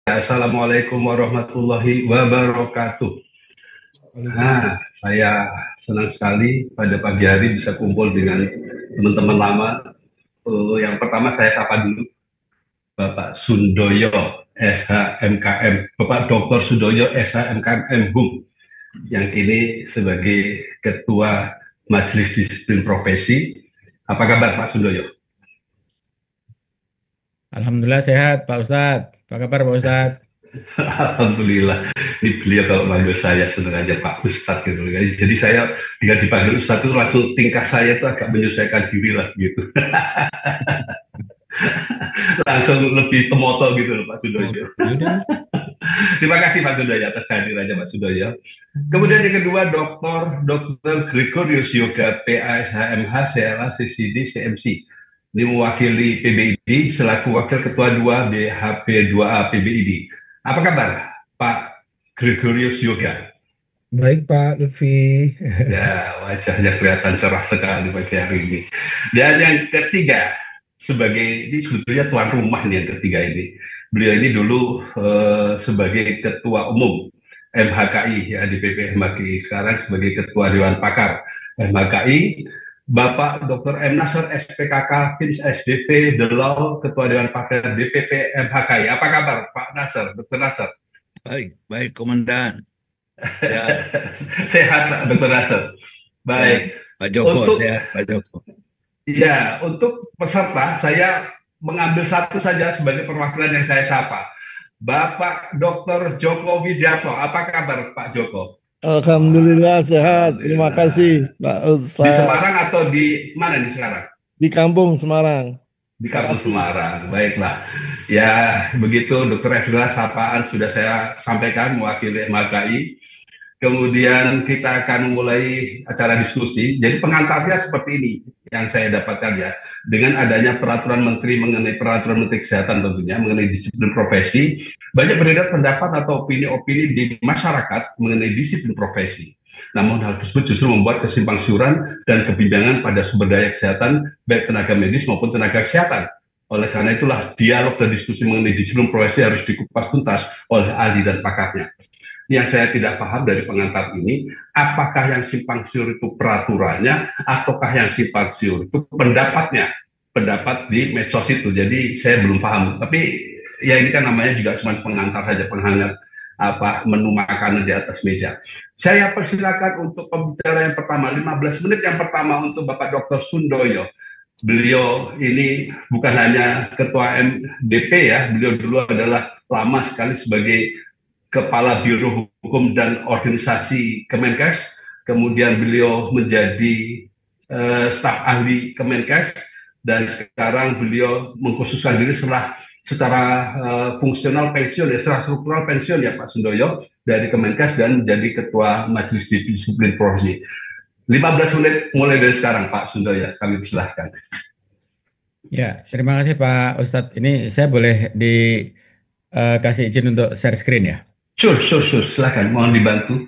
Assalamualaikum warahmatullahi wabarakatuh. Nah, saya senang sekali pada pagi hari bisa kumpul dengan teman-teman lama. Yang pertama saya sapa dulu Bapak Sundoyo SHMKM, Bapak Dr. Sundoyo SHMKM HUM, yang kini sebagai Ketua Majelis Disiplin Profesi. Apa kabar Pak Sundoyo? Alhamdulillah sehat Pak Ustadz. Apa kabar Pak Ustadz? Alhamdulillah. Ini beliau kalau manggil saya senang aja Pak Ustadz gitu. Jadi saya dengan dipanggil Ustadz itu langsung tingkah saya itu agak menyesuaikan diri lah gitu. Langsung lebih temoto gitu loh Pak Oh, Sudoyo. yaudah. Terima kasih Pak Sudoyo atas kehadirannya Pak Sudoyo. Kemudian yang kedua Dr. Gregorius Yoga PASHMH CLA CCD CMC. Ini mewakili PBID selaku Wakil Ketua 2 BHP 2A PBID. Apa kabar Pak Gregorius Yoga? Baik Pak Lutfi. Ya, wajahnya kelihatan cerah sekali pagi hari ini. Dan yang ketiga, sebagai ini sebetulnya tuan rumah nih yang ketiga ini. Beliau ini dulu sebagai Ketua Umum MHKI ya di PP MHKI, sekarang sebagai Ketua Dewan Pakar MHKI. Bapak Dr. M. Nasr SPKK FINS SDP Delau Ketua Dewan Pakar DPP MHKI. Apa kabar Pak Nasr, Dr. Nasr? Baik, baik, Komandan. Sehat. Sehat Dr. Nasr. Baik. Pak Joko, Untuk sehat, Pak Joko. ya, untuk peserta saya mengambil satu saja sebagai perwakilan yang saya sapa. Bapak Dr. Joko Widiarto, apa kabar Pak Joko? Alhamdulillah sehat. Terima Alhamdulillah. kasih Pak Di Ustadz. Semarang atau di mana nih sekarang? Di kampung Semarang. Di Terima kampus kasih. Semarang. Baiklah. Ya, begitu Dr. Efra sapaan sudah saya sampaikan mewakili MHKI. Kemudian kita akan mulai acara diskusi. Jadi pengantarnya seperti ini yang saya dapatkan ya. Dengan adanya peraturan menteri mengenai peraturan menteri kesehatan tentunya, mengenai disiplin profesi, banyak beredar pendapat atau opini-opini di masyarakat mengenai disiplin profesi. Namun hal tersebut justru membuat kesimpang siuran dan kebimbangan pada sumber daya kesehatan, baik tenaga medis maupun tenaga kesehatan. Oleh karena itulah dialog dan diskusi mengenai disiplin profesi harus dikupas tuntas oleh ahli dan pakarnya. Yang saya tidak paham dari pengantar ini, apakah yang simpang siur itu peraturannya, ataukah yang simpang siur itu pendapatnya, pendapat di medsos itu. Jadi saya belum paham. Tapi ya ini kan namanya juga cuma pengantar saja, penghangat menu makanan di atas meja. Saya persilakan untuk pembicara yang pertama, 15 menit yang pertama untuk Bapak Dr. Sundoyo. Beliau ini bukan hanya Ketua MDP ya, beliau dulu adalah lama sekali sebagai Kepala Biro Hukum dan Organisasi Kemenkes, kemudian beliau menjadi staf ahli Kemenkes, dan sekarang beliau mengkhususkan diri secara fungsional pensiun ya, secara struktural pensiun ya Pak Sundoyo dari Kemenkes dan menjadi Ketua Majelis Disiplin Profesi. 15 menit mulai dari sekarang Pak Sundoyo, kami persilahkan. Ya, terima kasih Pak Ustadz. Ini saya boleh dikasih izin untuk share screen ya? Sure, silakan, mohon dibantu.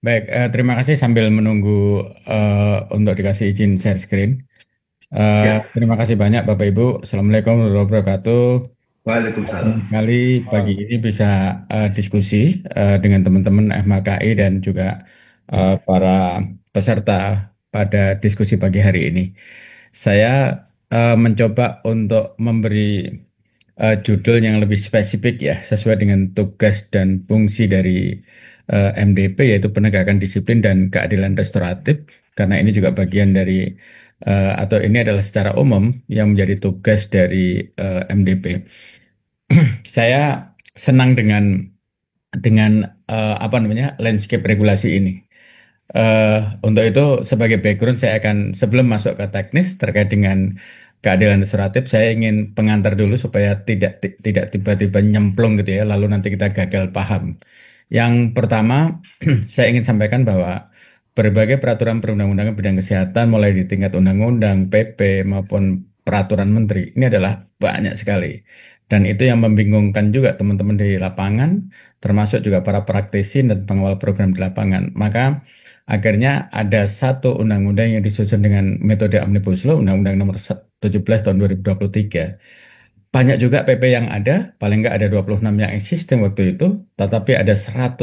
Baik, terima kasih sambil menunggu untuk dikasih izin share screen. Terima kasih banyak Bapak Ibu. Assalamualaikum warahmatullahi wabarakatuh. Waalaikumsalam. Senang sekali pagi ini bisa diskusi dengan teman-teman MHKI dan juga para peserta pada diskusi pagi hari ini. Saya mencoba untuk memberi judul yang lebih spesifik ya, sesuai dengan tugas dan fungsi dari MDP, yaitu penegakan disiplin dan keadilan restoratif, karena ini juga bagian dari atau ini adalah secara umum yang menjadi tugas dari MDP. Saya senang dengan landscape regulasi ini. Untuk itu sebagai background saya akan, sebelum masuk ke teknis terkait dengan keadilan restoratif, saya ingin pengantar dulu supaya tidak tiba-tiba nyemplung gitu ya, lalu nanti kita gagal paham. Yang pertama, saya ingin sampaikan bahwa berbagai peraturan perundang-undangan bidang kesehatan, mulai di tingkat undang-undang, PP, maupun peraturan menteri, ini adalah banyak sekali. Dan itu yang membingungkan juga teman-teman di lapangan, termasuk juga para praktisi dan pengawal program di lapangan. Maka akhirnya ada satu undang-undang yang disusun dengan metode Omnibus Law, Undang-Undang Nomor 17 tahun 2023. Banyak juga PP yang ada, paling nggak ada 26 yang existing waktu itu, tetapi ada 100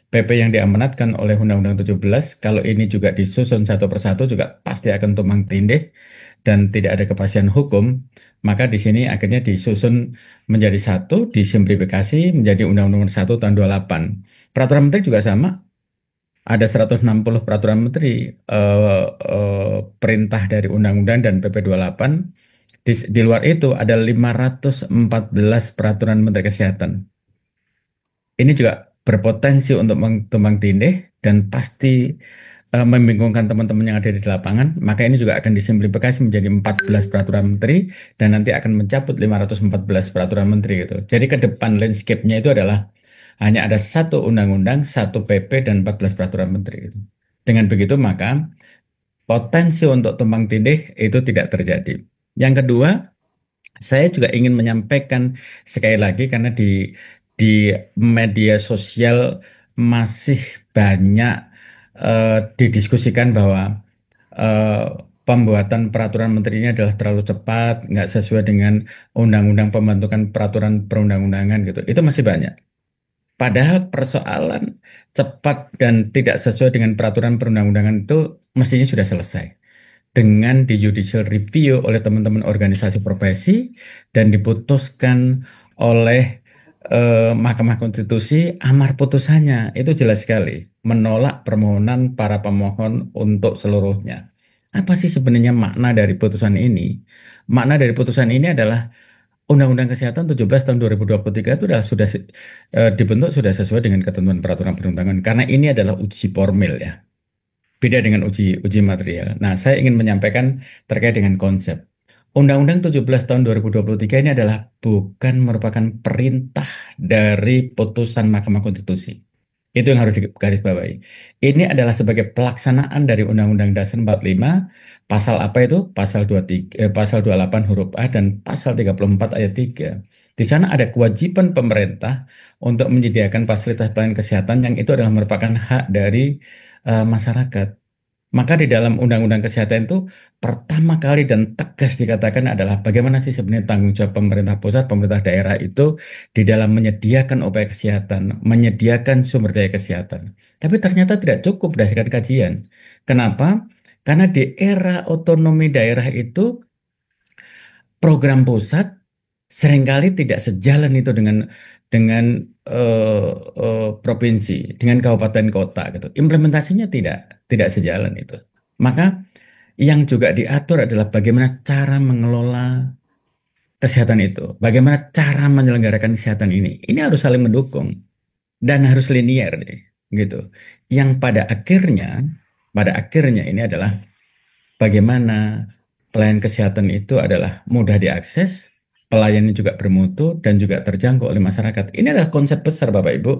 PP yang diamanatkan oleh Undang-Undang 17. Kalau ini juga disusun satu persatu juga pasti akan tumpang tindih dan tidak ada kepastian hukum. Maka di sini akhirnya disusun menjadi satu, disimplifikasi menjadi Undang-Undang 1 tahun 28. Peraturan Menteri juga sama, ada 160 peraturan menteri, perintah dari undang-undang dan PP 28. Di luar itu ada 514 peraturan menteri kesehatan. Ini juga berpotensi untuk tumbang tindih dan pasti membingungkan teman-teman yang ada di lapangan. Maka ini juga akan disimplifikasi menjadi 14 peraturan menteri dan nanti akan mencabut 514 peraturan menteri gitu. Jadi ke depan landscape-nya itu adalah hanya ada satu undang-undang, satu PP, dan 14 peraturan menteri. Dengan begitu, maka potensi untuk tumpang tindih itu tidak terjadi. Yang kedua, saya juga ingin menyampaikan sekali lagi karena di media sosial masih banyak didiskusikan bahwa eh, pembuatan peraturan menteri ini adalah terlalu cepat, nggak sesuai dengan undang-undang pembentukan peraturan perundang-undangan gitu. Itu masih banyak. Padahal persoalan cepat dan tidak sesuai dengan peraturan perundang-undangan itu mestinya sudah selesai dengan di judicial review oleh teman-teman organisasi profesi dan diputuskan oleh Mahkamah Konstitusi. Amar putusannya itu jelas sekali menolak permohonan para pemohon untuk seluruhnya. Apa sih sebenarnya makna dari putusan ini? Makna dari putusan ini adalah Undang-Undang Kesehatan 17 tahun 2023 itu sudah dibentuk sudah sesuai dengan ketentuan peraturan perundangan karena ini adalah uji formil ya. Beda dengan uji material. Nah, saya ingin menyampaikan terkait dengan konsep. Undang-Undang 17 tahun 2023 ini adalah bukan merupakan perintah dari putusan Mahkamah Konstitusi. Itu yang harus digarisbawahi. Ini adalah sebagai pelaksanaan dari Undang-Undang Dasar 45, pasal apa itu? Pasal 23, pasal 28 huruf A dan pasal 34 ayat 3. Di sana ada kewajiban pemerintah untuk menyediakan fasilitas pelayanan kesehatan yang itu adalah merupakan hak dari masyarakat. Maka di dalam Undang-Undang Kesehatan itu pertama kali dan tegas dikatakan adalah bagaimana sih sebenarnya tanggung jawab pemerintah pusat, pemerintah daerah itu di dalam menyediakan upaya kesehatan, menyediakan sumber daya kesehatan. Tapi ternyata tidak cukup berdasarkan kajian. Kenapa? Karena di era otonomi daerah itu program pusat seringkali tidak sejalan itu dengan provinsi, dengan kabupaten kota gitu. Implementasinya tidak sejalan itu. Maka yang juga diatur adalah bagaimana cara mengelola kesehatan itu, bagaimana cara menyelenggarakan kesehatan ini. Ini harus saling mendukung dan harus linear deh, gitu. Yang pada akhirnya ini adalah bagaimana pelayanan kesehatan itu adalah mudah diakses, pelayannya juga bermutu dan juga terjangkau oleh masyarakat. Ini adalah konsep besar Bapak Ibu,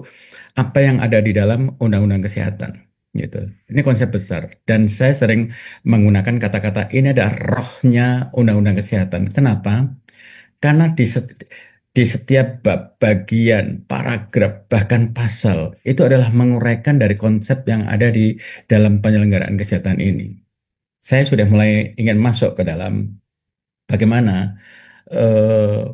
apa yang ada di dalam Undang-Undang Kesehatan. Gitu. Ini konsep besar dan saya sering menggunakan kata-kata ini ada rohnya Undang-Undang Kesehatan. Kenapa? Karena di setiap bab, bagian, paragraf, bahkan pasal itu adalah menguraikan dari konsep yang ada di dalam penyelenggaraan kesehatan ini. Saya sudah mulai ingin masuk ke dalam bagaimana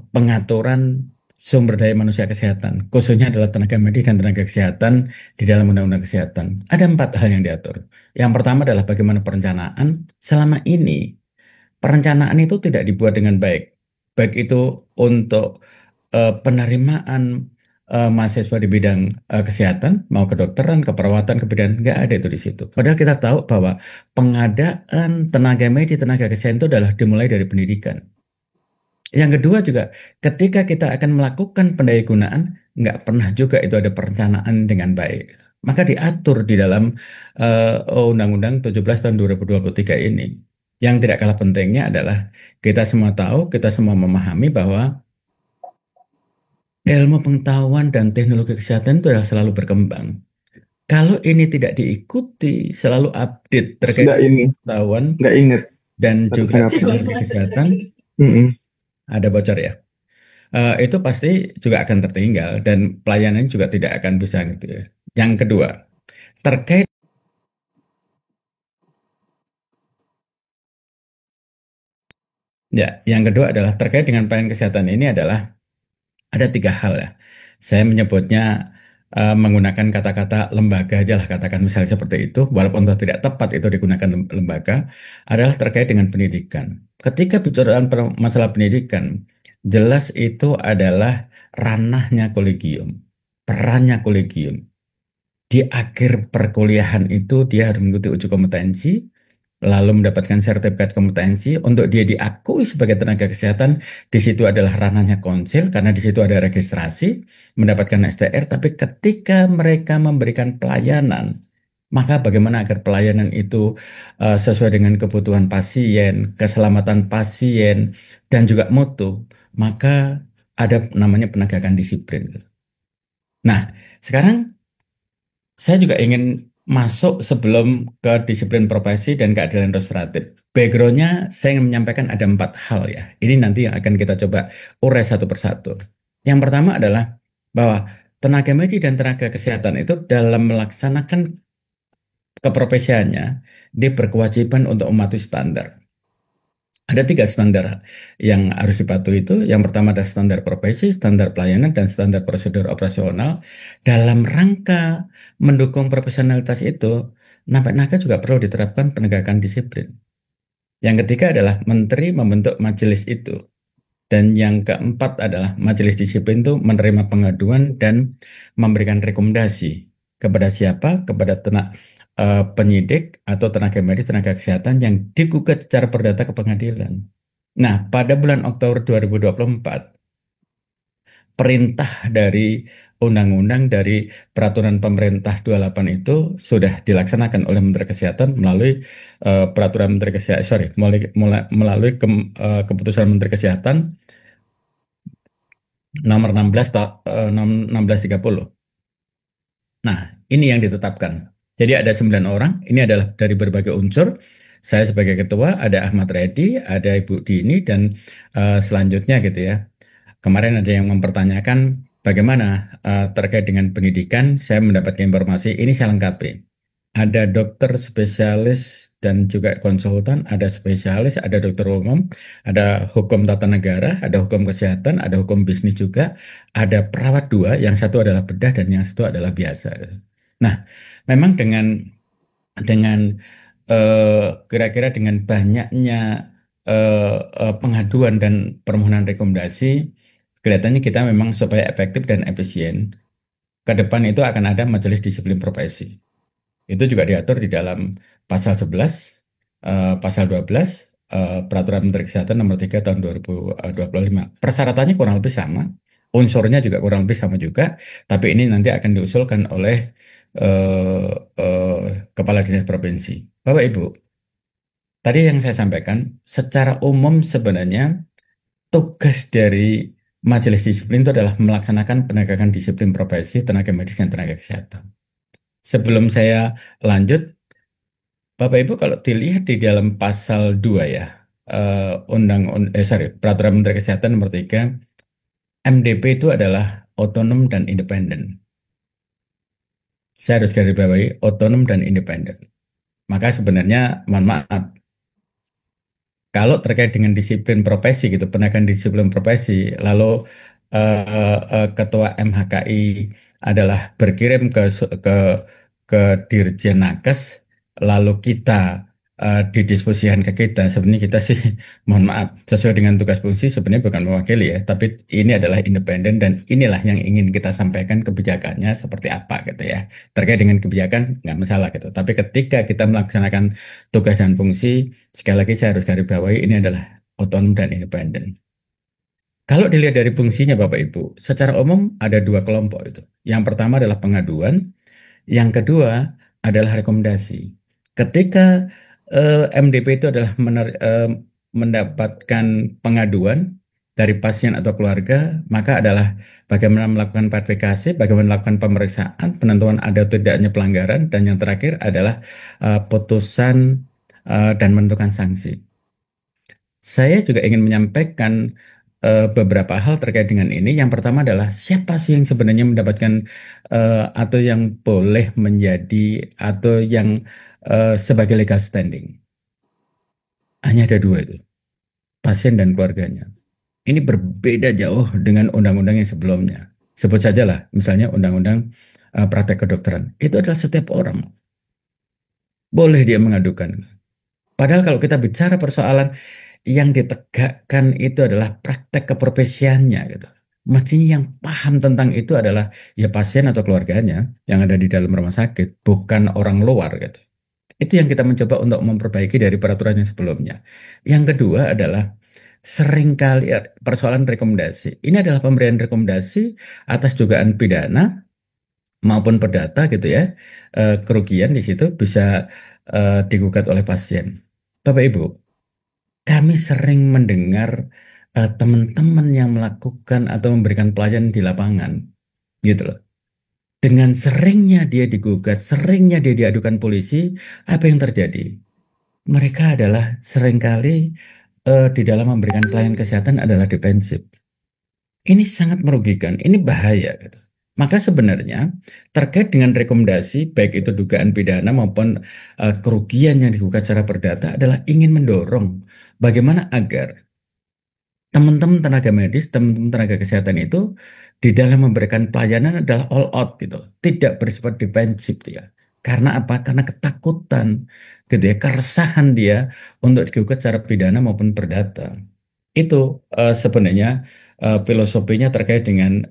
pengaturan sumber daya manusia kesehatan, khususnya adalah tenaga medis dan tenaga kesehatan di dalam Undang-Undang Kesehatan. Ada 4 hal yang diatur. Yang pertama adalah bagaimana perencanaan. Selama ini, perencanaan itu tidak dibuat dengan baik. Baik itu untuk penerimaan mahasiswa di bidang kesehatan, mau kedokteran, keperawatan, kebidanan, nggak ada itu di situ. Padahal kita tahu bahwa pengadaan tenaga medis, tenaga kesehatan itu adalah dimulai dari pendidikan. Yang kedua juga, ketika kita akan melakukan pendayagunaan, nggak pernah juga itu ada perencanaan dengan baik. Maka diatur di dalam Undang-Undang 17 tahun 2023 ini. Yang tidak kalah pentingnya adalah kita semua tahu, kita semua memahami bahwa ilmu pengetahuan dan teknologi kesehatan itu adalah selalu berkembang. Kalau ini tidak diikuti, selalu update terkait Nggak ini, pengetahuan nggak inget. dan Satu juga setengah. teknologi kesehatan, Mm-mm. ada bocor ya. Itu pasti juga akan tertinggal dan pelayanan juga tidak akan bisa gitu ya. Yang kedua, terkait Ya, yang kedua adalah terkait dengan pelayanan kesehatan ini adalah ada tiga hal ya. Saya menyebutnya menggunakan kata-kata lembaga aja lah, katakan misalnya seperti itu, walaupun itu tidak tepat itu digunakan lembaga, adalah terkait dengan pendidikan. Ketika bicara masalah pendidikan, jelas itu adalah ranahnya kolegium, perannya kolegium. Di akhir perkuliahan itu dia harus mengikuti uji kompetensi, lalu mendapatkan sertifikat kompetensi untuk dia diakui sebagai tenaga kesehatan. Di situ adalah ranahnya konsil karena di situ ada registrasi, mendapatkan STR. Tapi ketika mereka memberikan pelayanan, maka bagaimana agar pelayanan itu sesuai dengan kebutuhan pasien, keselamatan pasien, dan juga mutu, maka ada namanya penegakan disiplin. Nah, sekarang saya juga ingin masuk sebelum ke disiplin profesi dan keadilan restoratif. Backgroundnya saya ingin menyampaikan ada 4 hal ya. Ini nanti yang akan kita coba urai satu persatu. Yang pertama adalah bahwa tenaga medis dan tenaga kesehatan itu dalam melaksanakan keprofesiannya, dia berkewajiban untuk mematuhi standar. Ada 3 standar yang harus dipatuhi itu. Yang pertama ada standar profesi, standar pelayanan, dan standar prosedur operasional. Dalam rangka mendukung profesionalitas itu, nampaknya juga perlu diterapkan penegakan disiplin. Yang ketiga adalah menteri membentuk majelis itu. Dan yang keempat adalah majelis disiplin itu menerima pengaduan dan memberikan rekomendasi kepada siapa? Kepada penyidik atau tenaga medis, tenaga kesehatan yang digugat secara perdata ke pengadilan. Nah, pada bulan Oktober 2024, perintah dari undang-undang dari peraturan pemerintah 28 itu sudah dilaksanakan oleh Menteri Kesehatan melalui peraturan Menteri Kesehatan, melalui keputusan Menteri Kesehatan nomor 1630. Nah, ini yang ditetapkan. Jadi ada 9 orang, ini adalah dari berbagai unsur. Saya sebagai ketua, ada Ahmad Reddy, ada Ibu Dini, dan selanjutnya gitu ya. Kemarin ada yang mempertanyakan bagaimana terkait dengan pendidikan, saya mendapatkan informasi, ini saya lengkapi. Ada dokter spesialis dan juga konsultan, ada spesialis, ada dokter umum, ada hukum tata negara, ada hukum kesehatan, ada hukum bisnis juga, ada perawat 2, yang satu adalah bedah dan yang satu adalah biasa. Nah, memang dengan kira-kira dengan banyaknya pengaduan dan permohonan rekomendasi, kelihatannya kita memang supaya efektif dan efisien, ke depan itu akan ada majelis disiplin profesi. Itu juga diatur di dalam pasal 11, pasal 12, Peraturan Menteri Kesehatan nomor 3 tahun 2025. Persyaratannya kurang lebih sama, unsurnya juga kurang lebih sama juga, tapi ini nanti akan diusulkan oleh Kepala Dinas Provinsi. Bapak Ibu, tadi yang saya sampaikan, secara umum sebenarnya tugas dari Majelis Disiplin itu adalah melaksanakan penegakan disiplin profesi tenaga medis dan tenaga kesehatan. Sebelum saya lanjut, Bapak Ibu kalau dilihat di dalam pasal 2 ya, Peraturan Menteri Kesehatan nomor 3, MDP itu adalah otonom dan independen. Saya harus garis bawahi otonom dan independen. Maka sebenarnya, mohon maaf, kalau terkait dengan disiplin profesi gitu, penegakan disiplin profesi, lalu Ketua MHKI adalah berkirim ke Dirjen Nakes, lalu kita didiskusikan ke kita. Sebenarnya kita sih, mohon maaf, sesuai dengan tugas fungsi sebenarnya bukan mewakili ya, tapi ini adalah independen dan inilah yang ingin kita sampaikan kebijakannya seperti apa gitu ya. Terkait dengan kebijakan nggak masalah gitu, tapi ketika kita melaksanakan tugas dan fungsi, sekali lagi saya harus garis bawahi ini adalah otonom dan independen. Kalau dilihat dari fungsinya Bapak Ibu, secara umum ada 2 kelompok itu. Yang pertama adalah pengaduan, yang kedua adalah rekomendasi. Ketika MDP itu adalah mendapatkan pengaduan dari pasien atau keluarga, maka adalah bagaimana melakukan verifikasi, bagaimana melakukan pemeriksaan, penentuan ada atau tidaknya pelanggaran, dan yang terakhir adalah putusan dan menentukan sanksi. Saya juga ingin menyampaikan beberapa hal terkait dengan ini. Yang pertama adalah siapa sih yang sebenarnya mendapatkan atau yang boleh menjadi atau yang sebagai legal standing. Hanya ada 2 itu. pasien dan keluarganya. Ini berbeda jauh dengan undang-undang yang sebelumnya. Sebut saja lah, misalnya undang-undang praktek kedokteran. Itu adalah setiap orang. Boleh dia mengadukan. Padahal kalau kita bicara persoalan yang ditegakkan itu adalah praktek keprofesiannya gitu. Mestinya yang paham tentang itu adalah ya pasien atau keluarganya yang ada di dalam rumah sakit, bukan orang luar gitu. Itu yang kita mencoba untuk memperbaiki dari peraturan yang sebelumnya. Yang kedua adalah seringkali persoalan rekomendasi. Ini adalah pemberian rekomendasi atas dugaan pidana maupun perdata gitu ya. Kerugian di situ bisa digugat oleh pasien. Bapak Ibu, kami sering mendengar teman-teman yang melakukan atau memberikan pelayanan di lapangan, gitu loh. Dengan seringnya dia digugat, seringnya dia diadukan polisi, apa yang terjadi? Mereka adalah seringkali di dalam memberikan pelayanan kesehatan adalah defensif. Ini sangat merugikan, ini bahaya gitu. Maka sebenarnya terkait dengan rekomendasi, baik itu dugaan pidana maupun kerugian yang digugat secara perdata adalah ingin mendorong bagaimana agar teman-teman tenaga medis, teman-teman tenaga kesehatan itu di dalam memberikan pelayanan adalah all out gitu, tidak bersifat defensif dia. Karena apa? Karena ketakutan, gitu ya, keresahan dia untuk digugat secara pidana maupun perdata. Itu sebenarnya filosofinya terkait dengan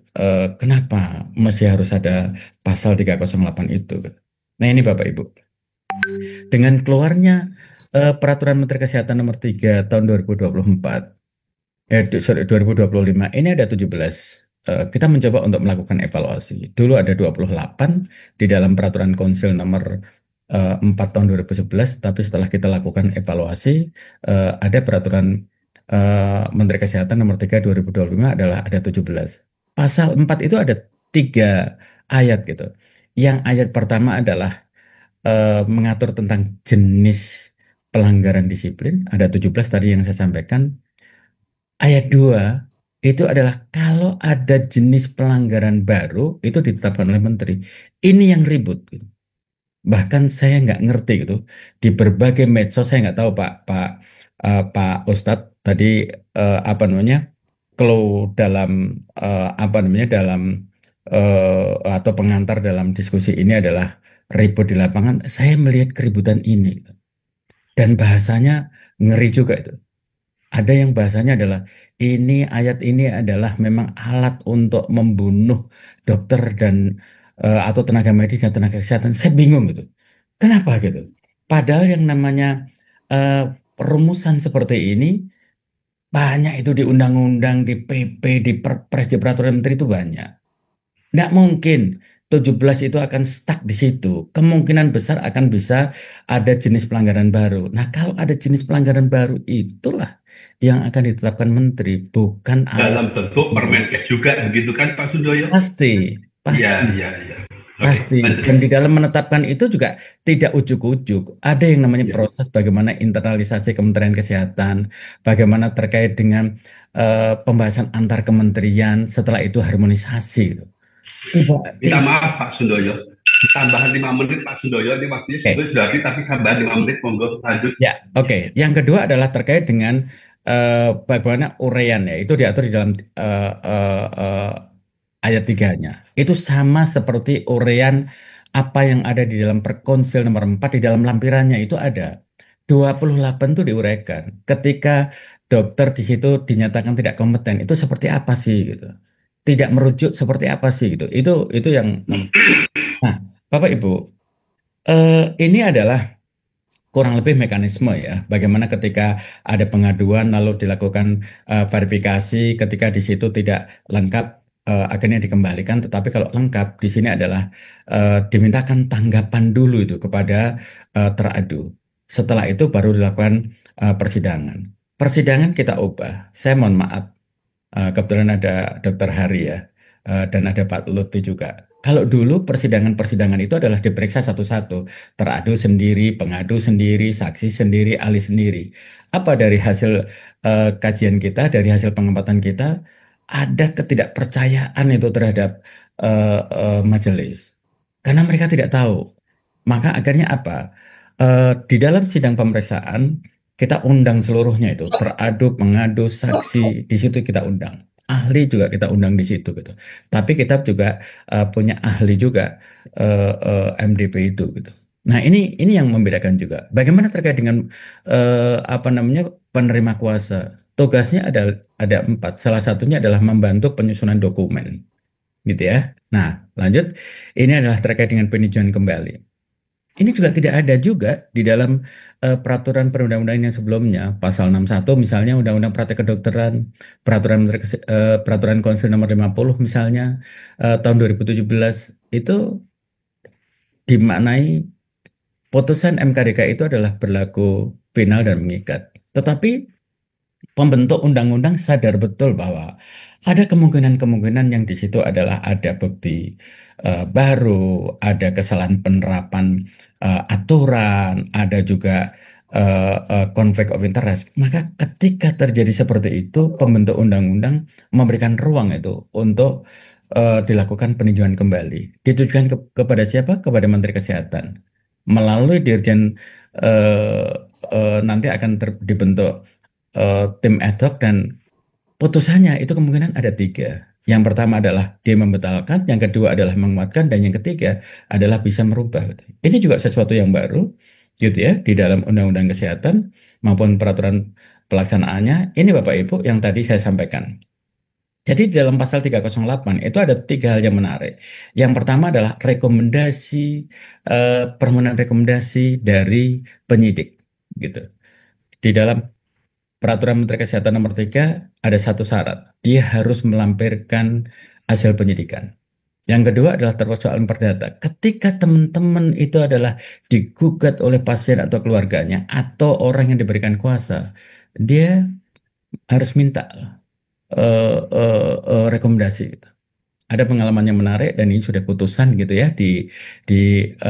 kenapa masih harus ada pasal 308 itu. Nah ini Bapak Ibu, dengan keluarnya Peraturan Menteri Kesehatan Nomor 3 tahun 2024, 2025, ini ada 17. Kita mencoba untuk melakukan evaluasi. Dulu ada 28 di dalam Peraturan Konsil Nomor 4 tahun 2011, tapi setelah kita lakukan evaluasi, ada Peraturan Menteri Kesehatan Nomor 3 2025 adalah ada 17. Pasal 4 itu ada 3 ayat gitu. Yang ayat pertama adalah mengatur tentang jenis pelanggaran disiplin, ada 17 tadi yang saya sampaikan. Ayat 2 itu adalah kalau ada jenis pelanggaran baru itu ditetapkan oleh menteri. Ini yang ribut gitu. Bahkan saya nggak ngerti gitu. Di berbagai medsos saya nggak tahu Pak Ustadz tadi apa namanya clue dalam apa namanya dalam atau pengantar dalam diskusi ini adalah ribut di lapangan. Saya melihat keributan ini gitu. Dan bahasanya ngeri juga itu. Ada yang bahasanya adalah ini ayat ini adalah memang alat untuk membunuh dokter dan atau tenaga medis dan tenaga kesehatan. Saya bingung gitu. Kenapa gitu? Padahal yang namanya rumusan seperti ini banyak itu di undang-undang, di PP, di Perpres, di peraturan menteri itu banyak. Nggak mungkin 17 itu akan stuck di situ. Kemungkinan besar akan bisa ada jenis pelanggaran baru. Nah, kalau ada jenis pelanggaran baru itulah yang akan ditetapkan menteri, bukan Dalam bentuk Permenkes juga begitu kan Pak Sudoyo? pasti, Iya. pasti. Dan di dalam menetapkan itu juga tidak ujuk-ujuk. Ada yang namanya Ya. proses bagaimana internalisasi Kementerian Kesehatan, bagaimana terkait dengan pembahasan antar kementerian, setelah itu harmonisasi gitu. Minta maaf Pak Sundoyo, tambahan 5 menit Pak Sundoyo, ini waktunya sudah habis tapi tambahan 5 menit, monggo lanjut. Ya, oke. Yang kedua adalah terkait dengan bagaimana uraian ya, itu diatur di dalam ayat 3-nya. Itu sama seperti uraian apa yang ada di dalam Perkonsil nomor 4 di dalam lampirannya itu ada. 28 itu diuraikan. Ketika dokter di situ dinyatakan tidak kompeten, itu seperti apa sih gitu. Tidak merujuk seperti apa sih gitu. Itu yang Nah, Bapak Ibu, ini adalah kurang lebih mekanisme ya, bagaimana ketika ada pengaduan lalu dilakukan verifikasi, ketika di situ tidak lengkap akhirnya dikembalikan, tetapi kalau lengkap di sini adalah dimintakan tanggapan dulu itu kepada teradu. Setelah itu baru dilakukan persidangan. Persidangan kita ubah. Saya mohon maaf, kebetulan ada Dokter Hari ya, dan ada Pak Lutfi juga. Kalau dulu persidangan-persidangan itu adalah diperiksa satu-satu, teradu sendiri, pengadu sendiri, saksi sendiri, ahli sendiri. Apa dari hasil kajian kita, dari hasil pengamatan kita, ada ketidakpercayaan itu terhadap majelis. Karena mereka tidak tahu. Maka akhirnya apa? Di dalam sidang pemeriksaan, kita undang seluruhnya itu, teradu, pengadu, saksi, di situ kita undang. Ahli juga kita undang di situ gitu. Tapi kita juga punya ahli juga MDP itu gitu. Nah, ini yang membedakan juga. Bagaimana terkait dengan apa namanya penerima kuasa? Tugasnya ada 4. Salah satunya adalah membantu penyusunan dokumen, gitu ya. Nah, lanjut. Ini adalah terkait dengan peninjauan kembali. Ini juga tidak ada juga di dalam peraturan perundang-undangan yang sebelumnya, pasal 61 misalnya Undang-Undang Praktek Kedokteran, peraturan Konsil nomor 50 misalnya tahun 2017 itu dimaknai putusan MKDK itu adalah berlaku final dan mengikat. Tetapi pembentuk undang-undang sadar betul bahwa ada kemungkinan-kemungkinan yang di situ adalah ada bukti baru, ada kesalahan penerapan aturan, ada juga conflict of interest. Maka ketika terjadi seperti itu, pembentuk undang-undang memberikan ruang itu untuk dilakukan peninjauan kembali. Ditujukan kepada siapa? Kepada Menteri Kesehatan. Melalui Dirjen nanti akan dibentuk tim ad hoc dan putusannya itu kemungkinan ada 3. Yang pertama adalah dia membatalkan, yang kedua adalah menguatkan, dan yang ketiga adalah bisa merubah. Ini juga sesuatu yang baru, gitu ya, di dalam Undang-Undang Kesehatan maupun peraturan pelaksanaannya. Ini Bapak Ibu yang tadi saya sampaikan. Jadi di dalam pasal 308 itu ada 3 hal yang menarik. Yang pertama adalah rekomendasi, permohonan rekomendasi dari penyidik, gitu. Di dalam Peraturan Menteri Kesehatan nomor 3 ada 1 syarat. Dia harus melampirkan hasil penyidikan. Yang kedua adalah persoalan perdata. Ketika teman-teman itu adalah digugat oleh pasien atau keluarganya atau orang yang diberikan kuasa, dia harus minta rekomendasi. Gitu. Ada pengalaman yang menarik dan ini sudah putusan gitu ya di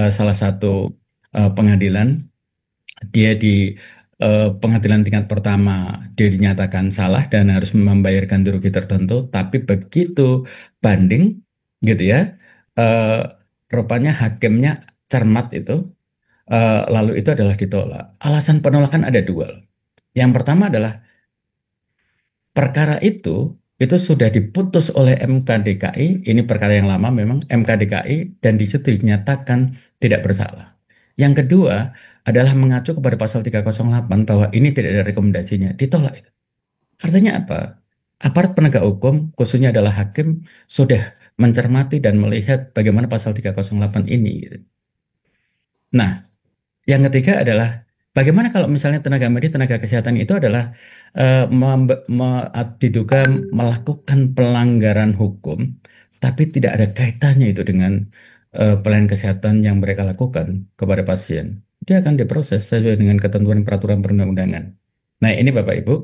salah satu pengadilan. Dia di pengadilan tingkat pertama dia dinyatakan salah dan harus membayar ganti rugi tertentu, tapi begitu banding gitu ya, rupanya hakimnya cermat itu, lalu itu adalah ditolak. Alasan penolakan ada 2. Yang pertama adalah perkara itu sudah diputus oleh MK DKI, ini perkara yang lama memang MK DKI, dan di situ dinyatakan tidak bersalah. Yang kedua adalah mengacu kepada pasal 308 bahwa ini tidak ada rekomendasinya, ditolak. Artinya apa? Aparat penegak hukum, khususnya adalah hakim, sudah mencermati dan melihat bagaimana pasal 308 ini. Nah, yang ketiga adalah bagaimana kalau misalnya tenaga medis, tenaga kesehatan itu adalah diduga melakukan pelanggaran hukum, tapi tidak ada kaitannya itu dengan pelayanan kesehatan yang mereka lakukan kepada pasien. Dia akan diproses sesuai dengan ketentuan peraturan perundang-undangan. Nah, ini Bapak Ibu,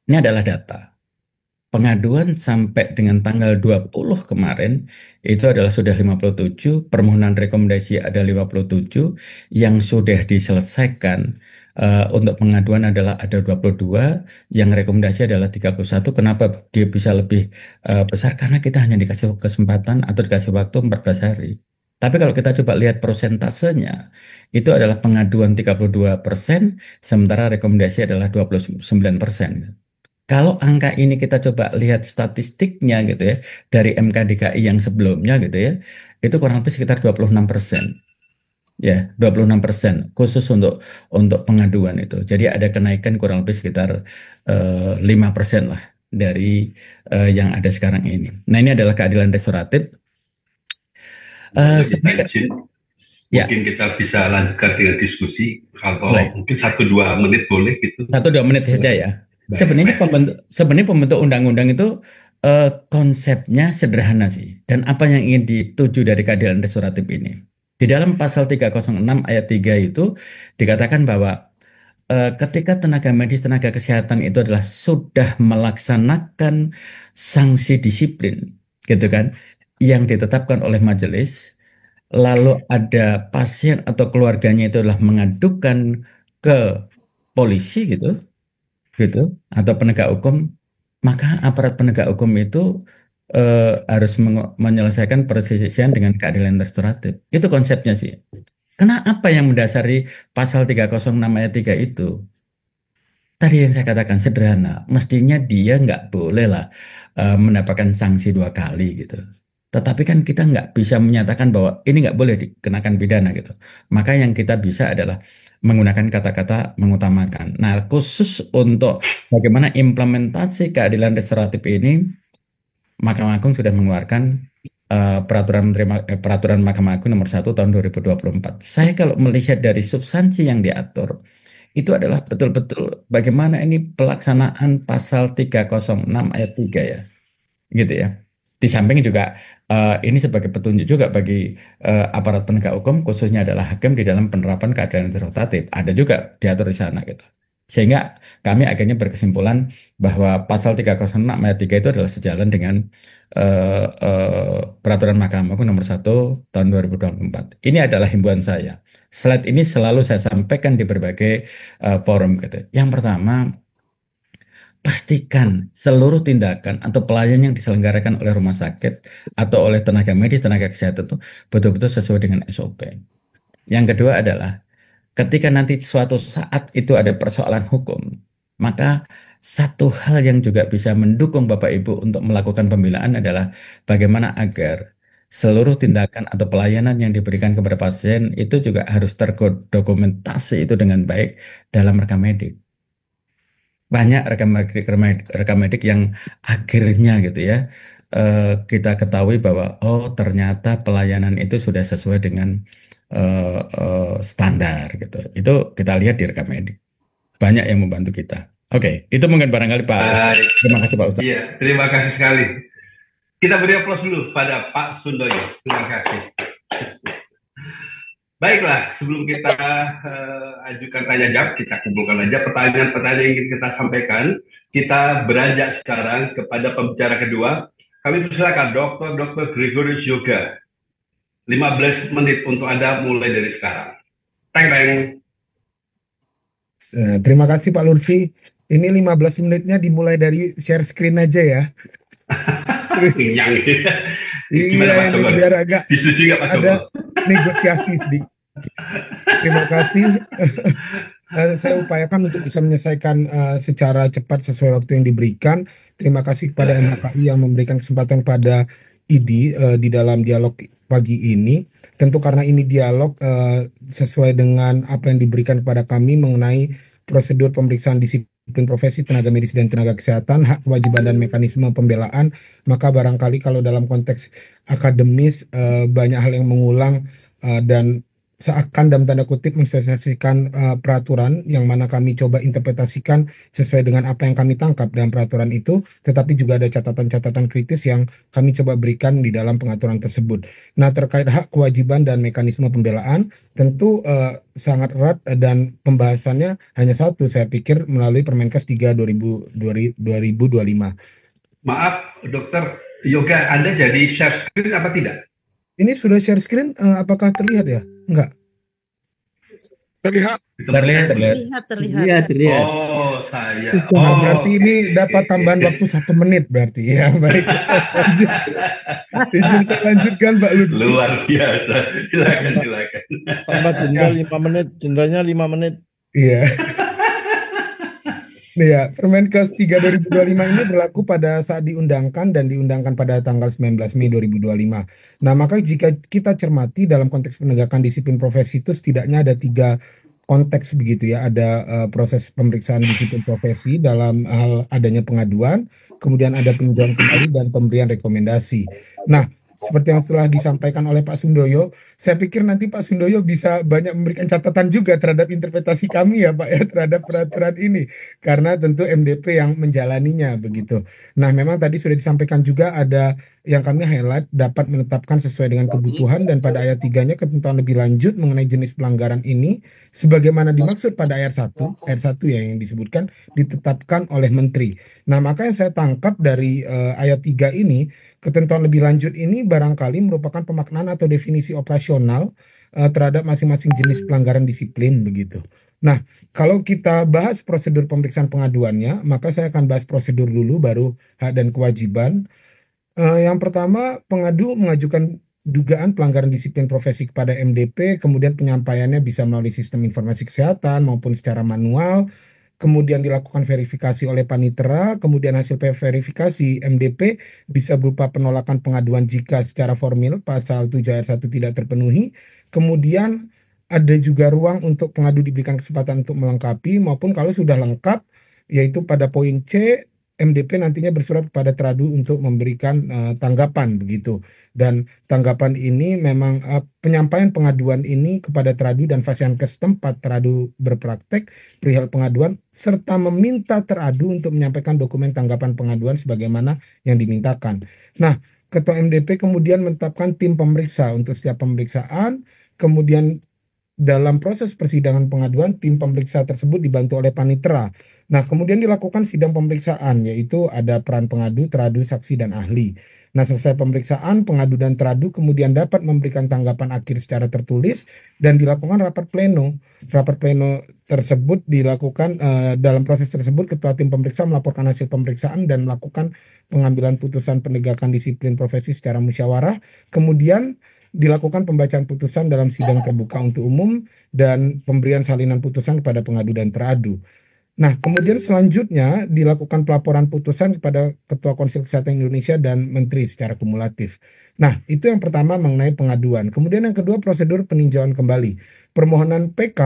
ini adalah data. Pengaduan sampai dengan tanggal 20 kemarin itu adalah sudah 57, permohonan rekomendasi ada 57, yang sudah diselesaikan untuk pengaduan adalah ada 22, yang rekomendasi adalah 31. Kenapa dia bisa lebih besar? Karena kita hanya dikasih kesempatan atau dikasih waktu 14 hari. Tapi kalau kita coba lihat prosentasenya, itu adalah pengaduan 32%, sementara rekomendasi adalah 29%. Kalau angka ini kita coba lihat statistiknya gitu ya, dari MK DKI yang sebelumnya gitu ya, itu kurang lebih sekitar 26%. Ya, 26% khusus untuk pengaduan itu. Jadi ada kenaikan kurang lebih sekitar 5% lah dari yang ada sekarang ini. Nah, ini adalah keadilan restoratif. Ya. Mungkin kita bisa lanjutkan dengan diskusi kalau mungkin 1-2 menit boleh gitu. 1-2 menit saja ya. Sebenarnya pembentuk undang-undang itu konsepnya sederhana sih. Dan apa yang ingin dituju dari keadilan restoratif ini? Di dalam pasal 306 ayat 3 itu dikatakan bahwa ketika tenaga medis, tenaga kesehatan itu adalah sudah melaksanakan sanksi disiplin, gitu kan, yang ditetapkan oleh majelis, lalu ada pasien atau keluarganya itu adalah mengadukan ke polisi gitu, atau penegak hukum, maka aparat penegak hukum itu harus menyelesaikan perselisihan dengan keadilan restoratif. Itu konsepnya sih. Karena apa yang mendasari pasal 306 ayat 3 itu? tadi yang saya katakan sederhana, mestinya dia nggak boleh lah mendapatkan sanksi 2 kali gitu. Tetapi kan kita nggak bisa menyatakan bahwa ini nggak boleh dikenakan pidana gitu. Maka yang kita bisa adalah menggunakan kata-kata mengutamakan. Nah, khusus untuk bagaimana implementasi keadilan restoratif ini, Mahkamah Agung sudah mengeluarkan peraturan Mahkamah Agung nomor 1 tahun 2024. Saya kalau melihat dari substansi yang diatur, itu adalah betul-betul bagaimana ini pelaksanaan pasal 306 ayat 3 ya, gitu ya. Di samping juga ini sebagai petunjuk juga bagi aparat penegak hukum, khususnya adalah hakim di dalam penerapan keadilan restoratif. Ada juga diatur di sana gitu. Sehingga kami akhirnya berkesimpulan bahwa pasal 306 ayat 3 itu adalah sejalan dengan peraturan Mahkamah Agung nomor 1 tahun 2024. Ini adalah himbauan saya. Slide ini selalu saya sampaikan di berbagai forum gitu. Yang pertama, pastikan seluruh tindakan atau pelayanan yang diselenggarakan oleh rumah sakit atau oleh tenaga medis, tenaga kesehatan itu betul-betul sesuai dengan SOP. Yang kedua adalah ketika nanti suatu saat itu ada persoalan hukum, maka satu hal yang juga bisa mendukung Bapak Ibu untuk melakukan pembelaan adalah bagaimana agar seluruh tindakan atau pelayanan yang diberikan kepada pasien itu juga harus terdokumentasi itu dengan baik dalam rekam medik. Banyak rekam medik yang akhirnya gitu ya kita ketahui bahwa oh ternyata pelayanan itu sudah sesuai dengan standar gitu. Itu kita lihat di rekam medik. Banyak yang membantu kita. Oke, itu mungkin barangkali Pak Ustadz. Baik. Terima kasih Pak Ustadz. Iya, terima kasih sekali. Kita beri aplaus dulu pada Pak Sundoyo. Terima kasih. Baiklah, sebelum kita ajukan tanya jawab, kita kumpulkan aja pertanyaan-pertanyaan yang ingin kita sampaikan. Kita beranjak sekarang kepada pembicara kedua. Kami persilakan Dr. Gregorius Yoga. 15 menit untuk Anda mulai dari sekarang. Teng. Terima kasih Pak Lutfi. Ini 15 menitnya dimulai dari share screen aja ya. Kenyang. Iya, ini biar agak Disetujui nggak, Pak ada Joko? negosiasi sedikit. Terima kasih. Saya upayakan untuk bisa menyelesaikan secara cepat sesuai waktu yang diberikan. Terima kasih kepada MHKI yang memberikan kesempatan pada IDI di dalam dialog pagi ini. Tentu karena ini dialog sesuai dengan apa yang diberikan kepada kami mengenai prosedur pemeriksaan disiplin profesi tenaga medis dan tenaga kesehatan, hak kewajiban dan mekanisme pembelaan, maka barangkali kalau dalam konteks akademis banyak hal yang mengulang dan seakan dalam tanda kutip mensosialisasikan peraturan yang mana kami coba interpretasikan sesuai dengan apa yang kami tangkap dalam peraturan itu, tetapi juga ada catatan-catatan kritis yang kami coba berikan di dalam pengaturan tersebut. Nah, terkait hak kewajiban dan mekanisme pembelaan, tentu sangat erat dan pembahasannya hanya satu, saya pikir melalui Permenkes 3 2025. Maaf, Dokter Yoga, Anda jadi share screen apa tidak? Ini sudah share screen, apakah terlihat ya? Enggak. Terlihat. Terlihat. Oh, saya. Nah, berarti ini dapat tambahan waktu 1 menit berarti ya. Baik. Izin saya lanjutkan Pak Lutfi. Luar biasa. Silakan. Tambah denda 5 menit, dendanya 5 menit. Iya. Ya, Permenkes 3 2025 ini berlaku pada saat diundangkan dan diundangkan pada tanggal 19 Mei 2025. Nah, maka jika kita cermati dalam konteks penegakan disiplin profesi itu setidaknya ada 3 konteks begitu ya. Ada proses pemeriksaan disiplin profesi dalam hal adanya pengaduan, kemudian ada peninjauan kembali dan pemberian rekomendasi. Nah, seperti yang telah disampaikan oleh Pak Sundoyo, saya pikir nanti Pak Sundoyo bisa banyak memberikan catatan juga terhadap interpretasi kami ya Pak ya terhadap peraturan ini. Karena tentu MDP yang menjalaninya begitu. Nah, memang tadi sudah disampaikan juga ada yang kami highlight dapat menetapkan sesuai dengan kebutuhan dan pada ayat 3-nya ketentuan lebih lanjut mengenai jenis pelanggaran ini sebagaimana dimaksud pada ayat 1 ya yang disebutkan ditetapkan oleh menteri. Nah, maka yang saya tangkap dari ayat 3 ini, ketentuan lebih lanjut ini barangkali merupakan pemaknaan atau definisi operasional terhadap masing-masing jenis pelanggaran disiplin begitu. Nah, kalau kita bahas prosedur pemeriksaan pengaduannya, maka saya akan bahas prosedur dulu baru hak dan kewajiban. Yang pertama, pengadu mengajukan dugaan pelanggaran disiplin profesi kepada MDP, kemudian penyampaiannya bisa melalui sistem informasi kesehatan maupun secara manual. kemudian dilakukan verifikasi oleh panitera, kemudian hasil verifikasi MDP bisa berupa penolakan pengaduan jika secara formil pasal 7 ayat 1 tidak terpenuhi, kemudian ada juga ruang untuk pengadu diberikan kesempatan untuk melengkapi maupun kalau sudah lengkap, yaitu pada poin C, MDP nantinya bersurat kepada teradu untuk memberikan tanggapan begitu. Dan tanggapan ini memang penyampaian pengaduan ini kepada teradu dan Fasiankes tempat teradu berpraktek perihal pengaduan serta meminta teradu untuk menyampaikan dokumen tanggapan pengaduan sebagaimana yang dimintakan. Nah, Ketua MDP kemudian menetapkan tim pemeriksa untuk setiap pemeriksaan, kemudian dalam proses persidangan pengaduan, tim pemeriksa tersebut dibantu oleh panitera. Nah, kemudian dilakukan sidang pemeriksaan, yaitu ada peran pengadu, teradu, saksi, dan ahli. Nah, selesai pemeriksaan, pengadu dan teradu kemudian dapat memberikan tanggapan akhir secara tertulis dan dilakukan rapat pleno. Rapat pleno tersebut dilakukan dalam proses tersebut, Ketua tim pemeriksa melaporkan hasil pemeriksaan dan melakukan pengambilan putusan penegakan disiplin profesi secara musyawarah. Kemudian dilakukan pembacaan putusan dalam sidang terbuka untuk umum dan pemberian salinan putusan kepada pengadu dan teradu. Nah, kemudian selanjutnya dilakukan pelaporan putusan kepada Ketua Konsil Kesehatan Indonesia dan Menteri secara kumulatif. Nah, itu yang pertama mengenai pengaduan. Kemudian yang kedua prosedur peninjauan kembali. Permohonan PK,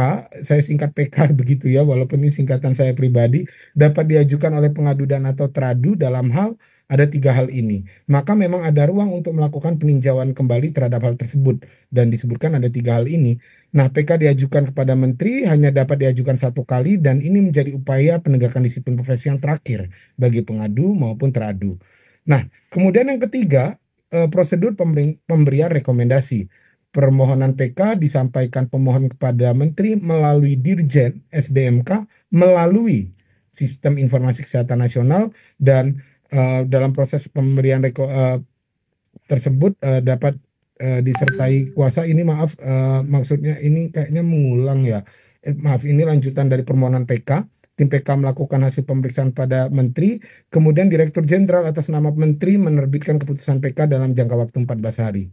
saya singkat PK begitu ya, walaupun ini singkatan saya pribadi, dapat diajukan oleh pengadu dan atau teradu dalam hal ada 3 hal ini. Maka memang ada ruang untuk melakukan peninjauan kembali terhadap hal tersebut. Dan disebutkan ada 3 hal ini. Nah, PK diajukan kepada Menteri hanya dapat diajukan 1 kali dan ini menjadi upaya penegakan disiplin profesi yang terakhir bagi pengadu maupun teradu. Nah, kemudian yang ketiga, prosedur pemberian rekomendasi. Permohonan PK disampaikan pemohon kepada Menteri melalui Dirjen SDMK melalui Sistem Informasi Kesehatan Nasional dan dalam proses pemberian tersebut dapat disertai kuasa. Ini maaf, maksudnya ini kayaknya mengulang ya. Maaf, ini lanjutan dari permohonan PK. Tim PK melakukan hasil pemeriksaan pada Menteri, kemudian Direktur Jenderal atas nama Menteri menerbitkan keputusan PK dalam jangka waktu 14 hari.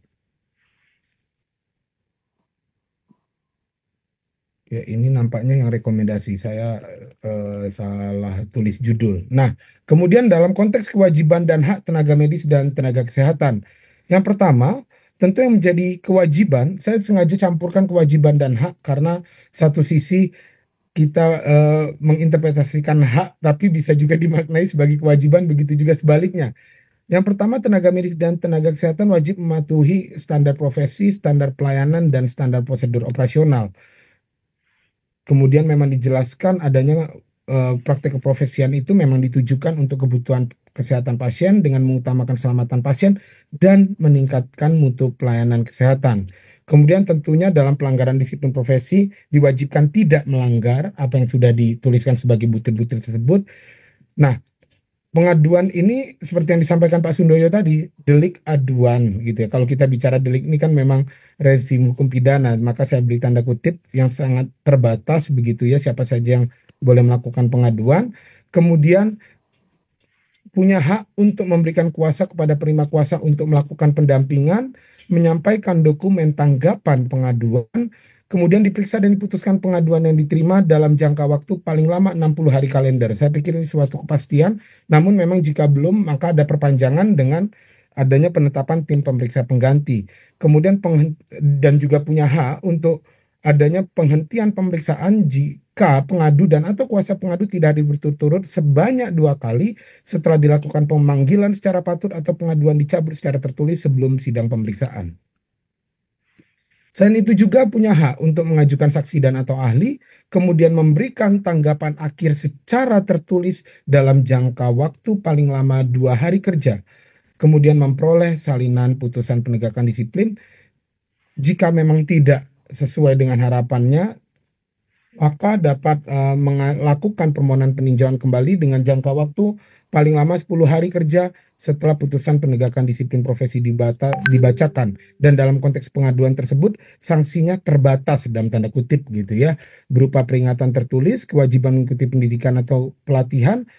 Ya, ini nampaknya yang rekomendasi saya salah tulis judul. Nah, kemudian dalam konteks kewajiban dan hak tenaga medis dan tenaga kesehatan. Yang pertama, tentu yang menjadi kewajiban, saya sengaja campurkan kewajiban dan hak karena satu sisi kita menginterpretasikan hak tapi bisa juga dimaknai sebagai kewajiban, begitu juga sebaliknya. Yang pertama, tenaga medis dan tenaga kesehatan wajib mematuhi standar profesi, standar pelayanan, dan standar prosedur operasional. Kemudian memang dijelaskan adanya praktek keprofesian itu memang ditujukan untuk kebutuhan kesehatan pasien dengan mengutamakan keselamatan pasien dan meningkatkan mutu pelayanan kesehatan. Kemudian tentunya dalam pelanggaran disiplin profesi diwajibkan tidak melanggar apa yang sudah dituliskan sebagai butir-butir tersebut. Nah, pengaduan ini seperti yang disampaikan Pak Sundoyo tadi, delik aduan gitu ya. Kalau kita bicara delik ini kan memang rezim hukum pidana, maka saya beri tanda kutip yang sangat terbatas begitu ya, siapa saja yang boleh melakukan pengaduan. Kemudian punya hak untuk memberikan kuasa kepada penerima kuasa untuk melakukan pendampingan, menyampaikan dokumen tanggapan pengaduan, kemudian diperiksa dan diputuskan pengaduan yang diterima dalam jangka waktu paling lama 60 hari kalender. Saya pikir ini suatu kepastian, namun memang jika belum, maka ada perpanjangan dengan adanya penetapan tim pemeriksa pengganti. Kemudian dan juga punya hak untuk adanya penghentian pemeriksaan jika pengadu dan atau kuasa pengadu tidak hadir berturut-turut sebanyak 2 kali setelah dilakukan pemanggilan secara patut atau pengaduan dicabut secara tertulis sebelum sidang pemeriksaan. Selain itu juga punya hak untuk mengajukan saksi dan atau ahli, kemudian memberikan tanggapan akhir secara tertulis dalam jangka waktu paling lama 2 hari kerja, kemudian memperoleh salinan putusan penegakan disiplin. Jika memang tidak sesuai dengan harapannya, maka dapat melakukan permohonan peninjauan kembali dengan jangka waktu paling lama 10 hari kerja setelah putusan penegakan disiplin profesi dibacakan. Dan dalam konteks pengaduan tersebut, sanksinya terbatas dalam tanda kutip gitu ya, berupa peringatan tertulis, kewajiban mengikuti pendidikan atau pelatihan,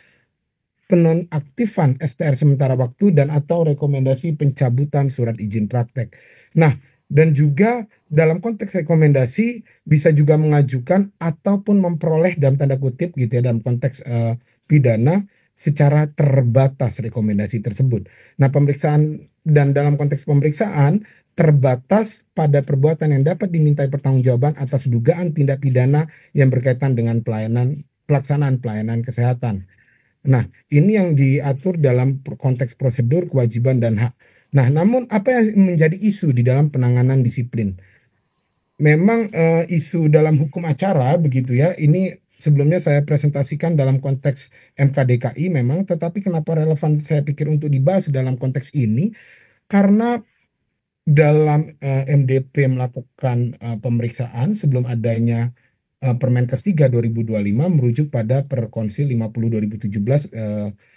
penonaktifan STR sementara waktu, dan atau rekomendasi pencabutan surat izin praktek. Nah, Dan juga dalam konteks rekomendasi bisa juga mengajukan ataupun memperoleh dalam tanda kutip gitu ya dalam konteks pidana secara terbatas rekomendasi tersebut. Nah, pemeriksaan dan dalam konteks pemeriksaan terbatas pada perbuatan yang dapat dimintai pertanggungjawaban atas dugaan tindak pidana yang berkaitan dengan pelaksanaan pelayanan kesehatan. Nah, ini yang diatur dalam konteks prosedur, kewajiban, dan hak. Nah, namun apa yang menjadi isu di dalam penanganan disiplin? Memang isu dalam hukum acara begitu ya, ini sebelumnya saya presentasikan dalam konteks MKDKI memang, tetapi kenapa relevan saya pikir untuk dibahas dalam konteks ini? Karena dalam MDP melakukan pemeriksaan sebelum adanya Permenkes 3 2025 merujuk pada Perkonsil 50 2017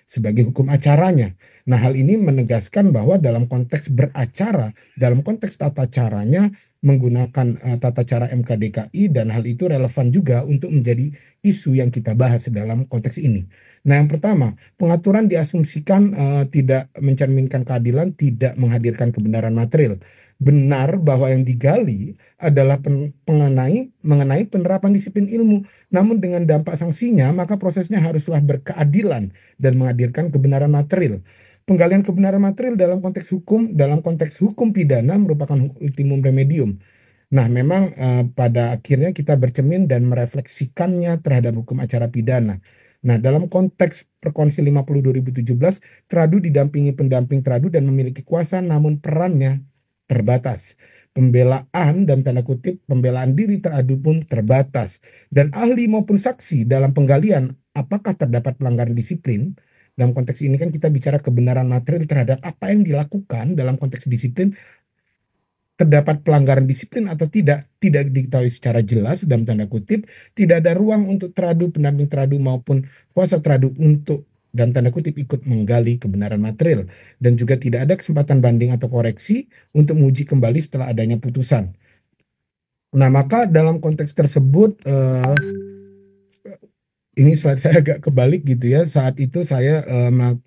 sebagai hukum acaranya. Nah, hal ini menegaskan bahwa dalam konteks beracara, dalam konteks tata caranya menggunakan tata cara MKDKI, dan hal itu relevan juga untuk menjadi isu yang kita bahas dalam konteks ini. Nah, yang pertama, pengaturan diasumsikan tidak mencerminkan keadilan, tidak menghadirkan kebenaran material. Benar bahwa yang digali adalah mengenai penerapan disiplin ilmu, namun dengan dampak sanksinya, maka prosesnya haruslah berkeadilan dan menghadirkan kebenaran material. Penggalian kebenaran material dalam konteks hukum pidana merupakan ultimum remedium. Nah, memang pada akhirnya kita bercermin dan merefleksikannya terhadap hukum acara pidana. Nah, dalam konteks Perkonsil 50 2017, teradu didampingi pendamping teradu dan memiliki kuasa, namun perannya terbatas. Pembelaan dalam tanda kutip, pembelaan diri teradu pun terbatas. Dan ahli maupun saksi dalam penggalian apakah terdapat pelanggaran disiplin, dalam konteks ini kan kita bicara kebenaran material terhadap apa yang dilakukan dalam konteks disiplin, terdapat pelanggaran disiplin atau tidak diketahui secara jelas dalam tanda kutip, tidak ada ruang untuk teradu, pendamping teradu maupun kuasa teradu untuk dalam tanda kutip ikut menggali kebenaran material, dan juga tidak ada kesempatan banding atau koreksi untuk menguji kembali setelah adanya putusan. Nah, maka dalam konteks tersebut ini slide saya agak kebalik gitu ya. Saat itu saya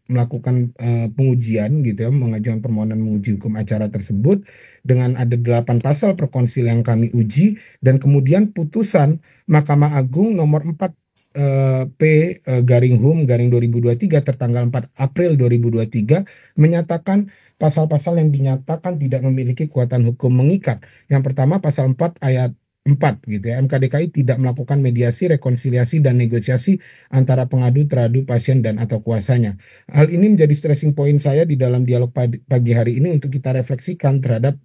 melakukan pengujian gitu ya, mengajukan permohonan menguji hukum acara tersebut dengan ada 8 pasal Perkonsil yang kami uji, dan kemudian putusan Mahkamah Agung nomor 4 P/HUM 2023 tertanggal 4 April 2023 menyatakan pasal-pasal yang dinyatakan tidak memiliki kekuatan hukum mengikat. Yang pertama pasal 4 ayat 4 gitu ya, MKDKI tidak melakukan mediasi, rekonsiliasi, dan negosiasi antara pengadu, teradu, pasien, dan atau kuasanya. Hal ini menjadi stressing point saya di dalam dialog pagi hari ini untuk kita refleksikan terhadap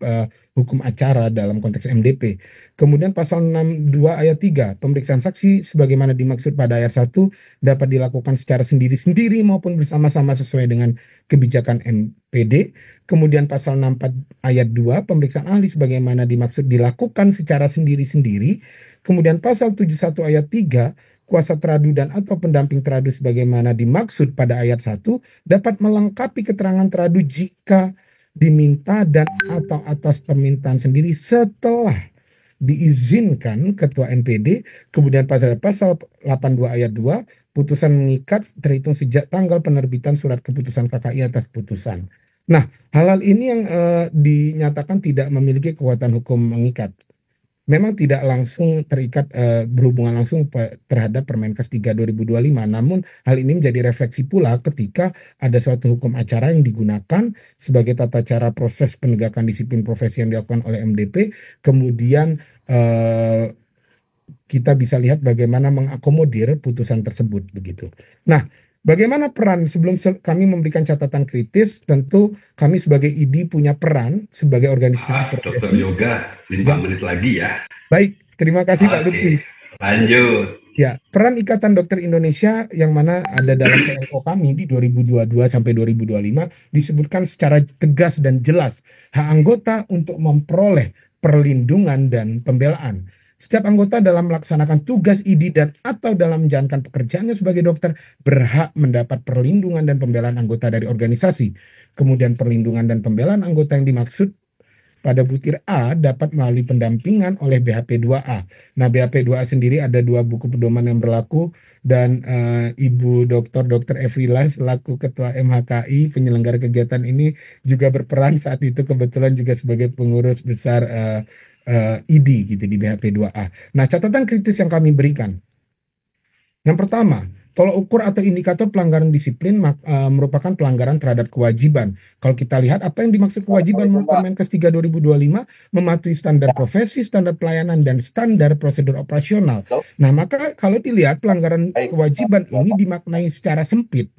hukum acara dalam konteks MDP. Kemudian pasal 62 ayat 3, pemeriksaan saksi sebagaimana dimaksud pada ayat 1 dapat dilakukan secara sendiri-sendiri maupun bersama-sama sesuai dengan kebijakan MPD. Kemudian pasal 64 ayat 2, pemeriksaan ahli sebagaimana dimaksud dilakukan secara sendiri-sendiri. Kemudian pasal 71 ayat 3, kuasa teradu dan atau pendamping teradu sebagaimana dimaksud pada ayat 1 dapat melengkapi keterangan teradu jika diminta dan atau atas permintaan sendiri setelah diizinkan Ketua NPD. Kemudian pasal 82 ayat 2, putusan mengikat terhitung sejak tanggal penerbitan surat keputusan KKI atas putusan. Nah, hal-hal ini yang dinyatakan tidak memiliki kekuatan hukum mengikat. Memang tidak langsung terikat berhubungan langsung terhadap Permenkes 3 2025. Namun hal ini menjadi refleksi pula ketika ada suatu hukum acara yang digunakan sebagai tata cara proses penegakan disiplin profesi yang dilakukan oleh MDP. Kemudian kita bisa lihat bagaimana mengakomodir putusan tersebut begitu. Nah, bagaimana peran sebelum kami memberikan catatan kritis, tentu kami sebagai ID punya peran sebagai organisasi Dokter profesi. Yoga, 5 menit lagi ya. Baik, terima kasih Pak Lutfi. Lanjut. Ya, peran Ikatan Dokter Indonesia yang mana ada dalam PLO kami di 2022 sampai 2025 disebutkan secara tegas dan jelas hak anggota untuk memperoleh perlindungan dan pembelaan. Setiap anggota dalam melaksanakan tugas ID dan atau dalam menjalankan pekerjaannya sebagai dokter berhak mendapat perlindungan dan pembelaan anggota dari organisasi. Kemudian perlindungan dan pembelaan anggota yang dimaksud pada butir A dapat melalui pendampingan oleh BHP2A. Nah, BHP2A sendiri ada 2 buku pedoman yang berlaku dan Ibu Dr. Evrila selaku Ketua MHKI penyelenggara kegiatan ini juga berperan saat itu kebetulan juga sebagai pengurus besar ID gitu di BHP2A. Nah, catatan kritis yang kami berikan. Yang pertama, tolak ukur atau indikator pelanggaran disiplin merupakan pelanggaran terhadap kewajiban. Kalau kita lihat apa yang dimaksud kewajiban menurut Permenkes 3 2025, mematuhi standar profesi, standar pelayanan, dan standar prosedur operasional. Nah, maka kalau dilihat pelanggaran kewajiban ini dimaknai secara sempit.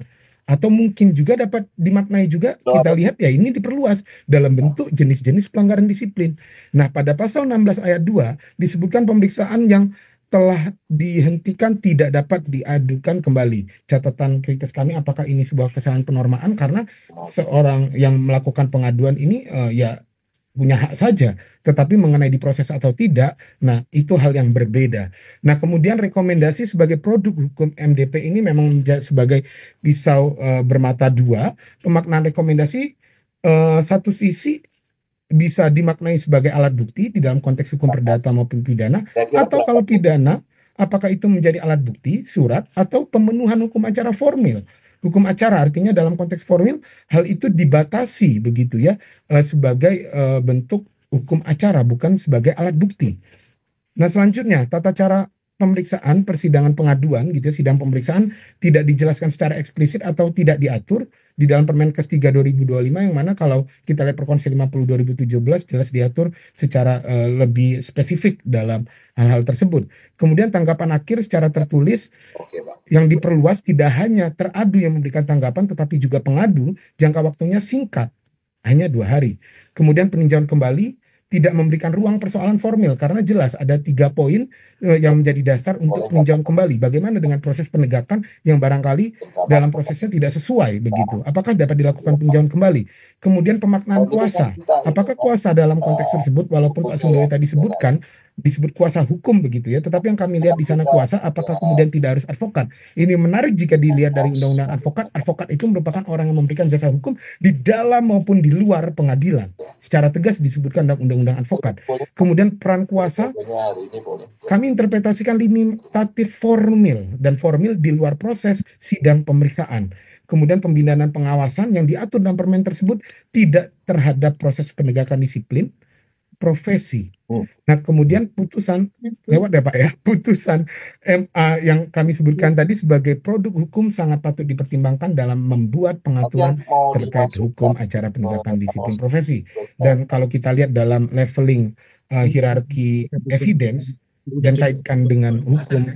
Atau mungkin juga dapat dimaknai juga kita lihat ya ini diperluas dalam bentuk jenis-jenis pelanggaran disiplin. Nah, pada pasal 16 ayat 2 disebutkan pemeriksaan yang telah dihentikan tidak dapat diadukan kembali. Catatan kritis kami apakah ini sebuah kesalahan penormaan karena seorang yang melakukan pengaduan ini ya punya hak saja, tetapi mengenai diproses atau tidak, nah itu hal yang berbeda. Nah, kemudian rekomendasi sebagai produk hukum MDP ini memang sebagai pisau bermata dua. Pemaknaan rekomendasi satu sisi bisa dimaknai sebagai alat bukti di dalam konteks hukum perdata maupun pidana, atau kalau pidana, apakah itu menjadi alat bukti, surat, atau pemenuhan hukum acara formil. Hukum acara artinya dalam konteks formil, hal itu dibatasi begitu ya, sebagai bentuk hukum acara, bukan sebagai alat bukti. Nah, selanjutnya, tata cara pemeriksaan persidangan pengaduan gitu ya, sidang pemeriksaan tidak dijelaskan secara eksplisit atau tidak diatur di dalam Permenkes 3 2025 yang mana kalau kita lihat Perkonsili 50 2017 jelas diatur secara lebih spesifik dalam hal-hal tersebut. Kemudian tanggapan akhir secara tertulis yang diperluas tidak hanya teradu yang memberikan tanggapan tetapi juga pengadu, jangka waktunya singkat, hanya 2 hari. Kemudian peninjauan kembali tidak memberikan ruang persoalan formil karena jelas ada 3 poin yang menjadi dasar untuk peninjauan kembali. Bagaimana dengan proses penegakan yang barangkali dalam prosesnya tidak sesuai begitu? Apakah dapat dilakukan peninjauan kembali? Kemudian pemaknaan kuasa. Apakah kuasa dalam konteks tersebut walaupun Pak Sundoyo tadi sebutkan disebut kuasa hukum begitu ya, tetapi yang kami lihat di sana kuasa apakah kemudian tidak harus advokat? Ini menarik jika dilihat dari undang-undang advokat. Advokat itu merupakan orang yang memberikan jasa hukum di dalam maupun di luar pengadilan. Secara tegas disebutkan dalam undang-undang advokat. Kemudian peran kuasa kami interpretasikan limitatif formil dan formil di luar proses sidang pemeriksaan. Kemudian pembinaan pengawasan yang diatur dalam permen tersebut tidak terhadap proses penegakan disiplin profesi. Nah, kemudian putusan lewat ya Pak ya, putusan MA yang kami sebutkan tadi sebagai produk hukum sangat patut dipertimbangkan dalam membuat pengaturan terkait hukum acara penegakan disiplin profesi. Dan kalau kita lihat dalam leveling hierarki evidence dan kaitkan dengan hukum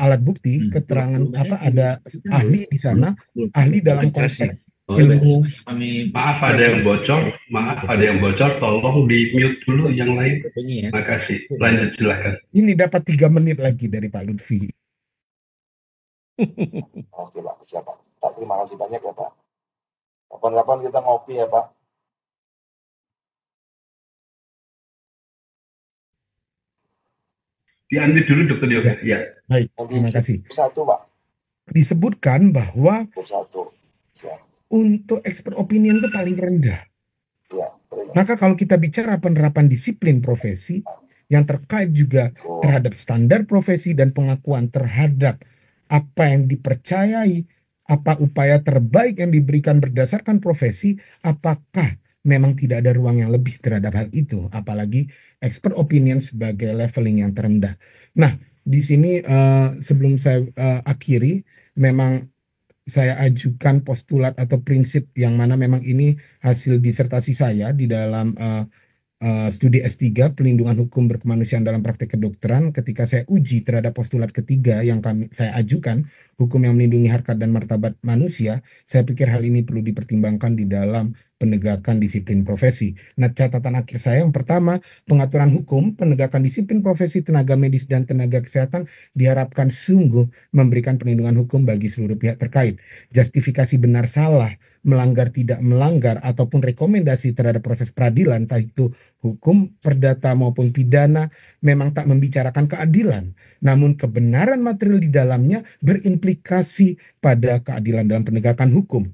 alat bukti, keterangan ada ahli di sana, ahli dalam konteks ilmu. Maaf ada yang bocor, tolong di mute dulu yang lain. Makasih. Lanjut silakan. Ini dapat 3 menit lagi dari Pak Lutfi. Oke Pak, siap Pak. Terima kasih banyak ya Pak. Kapan-kapan kita ngopi ya Pak. Diambil dulu Dokter Yoga. Ya. Baik, terima kasih. Satu Pak. Disebutkan bahwa Satu. Siap. untuk expert opinion itu paling rendah. Ya, maka kalau kita bicara penerapan disiplin profesi yang terkait juga terhadap standar profesi dan pengakuan terhadap apa yang dipercayai, apa upaya terbaik yang diberikan berdasarkan profesi, apakah memang tidak ada ruang yang lebih terhadap hal itu, apalagi expert opinion sebagai leveling yang terendah. Nah, di sini sebelum saya akhiri, memang saya ajukan postulat atau prinsip yang mana memang ini hasil disertasi saya di dalam studi S3 Pelindungan Hukum Berkemanusiaan dalam Praktek Kedokteran. Ketika saya uji terhadap postulat ketiga yang saya ajukan, hukum yang melindungi harkat dan martabat manusia, saya pikir hal ini perlu dipertimbangkan di dalam penegakan disiplin profesi. Nah, catatan akhir saya yang pertama, pengaturan hukum, penegakan disiplin profesi tenaga medis dan tenaga kesehatan diharapkan sungguh memberikan perlindungan hukum bagi seluruh pihak terkait. Justifikasi benar salah, melanggar tidak melanggar, ataupun rekomendasi terhadap proses peradilan, entah itu hukum perdata maupun pidana, memang tak membicarakan keadilan. Namun kebenaran material di dalamnya berimplikasi pada keadilan dalam penegakan hukum.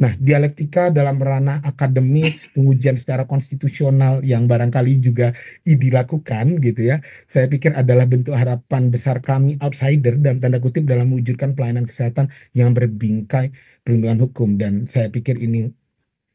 Nah, dialektika dalam ranah akademis, pengujian secara konstitusional yang barangkali juga dilakukan gitu ya. Saya pikir adalah bentuk harapan besar kami outsider dalam tanda kutip dalam mewujudkan pelayanan kesehatan yang berbingkai perlindungan hukum, dan saya pikir ini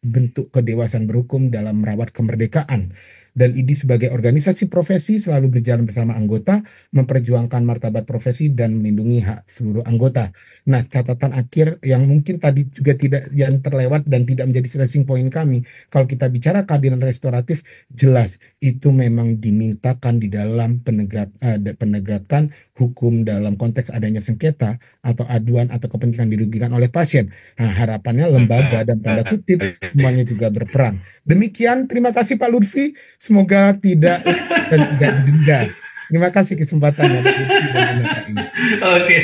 bentuk kedewasaan berhukum dalam merawat kemerdekaan. Dan IDI sebagai organisasi profesi selalu berjalan bersama anggota, memperjuangkan martabat profesi dan melindungi hak seluruh anggota. Nah, catatan akhir yang mungkin tadi juga tidak yang terlewat dan tidak menjadi stressing point kami, kalau kita bicara keadilan restoratif, jelas itu memang dimintakan di dalam penegakan hukum dalam konteks adanya sengketa atau aduan atau kepentingan dirugikan oleh pasien. Nah, harapannya lembaga dan tanda kutip semuanya juga berperan. Demikian, terima kasih Pak Lutfi. Semoga tidak dan tidak didenda. Terima kasih kesempatannya Pak Lutfi dan MKI. Oke,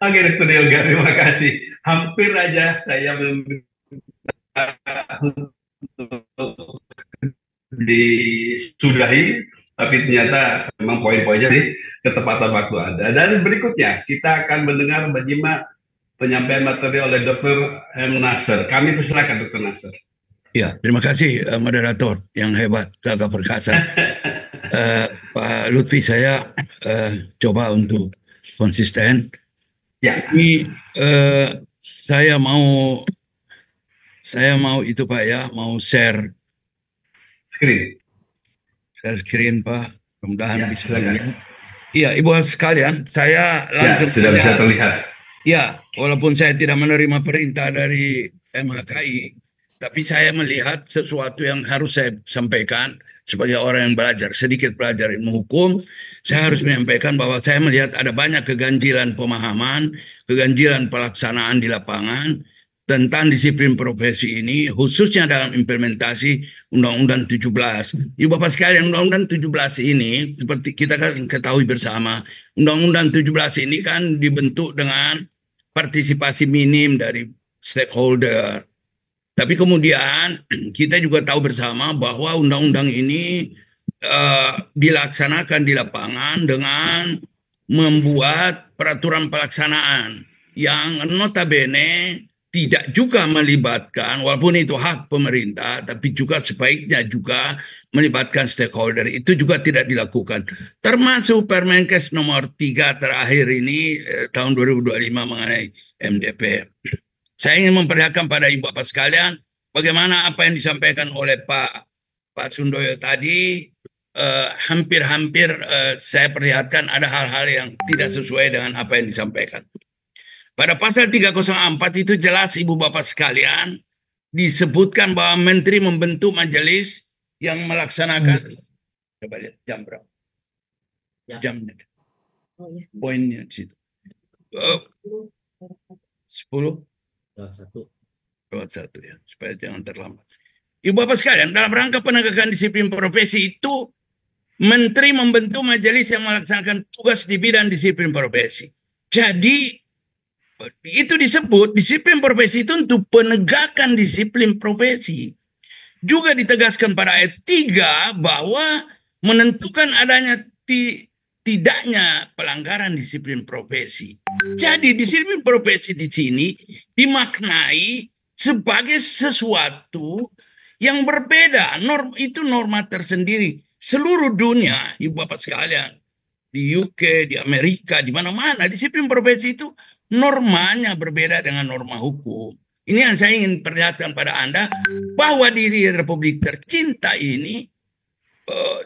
oke Dr. Yoga, terima kasih. Hampir aja saya meminta untuk disudahi, tapi ternyata memang poin-poinnya di ketepatan waktu ada. Dan berikutnya kita akan mendengar menyimak penyampaian materi oleh Dr. M. Nasser. Kami persilakan Dr. Nasser. Ya, terima kasih moderator yang hebat, gagah perkasa. Pak Lutfi, saya coba untuk konsisten. Ya, Ini saya mau itu Pak ya, mau share screen. Pak. Mudah-mudahan Ya, bisa silakan. dilihat. Iya, Ibu sekalian, saya Ya, langsung sudah bisa terlihat. Ya, walaupun saya tidak menerima perintah dari MHKI, tapi saya melihat sesuatu yang harus saya sampaikan sebagai orang yang belajar, sedikit belajar ilmu hukum. Saya harus menyampaikan bahwa saya melihat ada banyak keganjilan pemahaman, keganjilan pelaksanaan di lapangan tentang disiplin profesi ini, khususnya dalam implementasi Undang-Undang 17. Ibu Bapak sekalian, Undang-Undang 17 ini, seperti kita kan ketahui bersama, Undang-Undang 17 ini kan dibentuk dengan partisipasi minim dari stakeholder. Tapi kemudian kita juga tahu bersama bahwa undang-undang ini dilaksanakan di lapangan dengan membuat peraturan pelaksanaan yang notabene tidak juga melibatkan, walaupun itu hak pemerintah, tapi juga sebaiknya juga melibatkan stakeholder. Itu juga tidak dilakukan. Termasuk Permenkes nomor 3 terakhir ini tahun 2025 mengenai MDP. Saya ingin memperlihatkan pada Ibu Bapak sekalian bagaimana apa yang disampaikan oleh Pak Sundoyo tadi hampir-hampir saya perlihatkan ada hal-hal yang tidak sesuai dengan apa yang disampaikan. Pada pasal 304 itu jelas Ibu Bapak sekalian disebutkan bahwa Menteri membentuk majelis yang melaksanakan. Coba lihat jam berapa? Jamnya. Poinnya di situ. 10. Lewat 1 ya, supaya jangan terlambat. Ibu Bapak sekalian, dalam rangka penegakan disiplin profesi itu, Menteri membentuk majelis yang melaksanakan tugas di bidang disiplin profesi. Jadi, itu disebut disiplin profesi itu untuk penegakan disiplin profesi. Juga ditegaskan pada ayat 3 bahwa menentukan adanya tidaknya pelanggaran disiplin profesi. Jadi disiplin profesi di sini dimaknai sebagai sesuatu yang berbeda. Itu norma tersendiri. Seluruh dunia, Ibu Bapak sekalian, di UK, di Amerika, di mana-mana, disiplin profesi itu normanya berbeda dengan norma hukum. Ini yang saya ingin perlihatkan pada Anda, bahwa di Republik tercinta ini,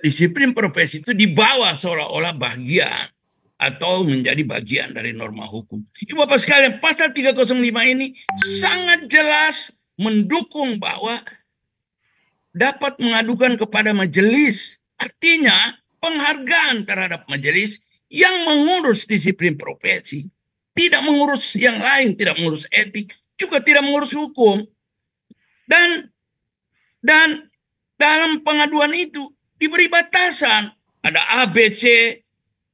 disiplin profesi itu dibawa seolah-olah bagian atau menjadi bagian dari norma hukum. Ibu Bapak sekalian, pasal 305 ini sangat jelas mendukung bahwa dapat mengadukan kepada majelis. Artinya penghargaan terhadap majelis yang mengurus disiplin profesi. Tidak mengurus yang lain, tidak mengurus etik, juga tidak mengurus hukum. Dan dalam pengaduan itu diberi batasan. Ada ABC,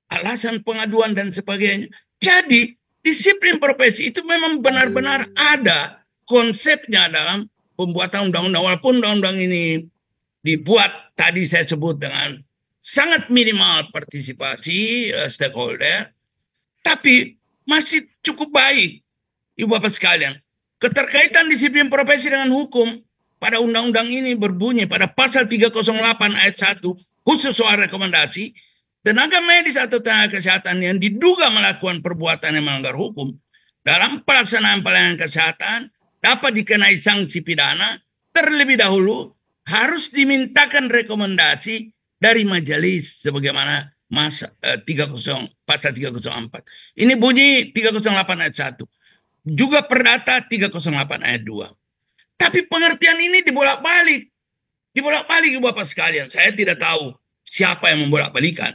alasan pengaduan dan sebagainya. Jadi disiplin profesi itu memang benar-benar ada konsepnya dalam pembuatan undang-undang. Walaupun undang-undang ini dibuat tadi saya sebut dengan sangat minimal partisipasi stakeholder, tapi masih cukup baik, Ibu Bapak sekalian. Keterkaitan disiplin profesi dengan hukum pada undang-undang ini berbunyi pada pasal 308 ayat 1 khusus soal rekomendasi, tenaga medis atau tenaga kesehatan yang diduga melakukan perbuatan yang melanggar hukum dalam pelaksanaan pelayanan kesehatan dapat dikenai sanksi pidana. Terlebih dahulu harus dimintakan rekomendasi dari majelis sebagaimana pasal 304. Ini bunyi 308 ayat 1. Juga Perdata 308 ayat 2. Tapi pengertian ini dibolak-balik. Dibolak-balik, Bapak sekalian. Saya tidak tahu siapa yang membolak-balikan.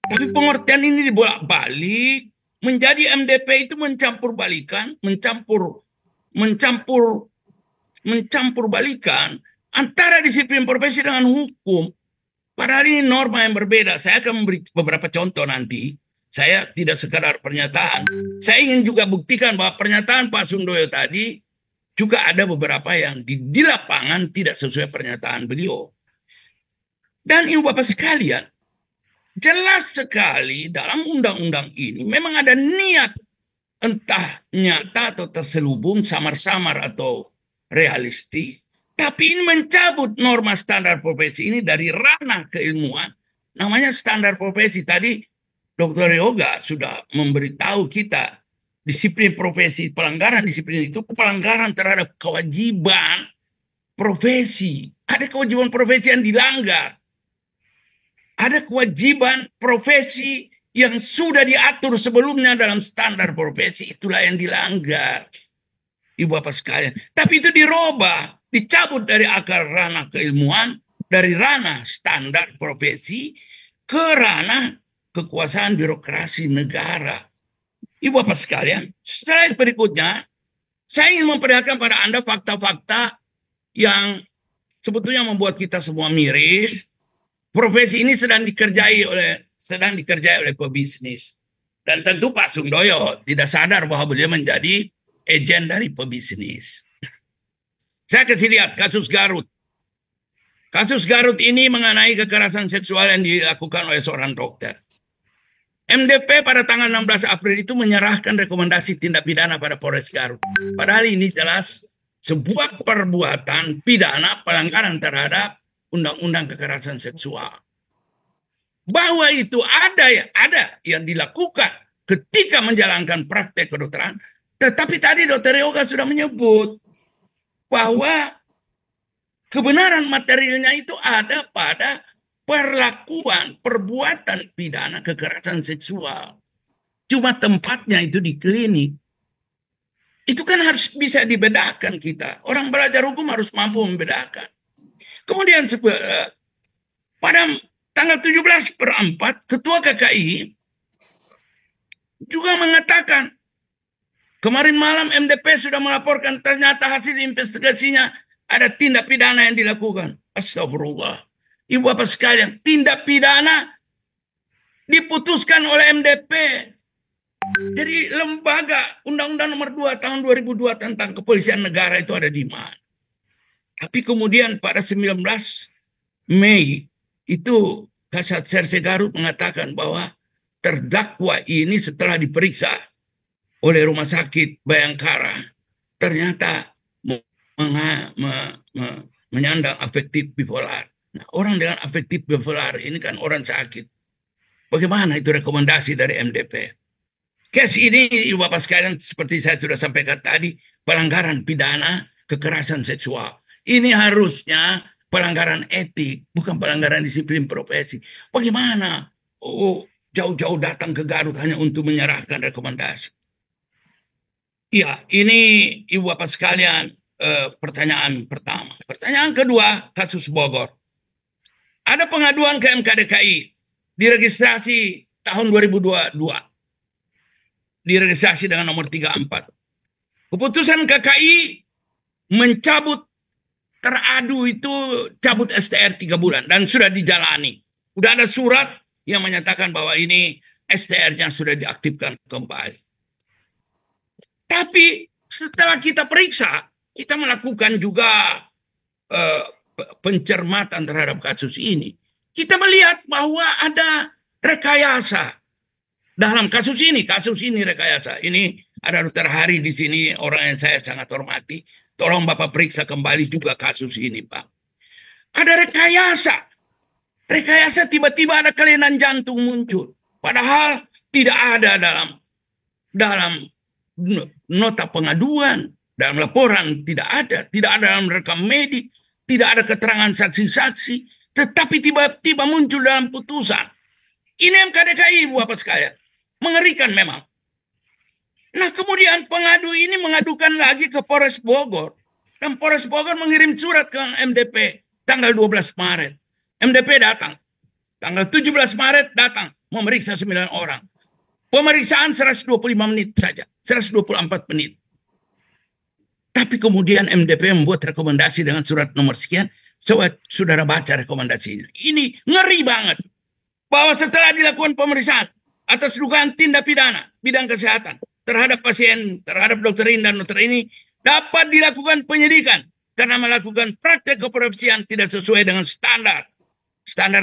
Tapi pengertian ini dibolak-balik menjadi MDP itu mencampur balikan antara disiplin profesi dengan hukum. Padahal ini norma yang berbeda. Saya akan memberi beberapa contoh nanti. Saya tidak sekadar pernyataan. Saya ingin juga buktikan bahwa pernyataan Pak Sundoyo tadi juga ada beberapa yang di lapangan tidak sesuai pernyataan beliau. Dan Ibu Bapak sekalian, jelas sekali dalam undang-undang ini memang ada niat entah nyata atau terselubung, samar-samar atau realistik. Tapi ini mencabut norma standar profesi ini dari ranah keilmuan. Namanya standar profesi. Tadi Dr. Yoga sudah memberitahu kita disiplin profesi, pelanggaran disiplin itu pelanggaran terhadap kewajiban profesi. Ada kewajiban profesi yang dilanggar. Ada kewajiban profesi yang sudah diatur sebelumnya dalam standar profesi. Itulah yang dilanggar. Ibu Bapak sekalian. Tapi itu dirubah, dicabut dari akar ranah keilmuan, dari ranah standar profesi ke ranah kekuasaan birokrasi negara. Ibu Bapak sekalian, slide berikutnya, saya ingin memperlihatkan pada Anda fakta-fakta yang sebetulnya membuat kita semua miris. Profesi ini sedang dikerjai oleh pebisnis. Dan tentu Pak Sundoyo tidak sadar bahwa beliau menjadi agen dari pebisnis. Saya kasih lihat kasus Garut. Kasus Garut ini mengenai kekerasan seksual yang dilakukan oleh seorang dokter. MDP pada tanggal 16 April itu menyerahkan rekomendasi tindak pidana pada Polres Garut. Padahal ini jelas sebuah perbuatan pidana pelanggaran terhadap Undang-Undang Kekerasan Seksual. Bahwa itu ada yang dilakukan ketika menjalankan praktek kedokteran. Tetapi tadi Dr. Yoga sudah menyebut bahwa kebenaran materialnya itu ada pada perlakuan perbuatan pidana kekerasan seksual. Cuma tempatnya itu di klinik. Itu kan harus bisa dibedakan kita. Orang belajar hukum harus mampu membedakan. Kemudian pada tanggal 17/4, Ketua KKI juga mengatakan, kemarin malam MDP sudah melaporkan ternyata hasil investigasinya ada tindak pidana yang dilakukan. Astagfirullah. Ibu Bapak sekalian, tindak pidana diputuskan oleh MDP. Jadi lembaga Undang-Undang Nomor 2 Tahun 2002 tentang Kepolisian Negara itu ada di mana? Tapi kemudian pada 19 Mei itu Kasat Serse Garut mengatakan bahwa terdakwa ini setelah diperiksa oleh Rumah Sakit Bayangkara ternyata menyandang afektif bipolar. Nah, orang dengan afektif bipolar ini kan orang sakit. Bagaimana itu rekomendasi dari MDP? Case ini, Ibu Bapak sekalian, seperti saya sudah sampaikan tadi, pelanggaran pidana kekerasan seksual. Ini harusnya pelanggaran etik, bukan pelanggaran disiplin profesi. Bagaimana? Jauh-jauh datang ke Garut hanya untuk menyerahkan rekomendasi. Ya, ini Ibu Bapak sekalian, pertanyaan pertama. Pertanyaan kedua, kasus Bogor. Ada pengaduan ke MKDKI, diregistrasi tahun 2022. Diregistrasi dengan nomor 34. Keputusan KKI mencabut teradu itu cabut STR 3 bulan dan sudah dijalani. Sudah ada surat yang menyatakan bahwa ini STR-nya sudah diaktifkan kembali. Tapi setelah kita periksa, kita melakukan juga pencermatan terhadap kasus ini. Kita melihat bahwa ada rekayasa dalam kasus ini rekayasa. Ini Ada Dokter Hari di sini, orang yang saya sangat hormati. Tolong Bapak periksa kembali juga kasus ini, Pak. Ada rekayasa. Rekayasa tiba-tiba ada kelainan jantung muncul. Padahal tidak ada dalam nota pengaduan, dalam laporan tidak ada dalam rekam medik, tidak ada keterangan saksi-saksi, tetapi tiba-tiba muncul dalam putusan. Ini MKDKI, Bapak sekalian. Mengerikan memang. Nah, kemudian pengadu ini mengadukan lagi ke Polres Bogor. Dan Polres Bogor mengirim surat ke MDP tanggal 12 Maret. MDP datang. Tanggal 17 Maret datang memeriksa 9 orang. Pemeriksaan 125 menit saja. 124 menit. Tapi kemudian MDP membuat rekomendasi dengan surat nomor sekian. Coba saudara baca rekomendasinya. Ini ngeri banget. Bahwa setelah dilakukan pemeriksaan atas dugaan tindak pidana bidang kesehatan terhadap pasien, terhadap dokter ini dan dokter ini, dapat dilakukan penyidikan karena melakukan praktek keprofesian tidak sesuai dengan standar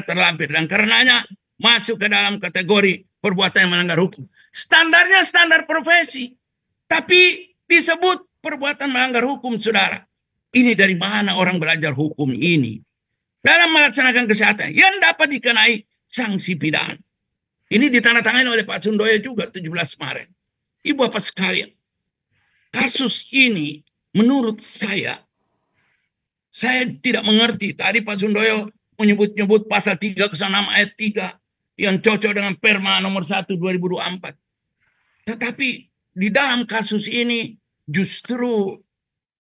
terlampir, dan karenanya masuk ke dalam kategori perbuatan yang melanggar hukum. Standarnya standar profesi, tapi disebut perbuatan melanggar hukum, saudara. Ini dari mana orang belajar hukum ini? Dalam melaksanakan kesehatan yang dapat dikenai sanksi pidana. Ini ditandatangani oleh Pak Sundoyo juga 17 Maret. Ibu Bapak sekalian, kasus ini menurut saya tidak mengerti. Tadi Pak Sundoyo menyebut pasal 306 ayat 3 yang cocok dengan Perma nomor 1 2024. Tetapi di dalam kasus ini justru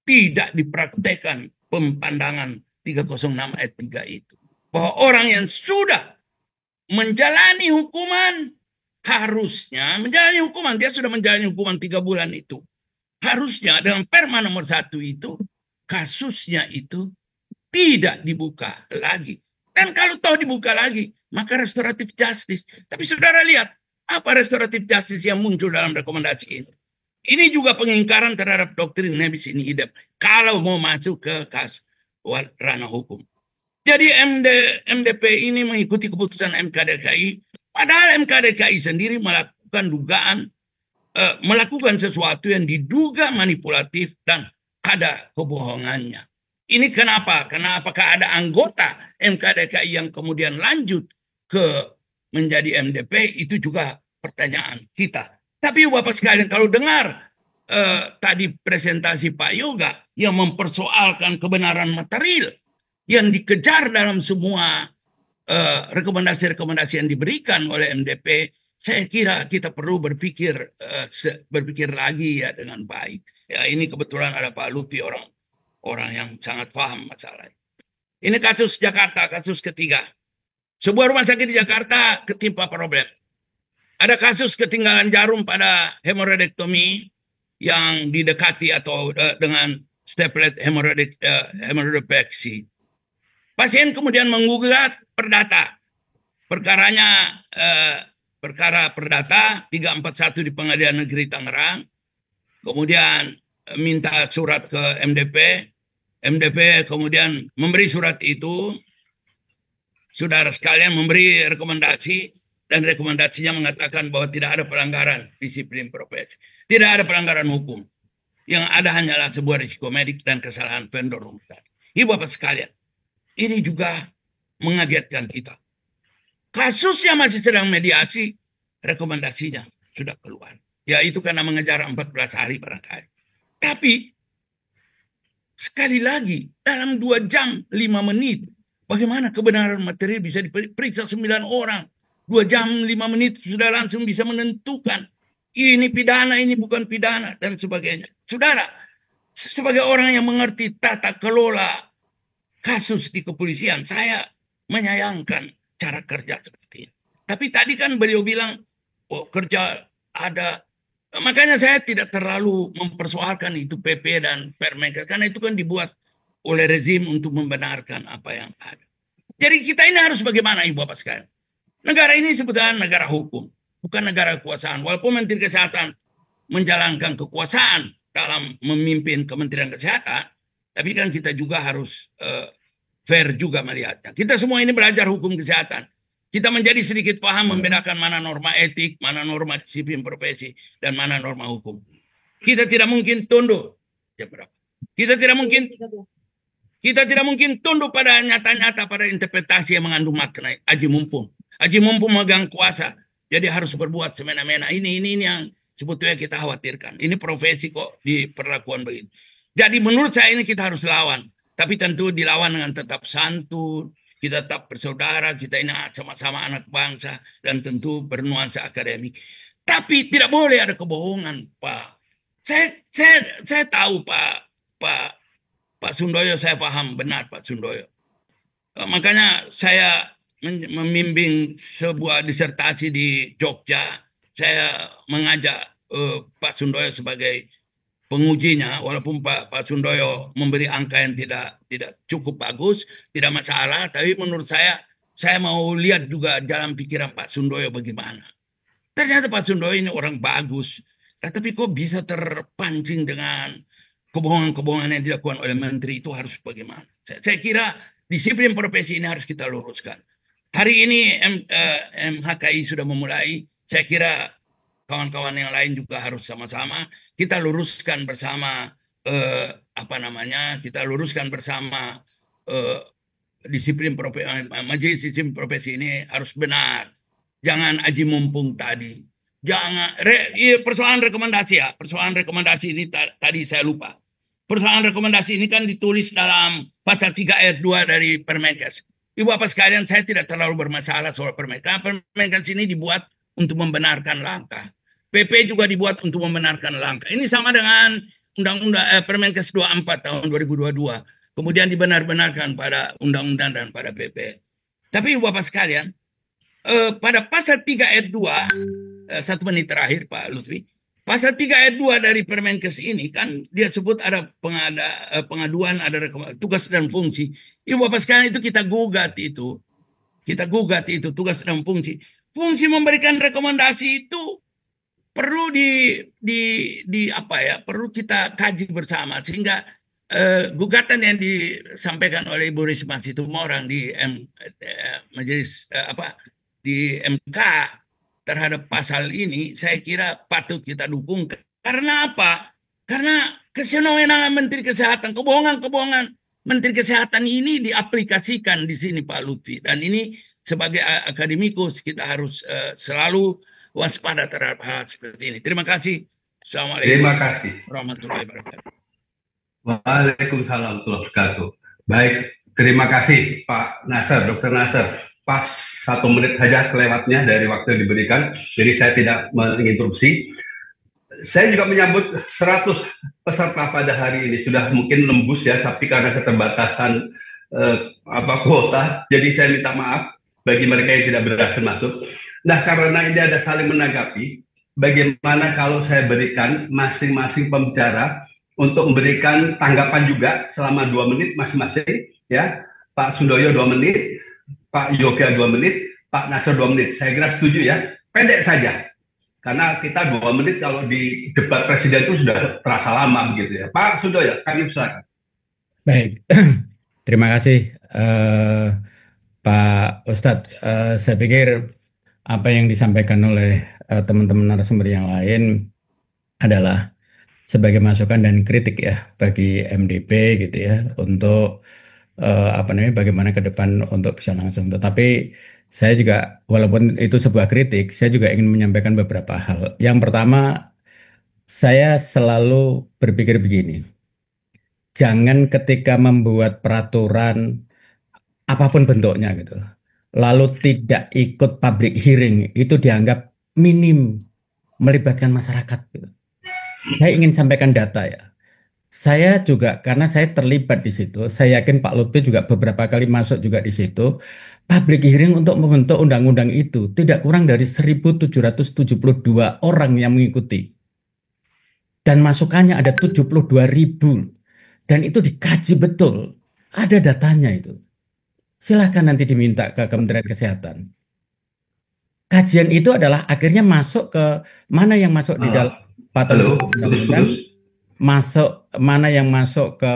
tidak dipraktekkan pemandangan 306 ayat 3 itu. Bahwa orang yang sudah menjalani hukuman, harusnya menjalani hukuman, dia sudah menjalani hukuman 3 bulan itu. Harusnya dengan Perma nomor 1 itu, kasusnya itu tidak dibuka lagi. Dan kalau toh dibuka lagi, maka restoratif justice. Tapi saudara lihat, apa restoratif justice yang muncul dalam rekomendasi ini? Ini juga pengingkaran terhadap doktrin nebis in idem. Kalau mau masuk ke kasus ranah hukum. Jadi MDP ini mengikuti keputusan MKDKI. Padahal MKDKI sendiri melakukan sesuatu yang diduga manipulatif dan ada kebohongannya. Ini kenapa? Apakah ada anggota MKDKI yang kemudian lanjut ke menjadi MDP? Itu juga pertanyaan kita. Tapi Bapak sekalian, kalau dengar tadi presentasi Pak Yoga yang mempersoalkan kebenaran material yang dikejar dalam semua rekomendasi-rekomendasi yang diberikan oleh MDP, saya kira kita perlu berpikir lagi ya dengan baik. Ya, ini kebetulan ada Pak Lupi, orang yang sangat paham masalah. Ini kasus Jakarta, kasus ketiga. Sebuah rumah sakit di Jakarta ketimpa problem. Ada kasus ketinggalan jarum pada hemoroidektomi yang didekati atau dengan staplet hemoroidopexy. Pasien kemudian menggugat perdata. Perkaranya perkara perdata 341 di Pengadilan Negeri Tangerang. Kemudian minta surat ke MDP. MDP kemudian memberi surat itu. Saudara sekalian memberi rekomendasi. Dan rekomendasinya mengatakan bahwa tidak ada pelanggaran disiplin profesi. Tidak ada pelanggaran hukum. Yang ada hanyalah sebuah risiko medik dan kesalahan vendor rumah sakit. Ibu Bapak sekalian, ini juga mengagetkan kita. Kasusnya masih sedang mediasi, rekomendasinya sudah keluar. Ya itu karena mengejar 14 hari barangkali. Tapi, sekali lagi, dalam 2 jam 5 menit, bagaimana kebenaran material bisa diperiksa 9 orang. 2 jam 5 menit sudah langsung bisa menentukan ini pidana, ini bukan pidana, dan sebagainya. Saudara, sebagai orang yang mengerti tata kelola kasus di kepolisian, saya menyayangkan cara kerja seperti ini. Tapi tadi kan beliau bilang, oh kerja ada. Makanya saya tidak terlalu mempersoalkan itu PP dan Permenkes, karena itu kan dibuat oleh rezim untuk membenarkan apa yang ada. Jadi kita ini harus bagaimana, Ibu Bapak sekalian? Negara ini sebetulnya negara hukum, bukan negara kekuasaan. Walaupun Menteri Kesehatan menjalankan kekuasaan dalam memimpin Kementerian Kesehatan, tapi kan kita juga harus fair juga melihatnya. Kita semua ini belajar hukum kesehatan. Kita menjadi sedikit paham membedakan mana norma etik, mana norma disiplin profesi, dan mana norma hukum. Kita tidak mungkin tunduk. Jam berapa? Kita tidak mungkin tunduk pada nyata-nyata, pada interpretasi yang mengandung makna. Aji mumpung megang kuasa. Jadi harus berbuat semena-mena. Ini yang sebetulnya kita khawatirkan. Ini profesi kok diperlakukan begitu. Jadi menurut saya ini kita harus lawan. Tapi tentu dilawan dengan tetap santun. Kita tetap bersaudara. Kita ini sama-sama anak bangsa. Dan tentu bernuansa akademik. Tapi tidak boleh ada kebohongan, Pak. Saya tahu Pak Sundoyo, saya paham benar Pak Sundoyo. Makanya saya membimbing sebuah disertasi di Jogja. Saya mengajak Pak Sundoyo sebagai pengujinya, walaupun Pak Sundoyo memberi angka yang tidak cukup bagus, tidak masalah. Tapi menurut saya mau lihat juga dalam pikiran Pak Sundoyo bagaimana. Ternyata Pak Sundoyo ini orang bagus. Tapi kok bisa terpancing dengan kebohongan-kebohongan yang dilakukan oleh menteri, itu harus bagaimana? Saya kira disiplin profesi ini harus kita luruskan. Hari ini MHKI sudah memulai. Saya kira kawan-kawan yang lain juga harus sama-sama kita luruskan bersama kita luruskan bersama disiplin profesi. Majelis disiplin profesi ini harus benar. Jangan aji mumpung tadi. Jangan persoalan rekomendasi ini tadi saya lupa. Persoalan rekomendasi ini kan ditulis dalam pasal 3 ayat 2 dari Permenkes. Ibu Bapak sekalian, saya tidak terlalu bermasalah soal Permenkes. Karena Permenkes ini dibuat untuk membenarkan langkah. PP juga dibuat untuk membenarkan langkah. Ini sama dengan Undang-Undang Permenkes 24 tahun 2022. Kemudian dibenar-benarkan pada Undang-Undang dan pada PP. Tapi Ibu Bapak sekalian, pada pasal 3 ayat 2, 1 menit terakhir Pak Lutfi, pasal 3 ayat 2 dari Permenkes ini kan dia sebut ada pengaduan, ada tugas dan fungsi. Ibu Bapak sekalian, itu kita gugat itu tugas dan fungsi. Fungsi memberikan rekomendasi itu perlu perlu kita kaji bersama, sehingga gugatan yang disampaikan oleh Ibu Risma Situmorang di majelis di MK terhadap pasal ini, saya kira patut kita dukung. Karena apa? Karena kesewenangan Menteri Kesehatan, kebohongan Menteri Kesehatan ini diaplikasikan di sini Pak Lutfi. Dan ini sebagai akademikus kita harus selalu waspada terhadap hal seperti ini. Terima kasih. Assalamualaikum. Terima kasih. Warahmatullahi wabarakatuh. Waalaikumsalam warahmatullahi wabarakatuh. Baik, terima kasih Pak Nasr, Dr. Nasr. Pas 1 menit saja kelewatnya dari waktu yang diberikan, jadi saya tidak menginterupsi. Saya juga menyambut 100 peserta pada hari ini, sudah mungkin nembus ya, tapi karena keterbatasan kuota, jadi saya minta maaf bagi mereka yang tidak berhasil masuk. Nah, karena ini ada saling menanggapi, bagaimana kalau saya berikan masing-masing pembicara untuk memberikan tanggapan juga selama 2 menit masing-masing, ya. Pak Sundoyo 2 menit, Pak Yoga 2 menit, Pak Nasr 2 menit. Saya kira setuju ya, pendek saja. Karena kita 2 menit kalau di debat presiden itu sudah terasa lama begitu ya. Pak Sundoyo, kami silakan. Baik, terima kasih Pak Ustadz. Saya pikir apa yang disampaikan oleh teman-teman narasumber yang lain adalah sebagai masukan dan kritik ya bagi MDP gitu ya, untuk bagaimana ke depan untuk bisa langsung. Tetapi saya juga, walaupun itu sebuah kritik, saya juga ingin menyampaikan beberapa hal. Yang pertama, saya selalu berpikir begini, jangan ketika membuat peraturan apapun bentuknya gitu, lalu tidak ikut public hearing, itu dianggap minim melibatkan masyarakat gitu. Saya ingin sampaikan data ya. Saya juga, karena saya terlibat di situ, saya yakin Pak Lutfi juga beberapa kali masuk juga di situ. Public hearing untuk membentuk undang-undang itu tidak kurang dari 1.772 orang yang mengikuti. Dan masukannya ada 72.000. Dan itu dikaji betul. Ada datanya itu. Silahkan nanti diminta ke Kementerian Kesehatan. Kajian itu adalah akhirnya masuk ke mana yang masuk di dalam patogen undang-undang, masuk mana yang masuk ke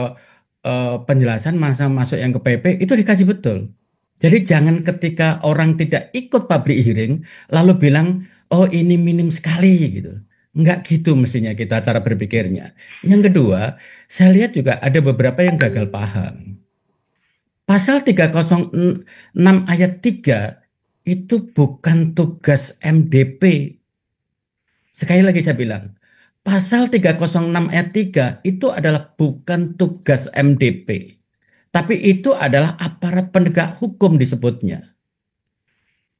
penjelasan, mana masuk yang ke PP, itu dikaji betul. Jadi jangan ketika orang tidak ikut public hearing lalu bilang oh ini minim sekali gitu. Enggak gitu mestinya kita cara berpikirnya. Yang kedua, saya lihat juga ada beberapa yang gagal paham. Pasal 306 ayat 3 itu bukan tugas MDP. Sekali lagi saya bilang, pasal 306 ayat 3 itu adalah bukan tugas MDP. Tapi itu adalah aparat penegak hukum disebutnya.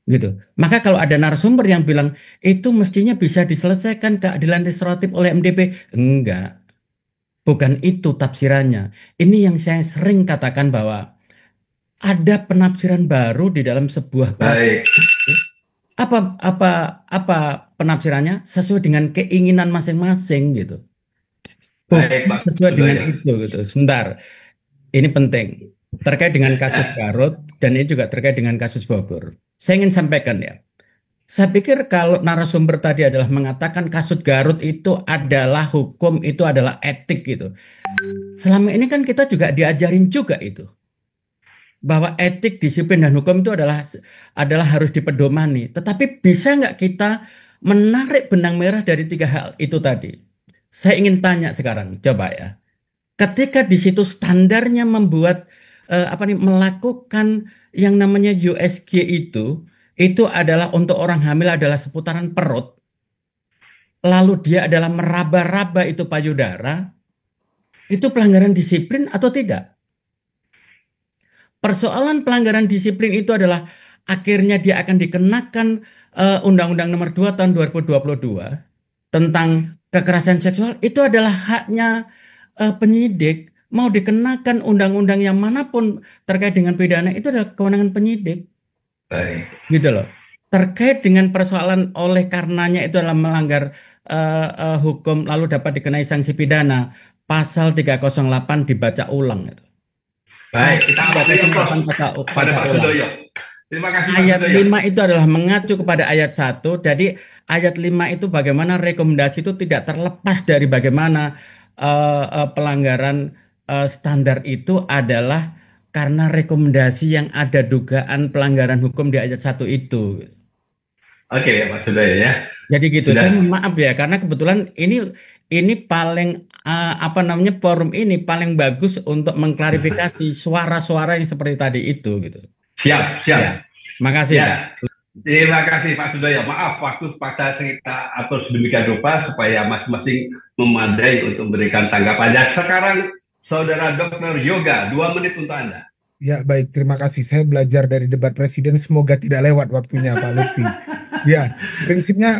Gitu. Maka kalau ada narasumber yang bilang itu mestinya bisa diselesaikan keadilan restoratif oleh MDP, enggak. Bukan itu tafsirannya. Ini yang saya sering katakan bahwa ada penafsiran baru di dalam sebuah Baik. apa penafsirannya sesuai dengan keinginan masing-masing gitu. Baik, Bukan Pak sesuai dengan Sudoyo. itu gitu. Sebentar. Ini penting. Terkait dengan kasus Garut dan ini juga terkait dengan kasus Bogor. Saya ingin sampaikan ya. Saya pikir kalau narasumber tadi adalah mengatakan kasus Garut itu adalah hukum, itu adalah etik gitu. Selama ini kan kita juga diajarin juga itu. Bahwa etik, disiplin, dan hukum itu adalah harus dipedomani. Tetapi bisa nggak kita menarik benang merah dari tiga hal itu tadi? Saya ingin tanya sekarang, coba ya. Ketika di situ standarnya membuat melakukan yang namanya USG itu adalah untuk orang hamil adalah seputaran perut. Lalu dia adalah meraba-raba itu payudara. Itu pelanggaran disiplin atau tidak? Persoalan pelanggaran disiplin itu adalah akhirnya dia akan dikenakan Undang-Undang Nomor 2 tahun 2022 tentang kekerasan seksual. Itu adalah haknya penyidik. Mau dikenakan undang-undang yang manapun terkait dengan pidana itu adalah kewenangan penyidik. Baik. Gitu loh. Terkait dengan persoalan oleh karenanya itu adalah melanggar hukum lalu dapat dikenai sanksi pidana. Pasal 308 dibaca ulang itu. Baik, kita Pasal akhiri 308 pada baca Pak ulang. Sudoyo. Terima kasih Pak Ayat Sudoyo. 5 itu adalah mengacu kepada ayat 1. Jadi ayat 5 itu bagaimana rekomendasi itu tidak terlepas dari bagaimana pelanggaran standar itu adalah karena rekomendasi yang ada dugaan pelanggaran hukum di ayat 1 itu. Oke ya Pak Sudoyo ya. Jadi gitu. Sudah. Saya mohon maaf ya karena kebetulan ini paling forum ini paling bagus untuk mengklarifikasi suara-suara yang seperti tadi itu gitu. Siap. Ya. Makasih Ya. Pak. Terima kasih Pak Sudoyo. Maaf waktu paksa kita atur sedemikian rupa supaya masing-masing memadai untuk memberikan tanggapannya. Sekarang Saudara Dr. Yoga, 2 menit untuk Anda. Ya, baik. Terima kasih. Saya belajar dari debat presiden. Semoga tidak lewat waktunya, Pak Lutfi. Ya, prinsipnya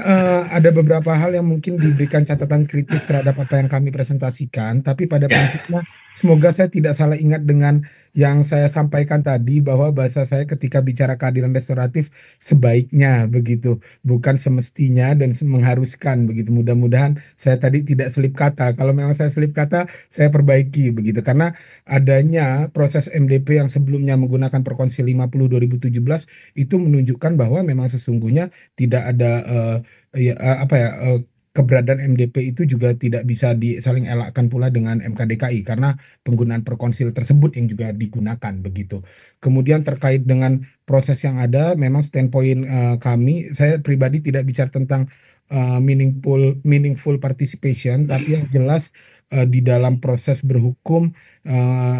ada beberapa hal yang mungkin diberikan catatan kritis terhadap apa yang kami presentasikan. Tapi pada Ya. prinsipnya, semoga saya tidak salah ingat dengan yang saya sampaikan tadi bahwa bahasa saya ketika bicara keadilan restoratif sebaiknya begitu, bukan semestinya dan mengharuskan begitu. Mudah-mudahan saya tadi tidak selip kata. Kalau memang saya selip kata, saya perbaiki begitu. Karena adanya proses MDP yang sebelumnya menggunakan Perkonsil 50 2017 itu menunjukkan bahwa memang sesungguhnya tidak ada keberadaan MDP itu juga tidak bisa saling elakkan pula dengan MKDKI karena penggunaan perkonsil tersebut yang juga digunakan begitu. Kemudian terkait dengan proses yang ada, memang standpoint kami, saya pribadi tidak bicara tentang meaningful participation, tapi yang jelas di dalam proses berhukum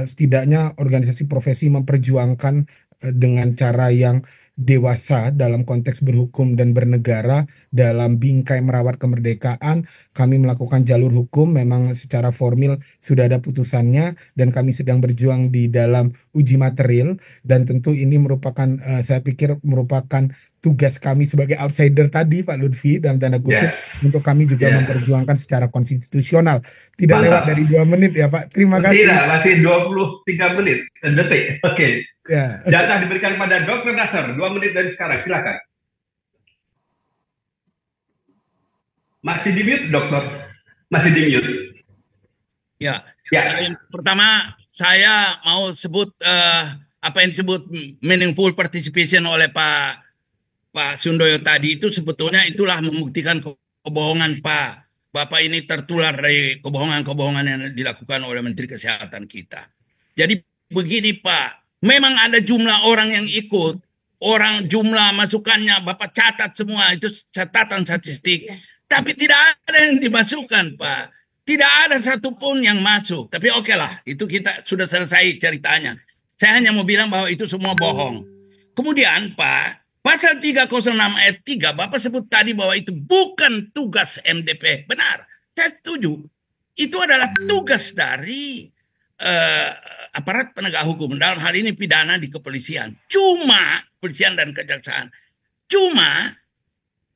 setidaknya organisasi profesi memperjuangkan dengan cara yang dewasa dalam konteks berhukum dan bernegara dalam bingkai merawat kemerdekaan. Kami melakukan jalur hukum memang secara formil sudah ada putusannya dan kami sedang berjuang di dalam uji material dan tentu ini merupakan saya pikir merupakan tugas kami sebagai outsider tadi Pak Lutfi dalam tanda kutip untuk kami juga memperjuangkan secara konstitusional. Tidak lewat dari 2 menit ya Pak. Terima kasih. Tidak, masih 23 menit detik. Oke. Ya. Jatah diberikan pada Dr. Nasser, 2 menit dari sekarang. Silakan. Masih di mute, dokter? Masih di mute. Ya. Yang pertama saya mau sebut apa yang disebut meaningful participation oleh Pak Sudoyo tadi itu sebetulnya itulah membuktikan kebohongan Pak. Bapak ini tertular dari kebohongan-kebohongan yang dilakukan oleh Menteri Kesehatan kita. Jadi begini Pak, memang ada jumlah orang yang ikut, jumlah masukannya Bapak catat semua, itu catatan statistik. Tapi tidak ada yang dimasukkan, Pak. Tidak ada satupun yang masuk. Tapi oke lah, itu kita sudah selesai ceritanya. Saya hanya mau bilang bahwa itu semua bohong. Kemudian, Pak, pasal 306 ayat 3, Bapak sebut tadi bahwa itu bukan tugas MDP. Benar, saya setuju. Itu adalah tugas dari aparat penegak hukum. Dalam hal ini pidana di kepolisian. Kepolisian dan kejaksaan. Cuma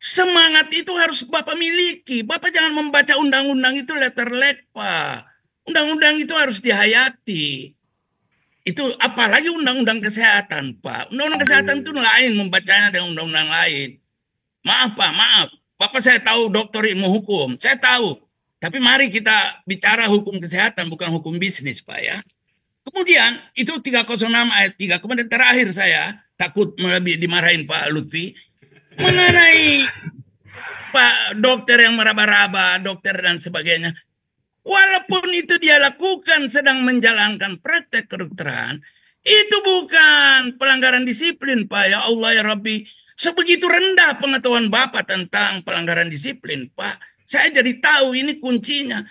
semangat itu harus Bapak miliki. Bapak jangan membaca undang-undang itu letterlek, Pak. Undang-undang itu harus dihayati. Itu apalagi undang-undang kesehatan, Pak. Undang-undang kesehatan itu lain membacanya dengan undang-undang lain. Maaf, Pak, maaf. Bapak saya tahu dokter ilmu hukum. Saya tahu. Tapi mari kita bicara hukum kesehatan, bukan hukum bisnis, Pak, ya. Kemudian, itu 306 ayat 3. Kemudian terakhir saya, takut lebih dimarahin Pak Lutfi, mengenai Pak dokter yang meraba-raba, dokter dan sebagainya. Walaupun itu dia lakukan sedang menjalankan praktek kedokteran, itu bukan pelanggaran disiplin, Pak. Ya Allah ya Rabbi, sebegitu rendah pengetahuan Bapak tentang pelanggaran disiplin, Pak. Saya jadi tahu ini kuncinya.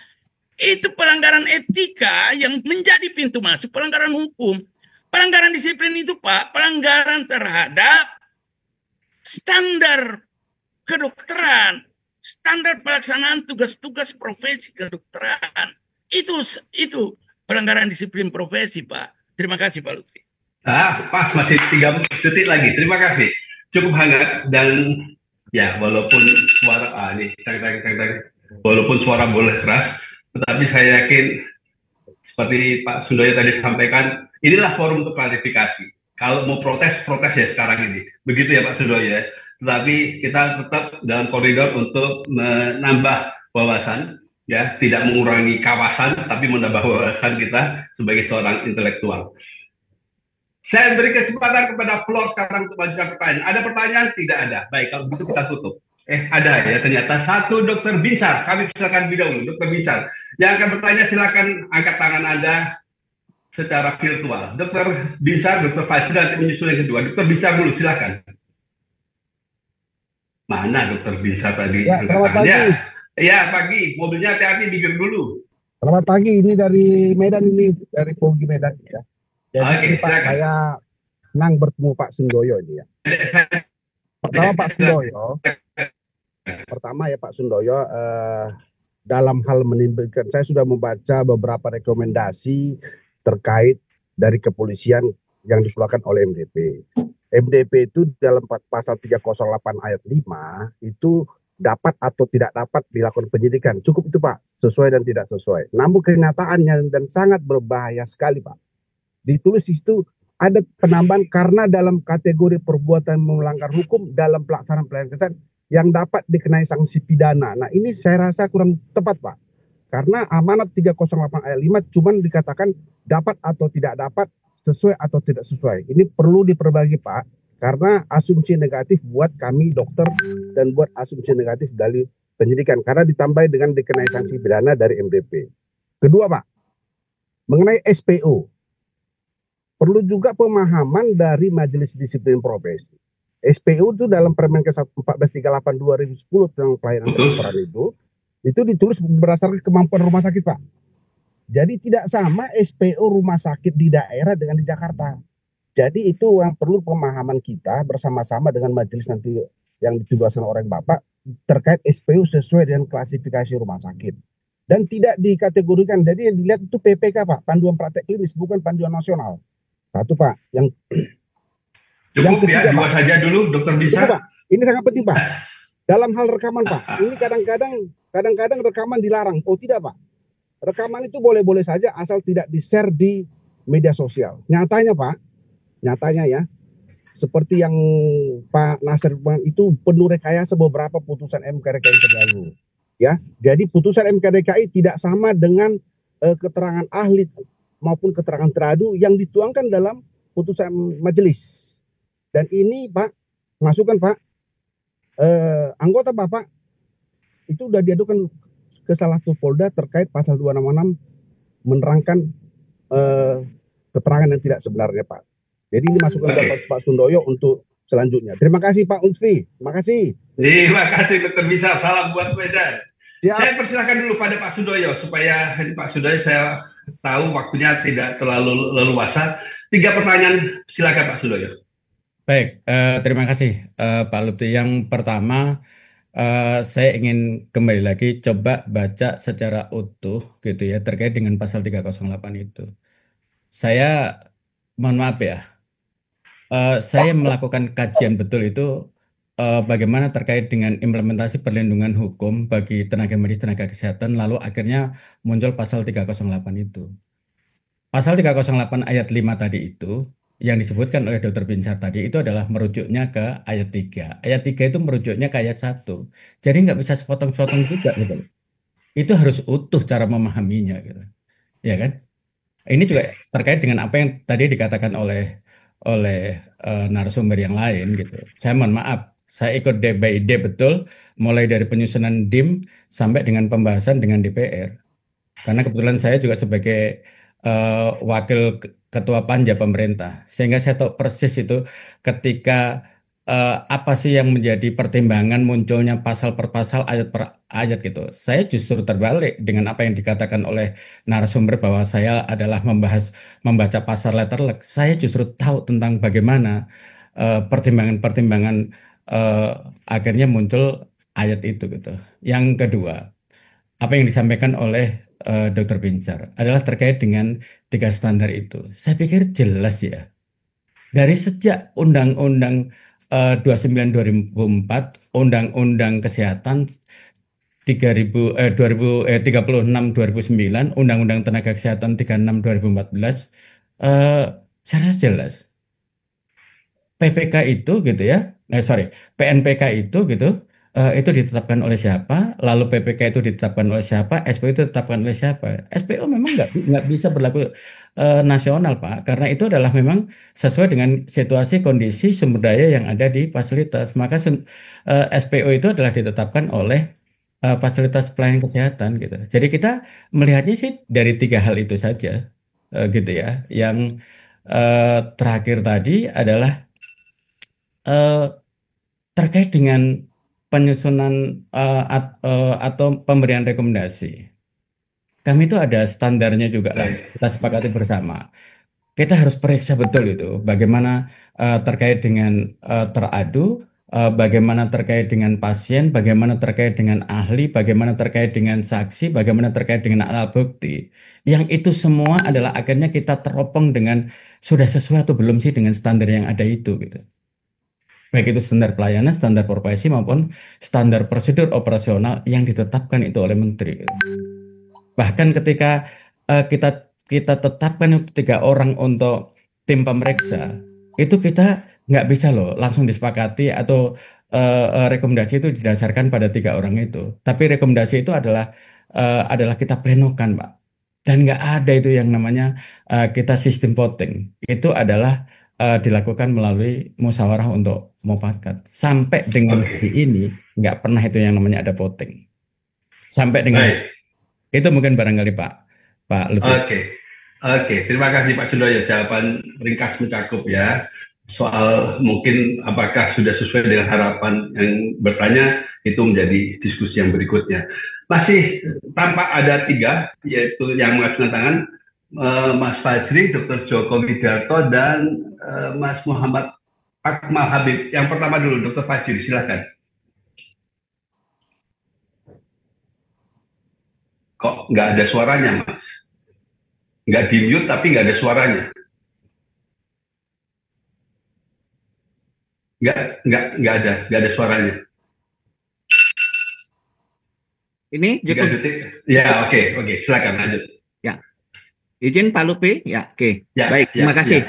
Itu pelanggaran etika yang menjadi pintu masuk pelanggaran hukum. Pelanggaran disiplin itu, Pak, pelanggaran terhadap standar kedokteran, standar pelaksanaan tugas-tugas profesi kedokteran. Itu pelanggaran disiplin profesi, Pak. Terima kasih, Pak Lutfi. Pas, masih 3 detik lagi. Terima kasih. Cukup hangat dan ya walaupun suara walaupun suara boleh keras, tetapi saya yakin seperti Pak Sundoyo tadi sampaikan, inilah forum untuk klarifikasi. Kalau mau protes ya sekarang ini. Begitu ya Pak Sundoyo ya. Tetapi kita tetap dalam koridor untuk menambah wawasan, ya, tidak mengurangi kawasan, tapi menambah wawasan kita sebagai seorang intelektual. Saya beri kesempatan kepada floor sekarang untuk menjawab pertanyaan. Ada pertanyaan? Tidak ada. Baik, kalau begitu kita tutup. Ada ya, ternyata satu Dokter Binsar. Kami silakan lebih dahulu, Dokter Binsar. Yang akan bertanya silakan angkat tangan Anda secara virtual. Dokter Binsar, Dokter Fajri nanti menyusul yang kedua. Dokter Binsar dulu, silakan. Mana Dokter Binsar tadi? Ya, selamat pagi. Ya, pagi. Mobilnya hati-hati, minggir dulu. Selamat pagi, ini dari Medan, dari Pogi Medan ya. Jadi Pak, silakan. saya senang bertemu Pak Sundoyo ini ya. Pertama ya Pak Sundoyo, dalam hal menimbulkan, saya sudah membaca beberapa rekomendasi terkait dari kepolisian yang dikeluarkan oleh MDP. MDP itu dalam pasal 308 ayat 5 itu dapat atau tidak dapat dilakukan penyidikan. Cukup itu Pak, sesuai dan tidak sesuai. Namun kenyataannya dan sangat berbahaya sekali Pak. Ditulis itu ada penambahan karena dalam kategori perbuatan melanggar hukum dalam pelaksanaan pelayanan kesehatan yang dapat dikenai sanksi pidana. Nah ini saya rasa kurang tepat Pak. Karena amanat 308 ayat 5 cuman dikatakan dapat atau tidak dapat, sesuai atau tidak sesuai. Ini perlu diperbaiki Pak. Karena asumsi negatif buat kami dokter dan buat asumsi negatif dari penyidikan. Karena ditambah dengan dikenai sanksi pidana dari MDP. Kedua Pak, mengenai SPO. Perlu juga pemahaman dari Majelis Disiplin Profesi. SPU itu dalam Permenkes 1438/2010 tentang pelayanan kedokteran itu ditulis berdasarkan kemampuan rumah sakit Pak. Jadi tidak sama SPU rumah sakit di daerah dengan di Jakarta. Jadi itu yang perlu pemahaman kita bersama-sama dengan majelis nanti yang ditugaskan oleh Bapak terkait SPU sesuai dengan klasifikasi rumah sakit. Dan tidak dikategorikan, jadi yang dilihat itu PPK Pak, panduan praktek klinis, bukan panduan nasional. Satu Pak, yang cukup ya, dua saja dulu Dokter Binsar. Pak, ini sangat penting Pak. Dalam hal rekaman Pak, ini kadang-kadang rekaman dilarang. Oh tidak Pak, rekaman itu boleh-boleh saja asal tidak di-share di media sosial. Nyatanya Pak, ya, seperti yang Pak Nasir itu penuh rekayasa beberapa putusan MK DKI terdahulu. Ya, jadi putusan MK DKI tidak sama dengan keterangan ahli maupun keterangan teradu yang dituangkan dalam putusan majelis. Dan ini Pak, masukan Pak, anggota Bapak itu sudah diadukan ke salah satu Polda terkait pasal 266 menerangkan keterangan yang tidak sebenarnya Pak. Jadi ini masukan dari Pak Sundoyo untuk selanjutnya. Terima kasih Pak Lutfi. Terima kasih. Terima kasih Dr. Bisa. Salam buat Medan. Siap. Saya persilakan dulu pada Pak Sudoyo supaya Pak Sudoyo saya tahu waktunya tidak terlalu leluasa. 3 pertanyaan, silakan Pak Sudoyo. Baik, terima kasih Pak Lutfi. Yang pertama, saya ingin kembali lagi coba baca secara utuh gitu ya terkait dengan pasal 308 itu. Saya mohon maaf ya, saya melakukan kajian betul itu bagaimana terkait dengan implementasi perlindungan hukum bagi tenaga medis, tenaga kesehatan, lalu akhirnya muncul pasal 308 itu. Pasal 308 ayat 5 tadi itu, yang disebutkan oleh Dr. Binsar tadi itu adalah merujuknya ke ayat 3. Ayat 3 itu merujuknya ke ayat 1. Jadi nggak bisa sepotong-sepotong juga gitu loh. Itu harus utuh cara memahaminya gitu. Ya kan? Ini juga terkait dengan apa yang tadi dikatakan oleh narasumber yang lain gitu. Saya mohon maaf, saya ikut day by day betul, mulai dari penyusunan DIM sampai dengan pembahasan dengan DPR. Karena kebetulan saya juga sebagai wakil ketua panja pemerintah, sehingga saya tahu persis itu ketika apa sih yang menjadi pertimbangan munculnya pasal per pasal, ayat per ayat gitu. Saya justru terbalik dengan apa yang dikatakan oleh narasumber bahwa saya adalah membaca pasal letterlek. Saya justru tahu tentang bagaimana pertimbangan-pertimbangan akhirnya muncul ayat itu gitu. Yang kedua, apa yang disampaikan oleh Dr. Bincar adalah terkait dengan 3 standar itu. Saya pikir jelas ya. Dari sejak Undang-Undang 29 2004, Undang-Undang Kesehatan 36 2009, Undang-Undang Tenaga Kesehatan 36 2014, secara jelas PPK itu gitu ya, PNPK itu gitu, itu ditetapkan oleh siapa, lalu PPK itu ditetapkan oleh siapa, SPO itu ditetapkan oleh siapa. SPO memang nggak bisa berlaku nasional Pak, karena itu adalah memang sesuai dengan situasi kondisi sumber daya yang ada di fasilitas. Maka SPO itu adalah ditetapkan oleh fasilitas pelayanan kesehatan gitu. Jadi kita melihatnya sih dari 3 hal itu saja gitu ya. Yang terakhir tadi adalah terkait dengan penyusunan atau pemberian rekomendasi. Kami itu ada standarnya juga lah, kita sepakati bersama. Kita harus periksa betul itu, bagaimana terkait dengan teradu, bagaimana terkait dengan pasien, bagaimana terkait dengan ahli, bagaimana terkait dengan saksi, bagaimana terkait dengan alat bukti. Yang itu semua adalah akhirnya kita teropong dengan sudah sesuai atau belum sih dengan standar yang ada itu gitu. Baik itu standar pelayanan, standar profesi maupun standar prosedur operasional yang ditetapkan itu oleh menteri. Gitu. Bahkan ketika kita tetapkan itu 3 orang untuk tim pemeriksa, itu kita nggak bisa loh langsung disepakati atau rekomendasi itu didasarkan pada 3 orang itu. Tapi rekomendasi itu adalah kita plenokan, Pak. Dan nggak ada itu yang namanya kita sistem voting. Itu adalah dilakukan melalui musyawarah untuk mufakat. Sampai dengan hari ini nggak pernah itu yang namanya ada voting. Sampai dengan itu mungkin barangkali Pak Lutfi. Oke. Terima kasih Pak Sudoyo. Jawaban ringkas mencakup ya. Soal mungkin apakah sudah sesuai dengan harapan yang bertanya, itu menjadi diskusi yang berikutnya. Masih tampak ada 3, yaitu yang mengajukan tangan, Mas Fajri, Dr. Joko Widarto, dan Mas Muhammad Akmal Habib. Yang pertama dulu, Dr. Fajri, silakan. Kok nggak ada suaranya, Mas? Nggak di-mute, tapi nggak ada suaranya. Nggak ada suaranya. Ini cukup. Ya, oke, silakan lanjut. Ya, izin Pak Lutfi. Ya, oke. Ya, baik, terima kasih.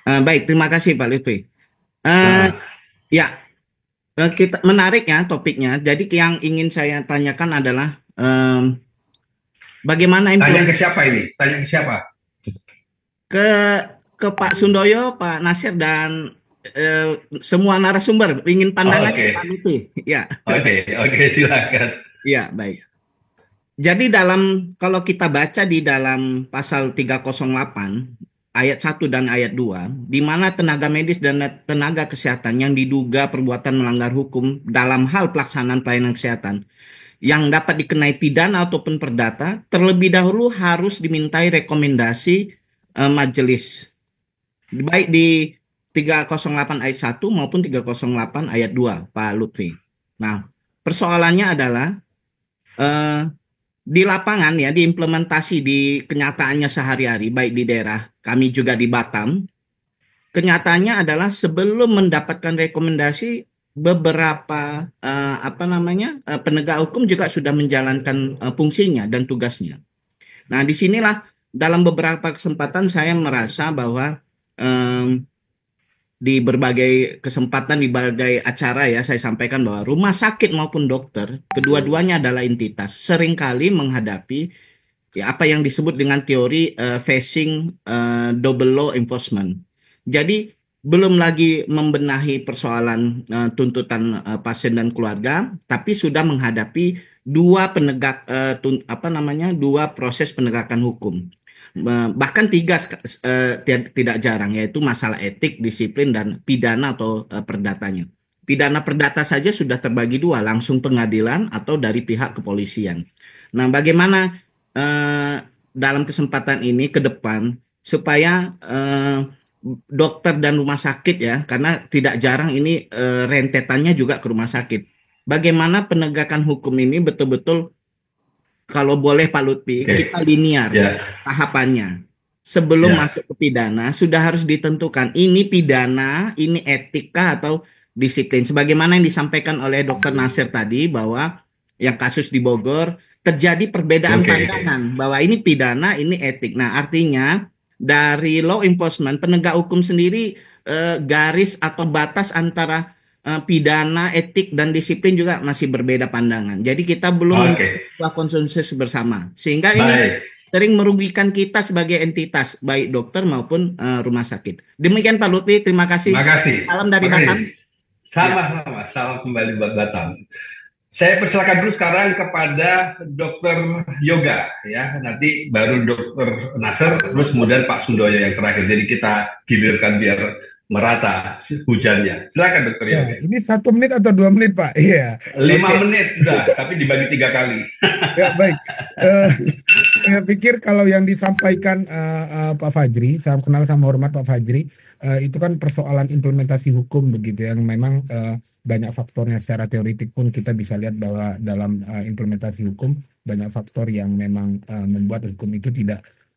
Baik, terima kasih Pak Lutfi. Ya, kita menarik ya topiknya. Jadi yang ingin saya tanyakan adalah bagaimana Tanya ke siapa ini? Tanya ke siapa? Ke Pak Sundoyo, Pak Nasir, dan semua narasumber. Ingin pandangannya Pak Lutfi. Ya. Oke, silakan. Ya, baik. Jadi kalau kita baca di dalam pasal 308 ayat 1 dan ayat 2, di mana tenaga medis dan tenaga kesehatan yang diduga perbuatan melanggar hukum dalam hal pelaksanaan pelayanan kesehatan yang dapat dikenai pidana ataupun perdata, terlebih dahulu harus dimintai rekomendasi majelis. Baik di 308 ayat 1 maupun 308 ayat 2, Pak Lutfi. Nah, persoalannya adalah di lapangan ya, diimplementasi di kenyataannya sehari-hari, baik di daerah, kami juga di Batam, kenyataannya adalah sebelum mendapatkan rekomendasi, beberapa penegak hukum juga sudah menjalankan fungsinya dan tugasnya. Nah, disinilah dalam beberapa kesempatan saya merasa bahwa di berbagai kesempatan, di berbagai acara ya, saya sampaikan bahwa rumah sakit maupun dokter, kedua-duanya adalah entitas, seringkali menghadapi ya apa yang disebut dengan teori facing double law enforcement. Jadi belum lagi membenahi persoalan tuntutan pasien dan keluarga, tapi sudah menghadapi dua dua proses penegakan hukum. Bahkan tiga tidak jarang, yaitu masalah etik, disiplin, dan pidana atau perdatanya. Pidana perdata saja sudah terbagi dua, langsung pengadilan atau dari pihak kepolisian. Nah, bagaimana dalam kesempatan ini ke depan supaya dokter dan rumah sakit ya, karena tidak jarang ini rentetannya juga ke rumah sakit. Bagaimana penegakan hukum ini betul-betul, kalau boleh Pak Lutfi, kita linear tahapannya. Sebelum masuk ke pidana, sudah harus ditentukan ini pidana, ini etika atau disiplin. Sebagaimana yang disampaikan oleh Dr. Nasir tadi, bahwa yang kasus di Bogor, terjadi perbedaan pandangan, bahwa ini pidana, ini etik. Nah, artinya dari law enforcement, penegak hukum sendiri, garis atau batas antara pidana, etik, dan disiplin juga masih berbeda pandangan. Jadi kita belum membuat konsensus bersama. Sehingga ini sering merugikan kita sebagai entitas, baik dokter maupun rumah sakit. Demikian Pak Lutfi, terima kasih. Terima kasih. Salam dari Batam. Sama-sama, salam kembali buat Batam. Saya persilakan dulu sekarang kepada Dokter Yoga, ya. Nanti baru Dokter Nasir, terus kemudian Pak Sundoyo yang terakhir. Jadi kita gilirkan biar merata hujannya. Silakan Dokter Yoga. Ini 1 menit atau 2 menit Pak? Iya. 5 menit sudah, tapi dibagi 3 kali. Ya baik. Saya pikir kalau yang disampaikan Pak Fajri, saya kenal sama hormat Pak Fajri, itu kan persoalan implementasi hukum begitu, yang memang banyak faktornya. Secara teoritik pun kita bisa lihat bahwa dalam implementasi hukum banyak faktor yang memang membuat hukum itu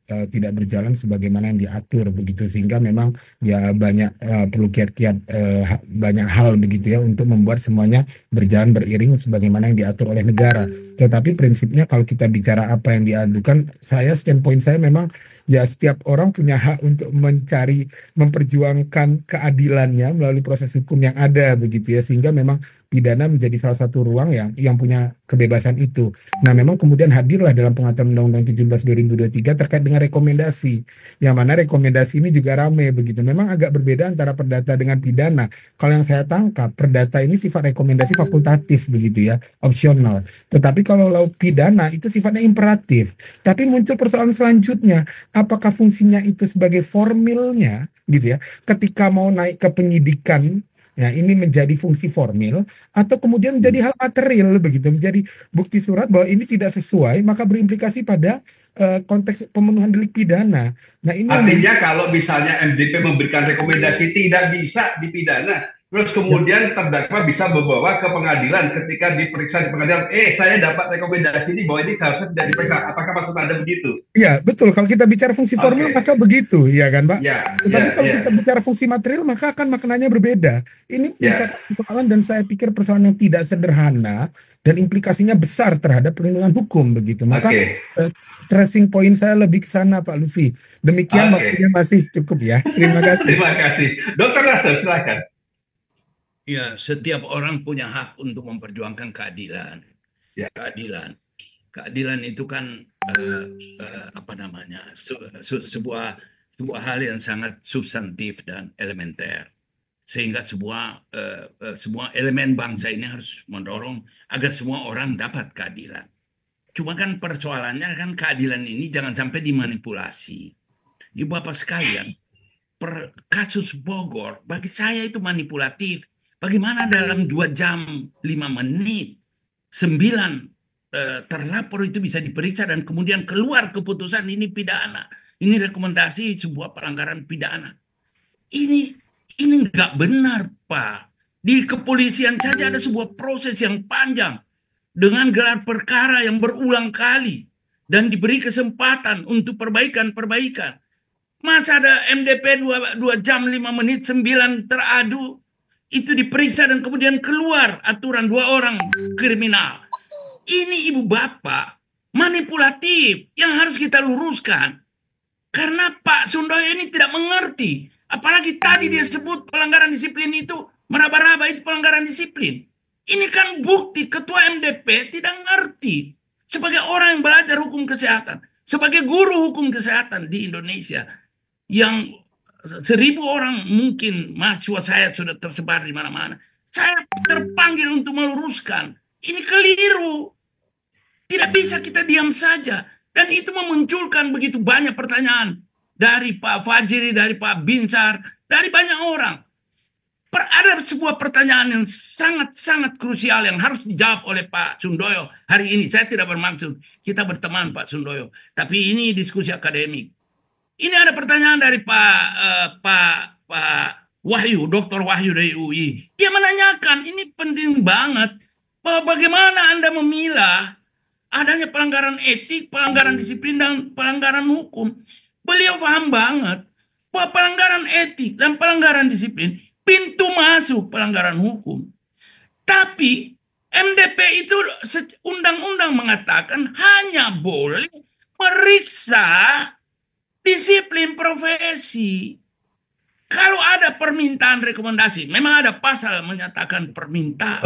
tidak berjalan sebagaimana yang diatur begitu, sehingga memang ya banyak perlu kiat-kiat banyak hal begitu ya untuk membuat semuanya berjalan beriring sebagaimana yang diatur oleh negara. Tetapi prinsipnya kalau kita bicara apa yang diadukan, standpoint saya memang ya setiap orang punya hak untuk mencari, memperjuangkan keadilannya melalui proses hukum yang ada begitu ya, sehingga memang pidana menjadi salah satu ruang yang punya kebebasan itu. Nah, memang kemudian hadirlah dalam pengaturan Undang-Undang 17 2023 terkait dengan rekomendasi, yang mana rekomendasi ini juga ramai begitu. Memang agak berbeda antara perdata dengan pidana. Kalau yang saya tangkap, perdata ini sifat rekomendasi fakultatif begitu ya, opsional. Tetapi kalau pidana itu sifatnya imperatif. Tapi muncul persoalan selanjutnya, apakah fungsinya itu sebagai formilnya gitu ya, ketika mau naik ke penyidikan. Ya, ini menjadi fungsi formil atau kemudian menjadi hal material begitu, menjadi bukti surat bahwa ini tidak sesuai, maka berimplikasi pada konteks pemenuhan delik pidana. Nah, ini artinya kalau misalnya MDP memberikan rekomendasi tidak bisa dipidana, terus kemudian terdakwa bisa membawa ke pengadilan ketika diperiksa di pengadilan, saya dapat rekomendasi ini bahwa ini seharusnya tidak diperiksa. Apakah maksud Anda begitu? Iya, betul. Kalau kita bicara fungsi formil maka begitu, ya kan Pak? Tetapi kalau kita bicara fungsi material maka akan maknanya berbeda. Ini bisa persoalan, dan saya pikir persoalan yang tidak sederhana dan implikasinya besar terhadap perlindungan hukum begitu. Maka stressing point saya lebih ke sana Pak Lutfi. Demikian waktunya masih cukup ya. Terima kasih. Terima kasih. Dr. Nasir, silakan. Ya, setiap orang punya hak untuk memperjuangkan keadilan. Ya, keadilan itu kan sebuah hal yang sangat substantif dan elementer, sehingga semua elemen bangsa ini harus mendorong agar semua orang dapat keadilan. Cuma kan persoalannya kan keadilan ini jangan sampai dimanipulasi. Ibu bapak sekalian, kasus Bogor bagi saya itu manipulatif. Bagaimana dalam 2 jam 5 menit 9 terlapor itu bisa diperiksa dan kemudian keluar keputusan ini pidana, ini rekomendasi sebuah pelanggaran pidana. Ini nggak benar, Pak. Di kepolisian saja ada sebuah proses yang panjang dengan gelar perkara yang berulang kali dan diberi kesempatan untuk perbaikan-perbaikan. Masa ada MDP 2 jam 5 menit 9 teradu, itu diperiksa dan kemudian keluar aturan 2 orang kriminal. Ini ibu bapak manipulatif yang harus kita luruskan. Karena Pak Sundoyo ini tidak mengerti. Apalagi tadi dia sebut pelanggaran disiplin itu, meraba-raba itu pelanggaran disiplin. Ini kan bukti ketua MDP tidak ngerti. Sebagai orang yang belajar hukum kesehatan, sebagai guru hukum kesehatan di Indonesia, yang 1000 orang mungkin mahasiswa saya sudah tersebar di mana-mana. Saya terpanggil untuk meluruskan. Ini keliru. Tidak bisa kita diam saja. Dan itu memunculkan begitu banyak pertanyaan. Dari Pak Fajri, dari Pak Binsar, dari banyak orang. Ada sebuah pertanyaan yang sangat-sangat krusial yang harus dijawab oleh Pak Sundoyo hari ini. Saya tidak bermaksud kita berteman Pak Sundoyo. Tapi ini diskusi akademik. Ini ada pertanyaan dari Pak Wahyu, Dr. Wahyu dari UI. Dia menanyakan, ini penting banget, bahwa bagaimana Anda memilah adanya pelanggaran etik, pelanggaran disiplin, dan pelanggaran hukum. Beliau paham banget bahwa pelanggaran etik dan pelanggaran disiplin pintu masuk pelanggaran hukum. Tapi MDP itu undang-undang mengatakan hanya boleh meriksa disiplin profesi. Kalau ada permintaan rekomendasi, memang ada pasal menyatakan permintaan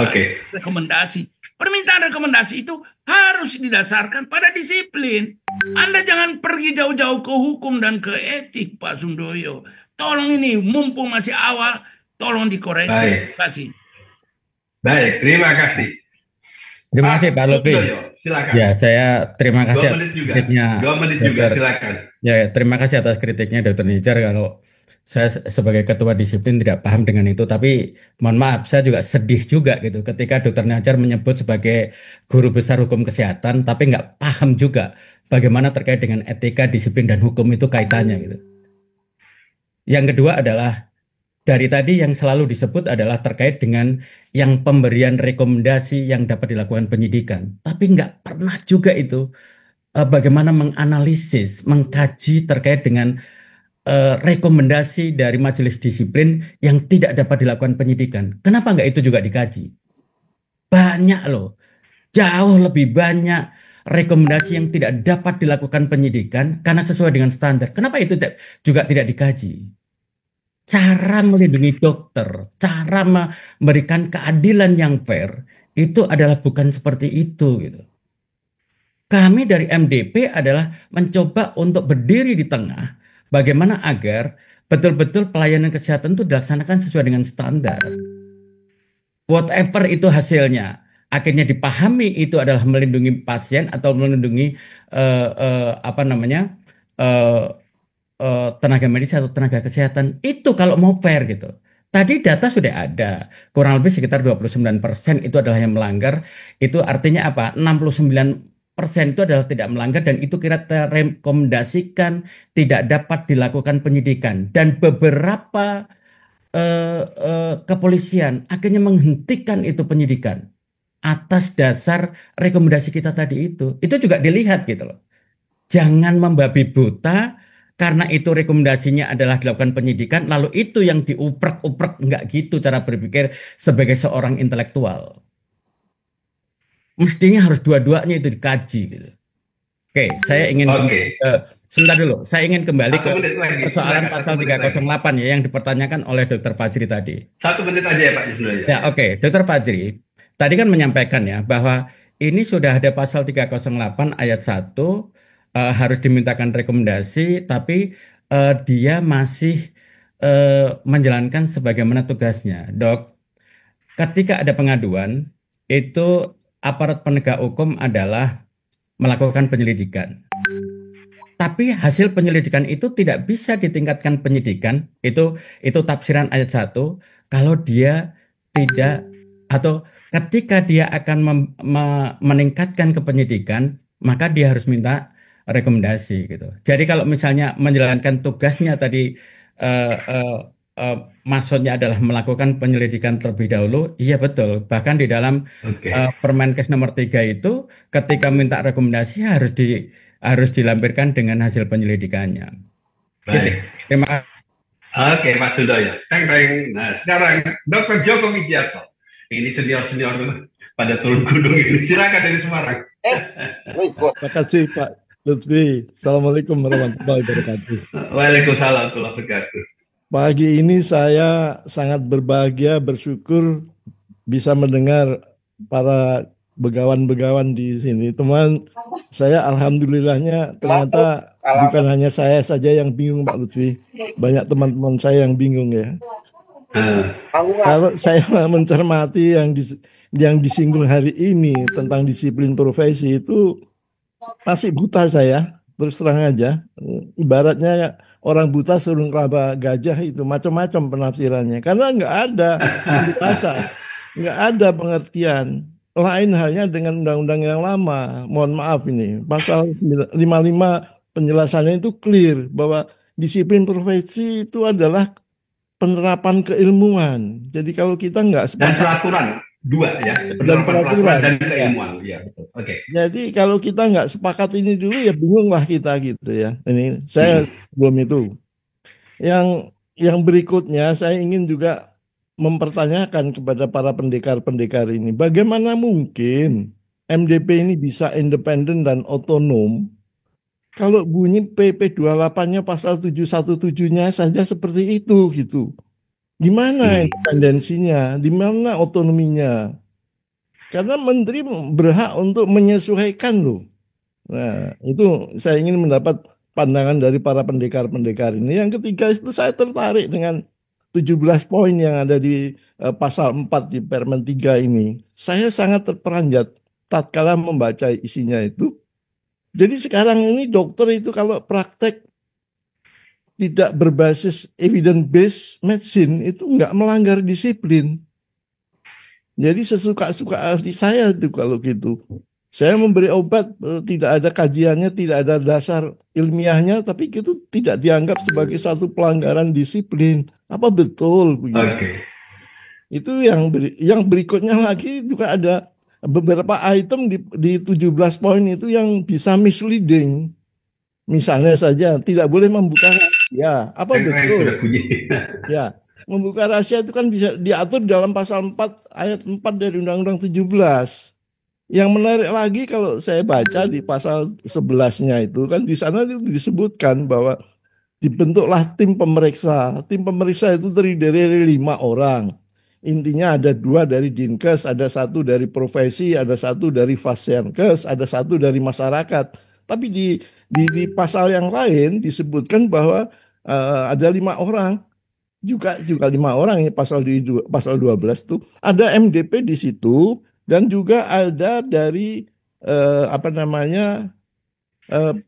rekomendasi. Permintaan rekomendasi itu harus didasarkan pada disiplin. Anda jangan pergi jauh-jauh ke hukum dan ke etik, Pak Sundoyo. Tolong ini, mumpung masih awal, tolong dikoreksi. Baik. Terima kasih. Baik, terima kasih. Terima kasih Pak Lutfi. Silakan. Ya, saya terima kasih 2 menit juga. kritiknya. 2 menit juga, silakan. Ya, terima kasih atas kritiknya Dr. Nijar. Kalau saya sebagai ketua disiplin tidak paham dengan itu, tapi mohon maaf, saya juga sedih juga gitu ketika Dr. Nijar menyebut sebagai guru besar hukum kesehatan, tapi nggak paham juga bagaimana terkait dengan etika, disiplin, dan hukum itu kaitannya gitu. Yang kedua adalah dari tadi yang selalu disebut adalah terkait dengan yang pemberian rekomendasi yang dapat dilakukan penyidikan. Tapi nggak pernah juga itu bagaimana menganalisis, mengkaji terkait dengan rekomendasi dari majelis disiplin yang tidak dapat dilakukan penyidikan. Kenapa nggak itu juga dikaji? Banyak loh, jauh lebih banyak rekomendasi yang tidak dapat dilakukan penyidikan karena sesuai dengan standar. Kenapa itu juga tidak dikaji? Cara melindungi dokter, cara memberikan keadilan yang fair, itu adalah bukan seperti itu gitu. Kami dari MDP adalah mencoba untuk berdiri di tengah, bagaimana agar betul-betul pelayanan kesehatan itu dilaksanakan sesuai dengan standar. Whatever itu hasilnya, akhirnya dipahami itu adalah melindungi pasien atau melindungi tenaga medis atau tenaga kesehatan, itu kalau mau fair gitu. Tadi data sudah ada, kurang lebih sekitar 29% itu adalah yang melanggar. Itu artinya apa? 69% itu adalah tidak melanggar dan itu kira rekomendasikan tidak dapat dilakukan penyidikan. Dan beberapa kepolisian akhirnya menghentikan itu penyidikan atas dasar rekomendasi kita tadi itu. Itu juga dilihat gitu loh. Jangan membabi buta. Karena itu rekomendasinya adalah dilakukan penyidikan, lalu itu yang diuprek-uprek, enggak gitu cara berpikir sebagai seorang intelektual. Mestinya harus dua-duanya itu dikaji gitu. Oke, saya ingin sebentar dulu. Saya ingin kembali ke persoalan pasal 308 ya yang dipertanyakan oleh Dr. Fajri tadi. 1 menit aja ya Pak Yusno. Ya, oke. Dr. Fajri tadi kan menyampaikan ya bahwa ini sudah ada pasal 308 ayat 1 harus dimintakan rekomendasi, tapi dia masih menjalankan sebagaimana tugasnya. Dok, ketika ada pengaduan, itu aparat penegak hukum adalah melakukan penyelidikan. Tapi hasil penyelidikan itu tidak bisa ditingkatkan penyidikan, itu tafsiran ayat 1 kalau dia tidak atau ketika dia akan meningkatkan ke penyidikan, maka dia harus minta rekomendasi gitu. Jadi kalau misalnya menjalankan tugasnya tadi eh, eh, maksudnya adalah melakukan penyelidikan terlebih dahulu, iya betul. Bahkan di dalam Oke, Permenkes nomor 3 itu ketika minta rekomendasi harus dilampirkan dengan hasil penyelidikannya. Gitu. baik. Terima kasih. Oke, Pak Sudoyo. Teng, teng. Nah, sekarang Dr. Joko Widiarto. Ini senior-senior pada turun gunung ini. Silakan dari Semarang. Terima kasih Pak Lutfi. Assalamualaikum warahmatullahi wabarakatuh. Waalaikumsalam warahmatullahi wabarakatuh. Pagi ini saya sangat berbahagia, bersyukur bisa mendengar para begawan-begawan di sini. Teman, saya alhamdulillahnya ternyata bukan hanya saya saja yang bingung Pak Lutfi. Banyak teman-teman saya yang bingung ya. Kalau saya mencermati yang disinggung hari ini tentang disiplin profesi itu masih buta saya, terus terang aja. Ibaratnya orang buta suruh kelapa gajah itu macam-macam penafsirannya. Karena nggak ada penjelasan, nggak ada pengertian. Lain halnya dengan undang-undang yang lama. Mohon maaf ini, pasal 55 penjelasannya itu clear bahwa disiplin profesi itu adalah penerapan keilmuan. Jadi kalau kita nggak Dan sepakat peraturan. Dua ya. dan peraturan, dan ya. keilmuan. Ya, betul. Oke. Jadi kalau kita nggak sepakat ini dulu ya bingung lah kita gitu ya. Ini saya belum itu. Yang berikutnya saya ingin juga mempertanyakan kepada para pendekar-pendekar ini, bagaimana mungkin MDP ini bisa independen dan otonom kalau bunyi PP 28-nya pasal 717-nya saja seperti itu gitu. Gimana independensinya? Di mana otonominya? Karena menteri berhak untuk menyesuaikan loh. Nah, itu saya ingin mendapat pandangan dari para pendekar-pendekar ini. Yang ketiga itu saya tertarik dengan 17 poin yang ada di pasal 4 di Permen 3 ini. Saya sangat terperanjat tatkala membaca isinya itu. Jadi sekarang ini dokter itu kalau praktek tidak berbasis evidence-based medicine itu nggak melanggar disiplin. Jadi sesuka-suka hati saya itu kalau gitu. Saya memberi obat tidak ada kajiannya, tidak ada dasar ilmiahnya, tapi itu tidak dianggap sebagai satu pelanggaran disiplin. Apa betul begitu? Oke. Itu yang berikutnya lagi juga ada beberapa item di 17 poin itu yang bisa misleading. Misalnya saja tidak boleh membuka rahasia. Apa betul? Ya, membuka rahasia itu kan bisa diatur dalam pasal 4 ayat 4 dari Undang-Undang 17. Yang menarik lagi kalau saya baca di pasal 11-nya itu kan di sana itu disebutkan bahwa dibentuklah tim pemeriksa. Tim pemeriksa itu terdiri dari 5 orang. Intinya ada 2 dari Dinkes, ada 1 dari profesi, ada 1 dari Fasyankes, ada 1 dari masyarakat. Tapi di pasal yang lain disebutkan bahwa ada 5 orang. Juga 5 orang ini pasal 12 tuh ada MDP di situ dan juga ada dari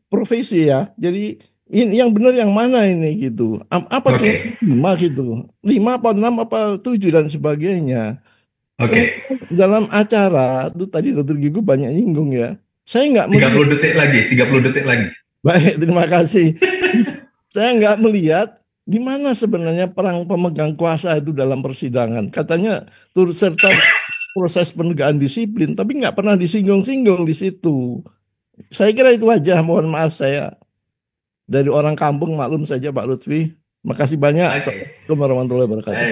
profesi ya. Jadi ini yang benar yang mana ini gitu. Apa cuma 5 gitu. 5 apa 6 apa 7 dan sebagainya. Oke. Dalam acara itu tadi Dr. Gigu banyak nyinggung ya. Saya nggak 30 detik lagi. Baik, terima kasih. Saya nggak melihat di mana sebenarnya perang pemegang kuasa itu dalam persidangan. Katanya turut serta proses penegakan disiplin, tapi nggak pernah disinggung-singgung di situ. Saya kira itu aja. Mohon maaf saya dari orang kampung, maklum saja Pak Lutfi. Makasih banyak. Assalamualaikum warahmatullahi wabarakatuh.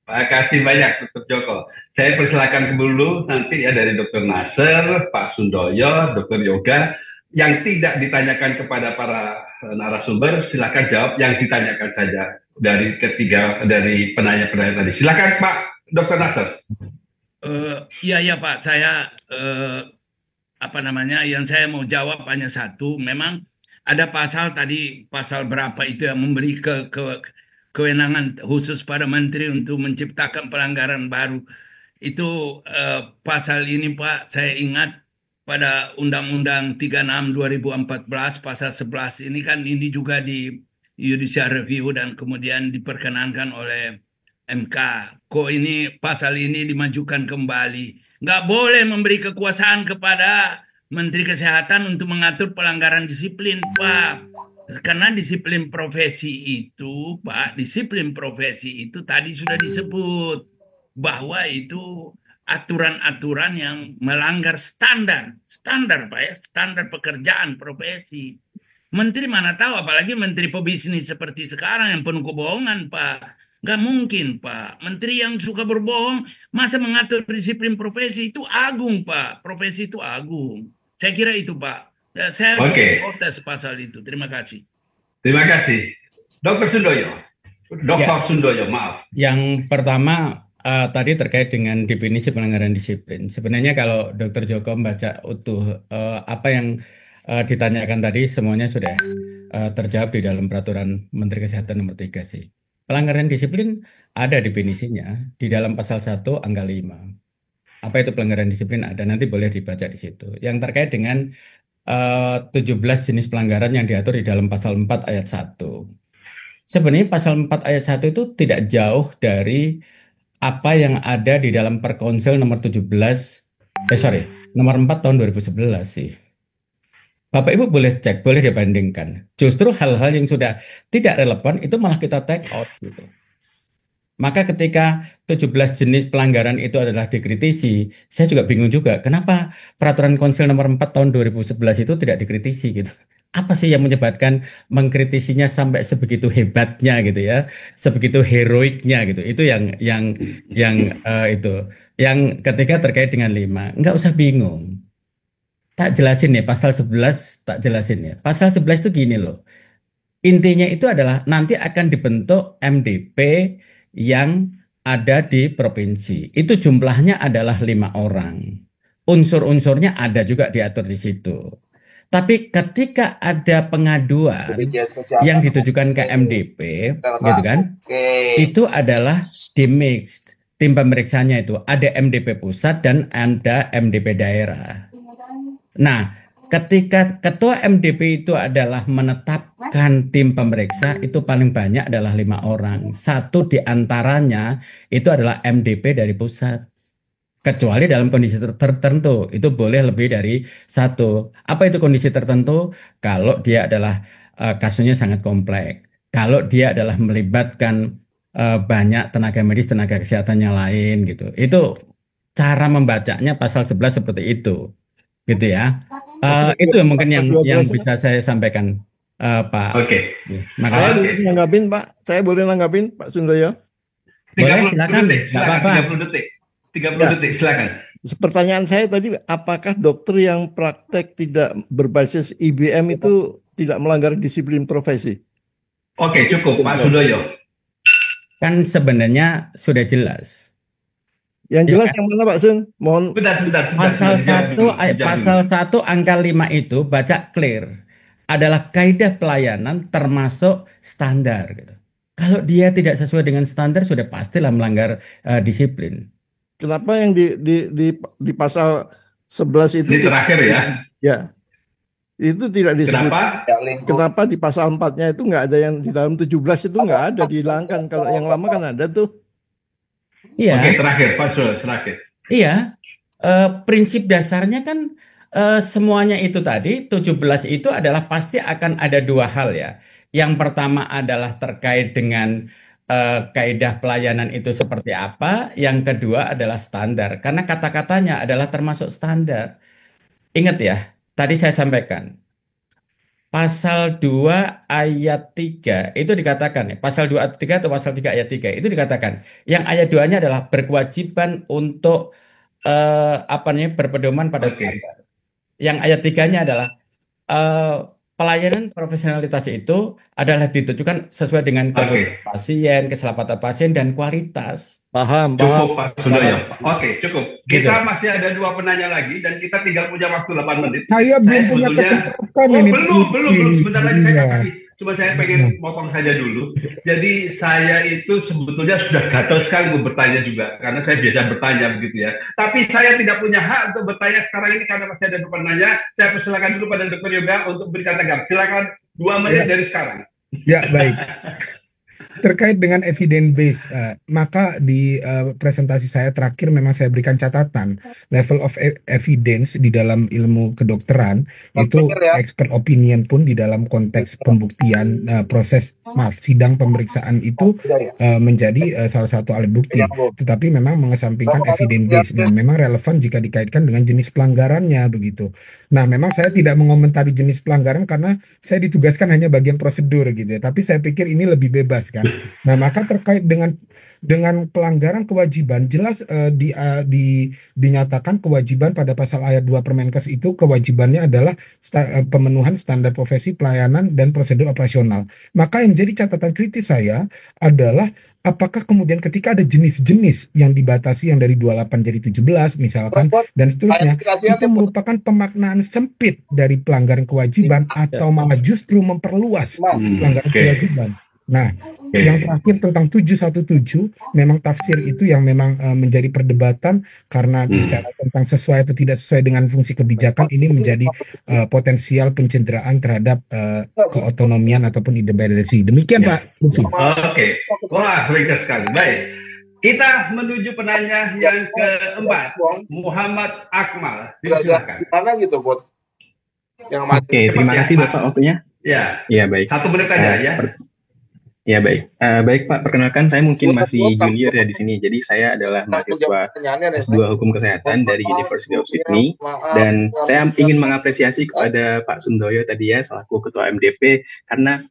Makasih banyak Dr. Joko. Saya persilakan dulu nanti ya dari Dr. Nasir, Pak Sundoyo, Dr. Yoga. Yang tidak ditanyakan kepada para narasumber, silakan jawab yang ditanyakan saja dari penanya-penanya tadi. Silakan Pak Dr. Nasir. Iya Pak, saya yang saya mau jawab hanya satu. Memang ada pasal tadi, pasal berapa itu yang memberi kewenangan khusus pada menteri untuk menciptakan pelanggaran baru. Itu pasal ini Pak, saya ingat pada Undang-Undang 36 2014 pasal 11 ini kan ini juga di judicial review dan kemudian diperkenankan oleh MK. Kok ini pasal ini dimajukan kembali? Nggak boleh memberi kekuasaan kepada Menteri Kesehatan untuk mengatur pelanggaran disiplin, Pak. Karena disiplin profesi itu, Pak, disiplin profesi itu tadi sudah disebut bahwa itu aturan-aturan yang melanggar standar, Pak ya, standar pekerjaan profesi. Menteri mana tahu, apalagi menteri pebisnis seperti sekarang yang penuh kebohongan, Pak. Nggak mungkin, Pak. Menteri yang suka berbohong, masa mengatur disiplin profesi itu agung, Pak. Profesi itu agung. Saya kira itu, Pak. Saya protes pasal itu. Terima kasih. Terima kasih. Dr. Sundoyo. Dr. Sundoyo, maaf. Yang pertama, tadi terkait dengan definisi pelanggaran disiplin. Sebenarnya kalau Dr. Joko membaca utuh apa yang ditanyakan tadi, semuanya sudah terjawab di dalam peraturan Menteri Kesehatan nomor 3 sih. Pelanggaran disiplin ada definisinya di dalam pasal 1 angka 5. Apa itu pelanggaran disiplin ada, nanti boleh dibaca di situ. Yang terkait dengan 17 jenis pelanggaran yang diatur di dalam pasal 4 ayat 1. Sebenarnya pasal 4 ayat 1 itu tidak jauh dari apa yang ada di dalam Perkonsil nomor nomor 4 tahun 2011 sih. Bapak Ibu boleh cek, boleh dibandingkan. Justru hal-hal yang sudah tidak relevan itu malah kita take out gitu. Maka ketika 17 jenis pelanggaran itu adalah dikritisi, saya juga bingung juga kenapa peraturan konsil nomor 4 tahun 2011 itu tidak dikritisi gitu. Apa sih yang menyebabkan mengkritisinya sampai sebegitu hebatnya gitu ya, sebegitu heroiknya gitu. Itu yang itu. Yang ketiga terkait dengan 5, nggak usah bingung. Tak jelasin ya, pasal 11 tak jelasin ya. Pasal 11 itu gini loh. Intinya itu adalah nanti akan dibentuk MDP yang ada di provinsi. Itu jumlahnya adalah 5 orang. Unsur-unsurnya ada juga diatur di situ. Tapi ketika ada pengaduan yang ditujukan ke MDP, gitu kan? Itu adalah dimixed. Tim pemeriksanya itu ada MDP pusat dan ada MDP daerah. Nah, ketika ketua MDP itu adalah menetapkan tim pemeriksa, itu paling banyak adalah 5 orang. 1 diantaranya itu adalah MDP dari pusat. Kecuali dalam kondisi tertentu, itu boleh lebih dari 1. Apa itu kondisi tertentu? Kalau dia adalah kasusnya sangat kompleks. Kalau dia adalah melibatkan banyak tenaga medis, tenaga kesehatan yang lain gitu. Itu cara membacanya pasal 11 seperti itu. Gitu ya. Itu mungkin yang bisa saya sampaikan, Pak. Oke. Saya boleh nanggapin, Pak. Saya boleh nanggapin, Pak Sundoyo. Boleh, silakan. Nggak apa-apa. 30 detik, silakan. Pertanyaan saya tadi, apakah dokter yang praktek tidak berbasis IBM itu tidak melanggar disiplin profesi? Oke, cukup, Pak Sundoyo. Kan sebenarnya sudah jelas. Yang jelas yang mana Pak Sun? Mohon. Bentar. Pasal 1 angka 5 itu baca clear. Adalah kaidah pelayanan termasuk standar gitu. Kalau dia tidak sesuai dengan standar sudah pastilah melanggar disiplin. Kenapa yang di pasal 11 itu ini terakhir ya? Ya. Itu tidak disebut. Kenapa di pasal 4-nya itu nggak ada, yang di dalam 17 itu nggak ada, dihilangkan. Kalau yang lama kan ada tuh. Iya. Oke, terakhir, Pak Sul, terakhir. Iya, prinsip dasarnya kan semuanya itu tadi, 17 itu adalah pasti akan ada 2 hal ya. Yang pertama adalah terkait dengan kaidah pelayanan itu seperti apa. Yang kedua adalah standar, karena kata-katanya adalah termasuk standar. Ingat ya, tadi saya sampaikan. Pasal 2 ayat 3 itu dikatakan ya, pasal 2 ayat 3 atau pasal 3 ayat 3 itu dikatakan. Yang ayat 2-nya adalah berkewajiban untuk berpedoman pada standar. Yang ayat 3-nya adalah pelayanan profesionalitas itu adalah ditujukan sesuai dengan kebutuhan pasien, keselamatan pasien dan kualitas. Paham. Cukup, Pak Sundoyo. Oke, cukup. Kita masih ada 2 penanya lagi dan kita tinggal punya waktu 8 menit. Saya belum punya kesempatan ini. Belum. Sebentar lagi saya kasih. Cuma saya pengen potong saja dulu. Jadi saya itu sebetulnya sudah gatel sekali untuk bertanya juga, karena saya biasa bertanya begitu ya. Tapi saya tidak punya hak untuk bertanya sekarang ini karena masih ada penanya. Saya persilakan dulu pada Dr. Yoga untuk berikan tanggapan. Silakan 2 menit dari sekarang. Ya, baik. Terkait dengan evidence base, maka di presentasi saya terakhir memang saya berikan catatan level of evidence di dalam ilmu kedokteran itu expert opinion pun di dalam konteks pembuktian sidang pemeriksaan itu menjadi salah satu alat bukti, tetapi memang mengesampingkan evidence base dan memang relevan jika dikaitkan dengan jenis pelanggarannya begitu. Nah, memang saya tidak mengomentari jenis pelanggaran karena saya ditugaskan hanya bagian prosedur gitu ya, tapi saya pikir ini lebih bebas kan. Nah, maka terkait dengan pelanggaran kewajiban jelas dinyatakan kewajiban pada pasal ayat 2 Permenkes itu kewajibannya adalah pemenuhan standar profesi, pelayanan dan prosedur operasional. Maka yang menjadi catatan kritis saya adalah apakah kemudian ketika ada jenis-jenis yang dibatasi yang dari 28 jadi 17 misalkan dan seterusnya itu merupakan pemaknaan sempit dari pelanggaran kewajiban atau malah justru memperluas pelanggaran kewajiban. Nah, yang terakhir tentang 717 memang tafsir itu yang memang menjadi perdebatan karena bicara tentang sesuai atau tidak sesuai dengan fungsi kebijakan ini menjadi potensial pencederaan terhadap keotonomian ataupun independensi. Demikian Pak Lutfi. Oke. Wah, ringkas sekali. Baik. Kita menuju penanya yang keempat, Muhammad Akmal. Silakan. Gimana gitu, Bot? Oke, terima kasih Bapak waktunya. Ya. Ya, baik. 1 menit aja ya. Ya, baik. Baik Pak, perkenalkan saya mungkin masih junior ya di sini. Jadi saya adalah mahasiswa S2 Hukum Kesehatan dari University of Sydney dan saya ingin mengapresiasi kepada Pak Sundoyo tadi ya selaku Ketua MDP karena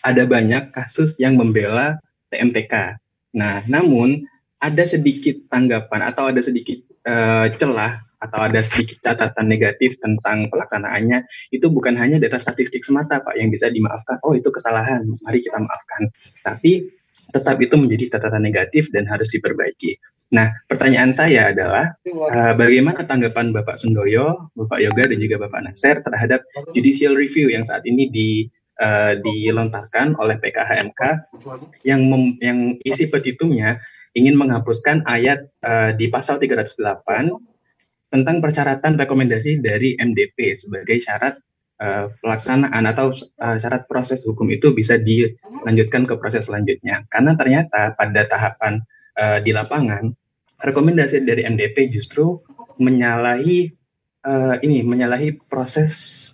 ada banyak kasus yang membela TMTK. Nah, namun ada sedikit tanggapan atau ada sedikit celah atau ada sedikit catatan negatif tentang pelaksanaannya, itu bukan hanya data statistik semata, Pak, yang bisa dimaafkan. Oh, itu kesalahan, mari kita maafkan. Tapi tetap itu menjadi catatan negatif dan harus diperbaiki. Nah, pertanyaan saya adalah, bagaimana tanggapan Bapak Sundoyo, Bapak Yoga, dan juga Bapak Nasir terhadap judicial review yang saat ini dilontarkan oleh PKHMK yang isi petitumnya ingin menghapuskan ayat di pasal 308 tentang persyaratan rekomendasi dari MDP sebagai syarat pelaksanaan atau syarat proses hukum itu bisa dilanjutkan ke proses selanjutnya. Karena ternyata pada tahapan di lapangan rekomendasi dari MDP justru menyalahi proses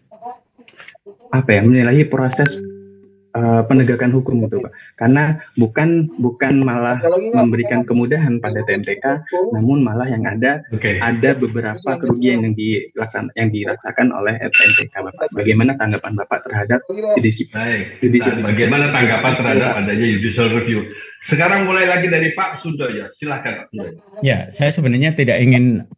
penegakan hukum itu, Pak. Karena bukan malah memberikan kemudahan pada TMTK, namun malah yang ada beberapa kerugian yang dirasakan oleh TMTK, Bapak. Bagaimana tanggapan Bapak terhadap bagaimana tanggapan terhadap adanya judicial review? Sekarang mulai lagi dari Pak Sundoyo. Silakan, Pak Sundoyo. Ya, saya sebenarnya tidak ingin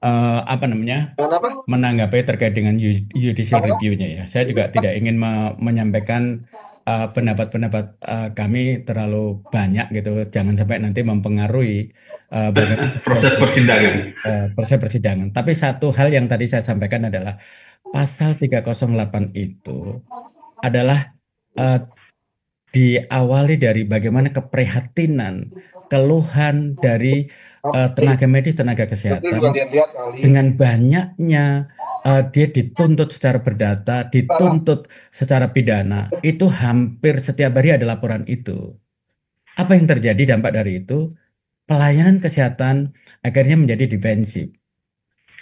menanggapi terkait dengan judicial review-nya ya. Saya juga tidak ingin menyampaikan pendapat-pendapat kami terlalu banyak gitu, jangan sampai nanti mempengaruhi proses persidangan. Tapi satu hal yang tadi saya sampaikan adalah pasal 308 itu adalah diawali dari bagaimana keprihatinan, keluhan dari tenaga medis, tenaga kesehatan dengan banyaknya dia dituntut secara perdata, dituntut secara pidana, itu hampir setiap hari ada laporan itu. Apa yang terjadi dampak dari itu? Pelayanan kesehatan akhirnya menjadi defensif.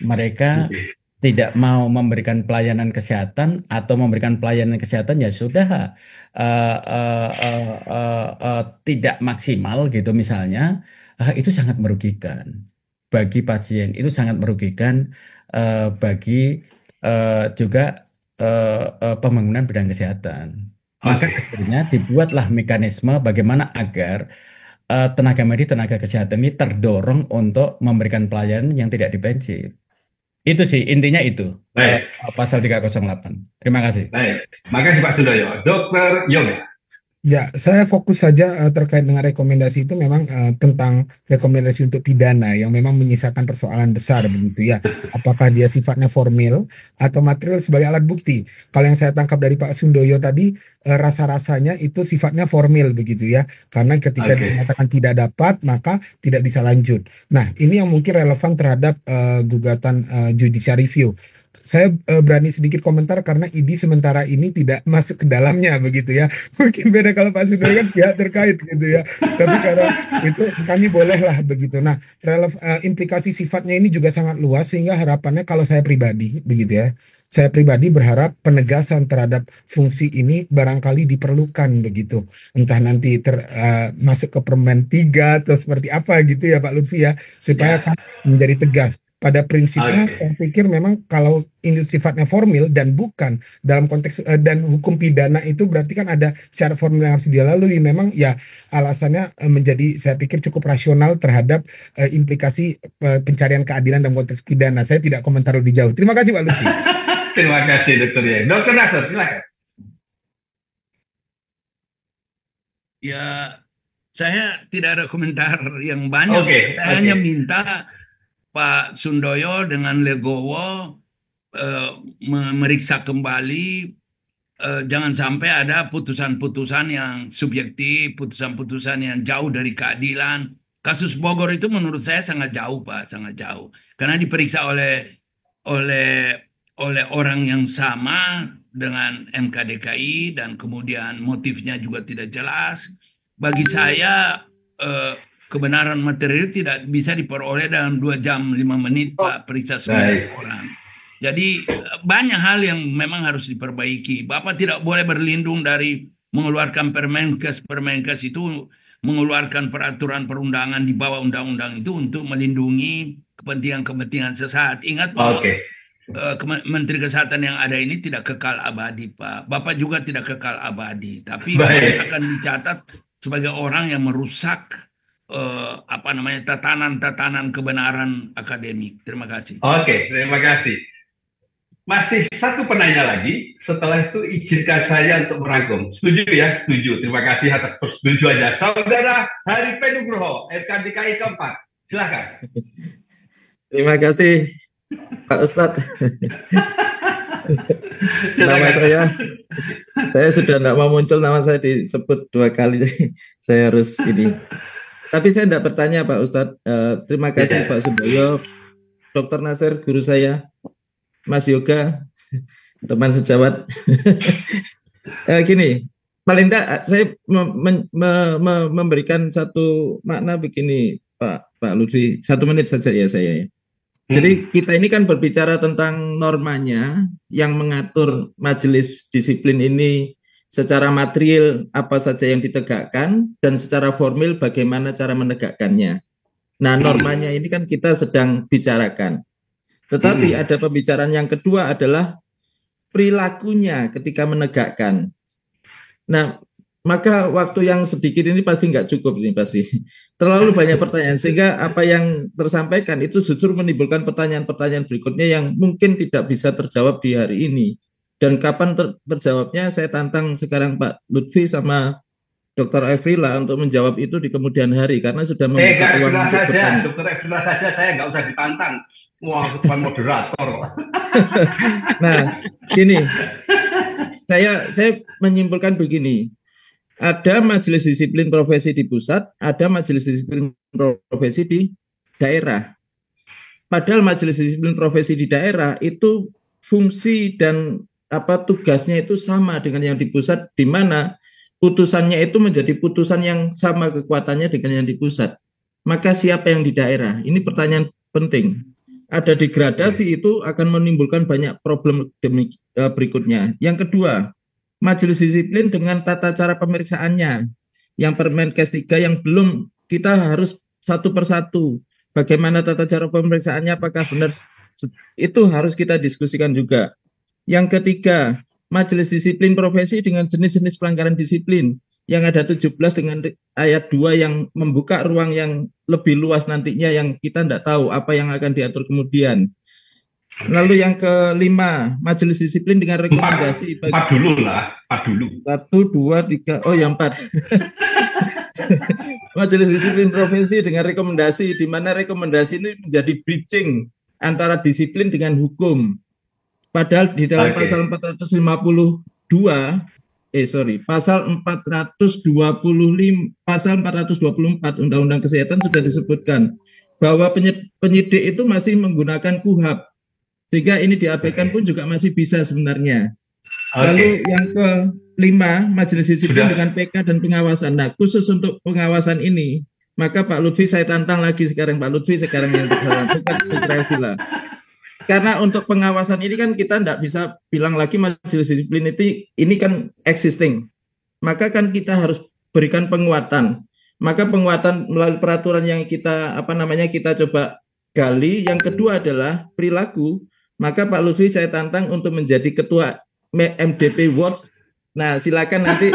Mereka tidak mau memberikan pelayanan kesehatan atau memberikan pelayanan kesehatan ya sudah tidak maksimal gitu misalnya, itu sangat merugikan bagi pasien, itu sangat merugikan bagi juga pembangunan bidang kesehatan. Maka akhirnya dibuatlah mekanisme bagaimana agar tenaga medis, tenaga kesehatan ini terdorong untuk memberikan pelayanan yang tidak defensif. Itu sih intinya itu. Pasal 308. Terima kasih. Baik, makasih Pak Sundoyo. Dr. Yoga. Ya, saya fokus saja terkait dengan rekomendasi itu memang tentang rekomendasi untuk pidana yang memang menyisakan persoalan besar begitu ya. Apakah dia sifatnya formil atau material sebagai alat bukti? Kalau yang saya tangkap dari Pak Sundoyo tadi rasa-rasanya itu sifatnya formil begitu ya. Karena ketika Oke. dinyatakan tidak dapat maka tidak bisa lanjut. Nah, ini yang mungkin relevan terhadap gugatan judicial review. Saya berani sedikit komentar karena ID sementara ini tidak masuk ke dalamnya begitu ya. Mungkin beda kalau Pak Sundoyo kan pihak terkait gitu ya. Tapi karena itu kami bolehlah begitu. Nah, implikasi sifatnya ini juga sangat luas sehingga harapannya kalau saya pribadi begitu ya. Saya pribadi berharap penegasan terhadap fungsi ini barangkali diperlukan begitu. Entah nanti masuk ke Permen 3 atau seperti apa gitu ya Pak Lutfi ya. Supaya Ya, kan menjadi tegas. Pada prinsipnya oke. saya pikir memang kalau ini sifatnya formil dan bukan dalam konteks dan hukum pidana itu berarti kan ada syarat formil yang harus dilalui. Memang ya alasannya menjadi saya pikir cukup rasional terhadap implikasi pencarian keadilan dalam konteks pidana. Saya tidak komentar lebih jauh. Terima kasih Pak Lutfi. Terima kasih Dr. Ye. Dr. Nasr, silakan. Ya, saya tidak ada komentar yang banyak. Oke, Saya hanya oke. minta Pak Sundoyo dengan legowo memeriksa kembali, jangan sampai ada putusan-putusan yang subjektif, putusan-putusan yang jauh dari keadilan. Kasus Bogor itu menurut saya sangat jauh, Pak, sangat jauh. Karena diperiksa oleh orang yang sama dengan MKDKI dan kemudian motifnya juga tidak jelas. Bagi saya kebenaran material tidak bisa diperoleh dalam 2 jam 5 menit Pak periksa 9 Baik. orang. Jadi banyak hal yang memang harus diperbaiki. Bapak tidak boleh berlindung dari mengeluarkan Permenkes itu mengeluarkan peraturan perundangan di bawah undang-undang itu untuk melindungi kepentingan-kepentingan sesaat. Ingat bahwa Oke. Menteri Kesehatan yang ada ini tidak kekal abadi, Pak. Bapak juga tidak kekal abadi, tapi Baik. akan dicatat sebagai orang yang merusak tatanan-tatanan kebenaran akademik. Terima kasih. Oke, terima kasih. Masih satu penanya lagi. Setelah itu izinkan saya untuk merangkum. Setuju ya? Setuju. Terima kasih atas persetujuannya. Saudara Hari Nugroho, MKDKI keempat. Silakan. Terima kasih Pak Ustadz. Nama saya sudah tidak mau muncul, nama saya disebut 2 kali. Saya harus ini. Tapi saya tidak bertanya Pak Ustadz. Terima kasih Pak Sundoyo, Dr. Nasir, guru saya, Mas Yoga, teman sejawat. Gini, paling tidak saya memberikan satu makna begini, Pak Lutfi. 1 menit saja ya saya. Jadi kita ini kan berbicara tentang normanya yang mengatur majelis disiplin ini secara material apa saja yang ditegakkan dan secara formil bagaimana cara menegakkannya. Nah, normanya ini kan kita sedang bicarakan. Tetapi ada pembicaraan yang kedua adalah perilakunya ketika menegakkan. Nah, maka waktu yang sedikit ini pasti nggak cukup, ini pasti terlalu banyak pertanyaan, sehingga apa yang tersampaikan itu justru menimbulkan pertanyaan-pertanyaan berikutnya yang mungkin tidak bisa terjawab di hari ini. Dan kapan terjawabnya, saya tantang sekarang Pak Lutfi sama Dr. Efrila untuk menjawab itu di kemudian hari, karena sudah membuka ruang untuk bertanya. Dr. Efrila saja, saya nggak usah ditantang. Wah, bukan moderator. Nah, gini, saya menyimpulkan begini. Ada majelis disiplin profesi di pusat, ada majelis disiplin profesi di daerah. Padahal majelis disiplin profesi di daerah itu fungsi dan tugasnya itu sama dengan yang di pusat, di mana putusannya itu menjadi putusan yang sama kekuatannya dengan yang di pusat. Maka siapa yang di daerah? Ini pertanyaan penting. Ada degradasi, itu akan menimbulkan banyak problem berikutnya. Yang kedua, majelis disiplin dengan tata cara pemeriksaannya, yang Permenkes 3 yang belum, kita harus satu persatu bagaimana tata cara pemeriksaannya, apakah benar, itu harus kita diskusikan juga. Yang ketiga, majelis disiplin profesi dengan jenis-jenis pelanggaran disiplin yang ada 17 dengan ayat 2 yang membuka ruang yang lebih luas nantinya, yang kita tidak tahu apa yang akan diatur kemudian. Lalu yang kelima, majelis disiplin dengan rekomendasi empat dulu lah, 1, 2, 3, oh yang 4. Majelis disiplin profesi dengan rekomendasi, di mana rekomendasi ini menjadi bridging antara disiplin dengan hukum. Padahal di dalam pasal 425, pasal 424 Undang-Undang Kesehatan sudah disebutkan bahwa penyidik itu masih menggunakan KUHAP, sehingga ini diabaikan pun juga masih bisa sebenarnya. Lalu yang kelima, majelis disiplin dengan PK dan pengawasan. Nah, khusus untuk pengawasan ini, maka Pak Lutfi saya tantang lagi sekarang, Pak Lutfi sekarang yang bukan. Karena untuk pengawasan ini kan kita tidak bisa bilang lagi majelis disiplin ini kan existing. Maka kan kita harus berikan penguatan. Maka penguatan melalui peraturan yang kita kita coba gali. Yang kedua adalah perilaku. Maka Pak Lutfi saya tantang untuk menjadi ketua MDP Watch. Nah, silakan nanti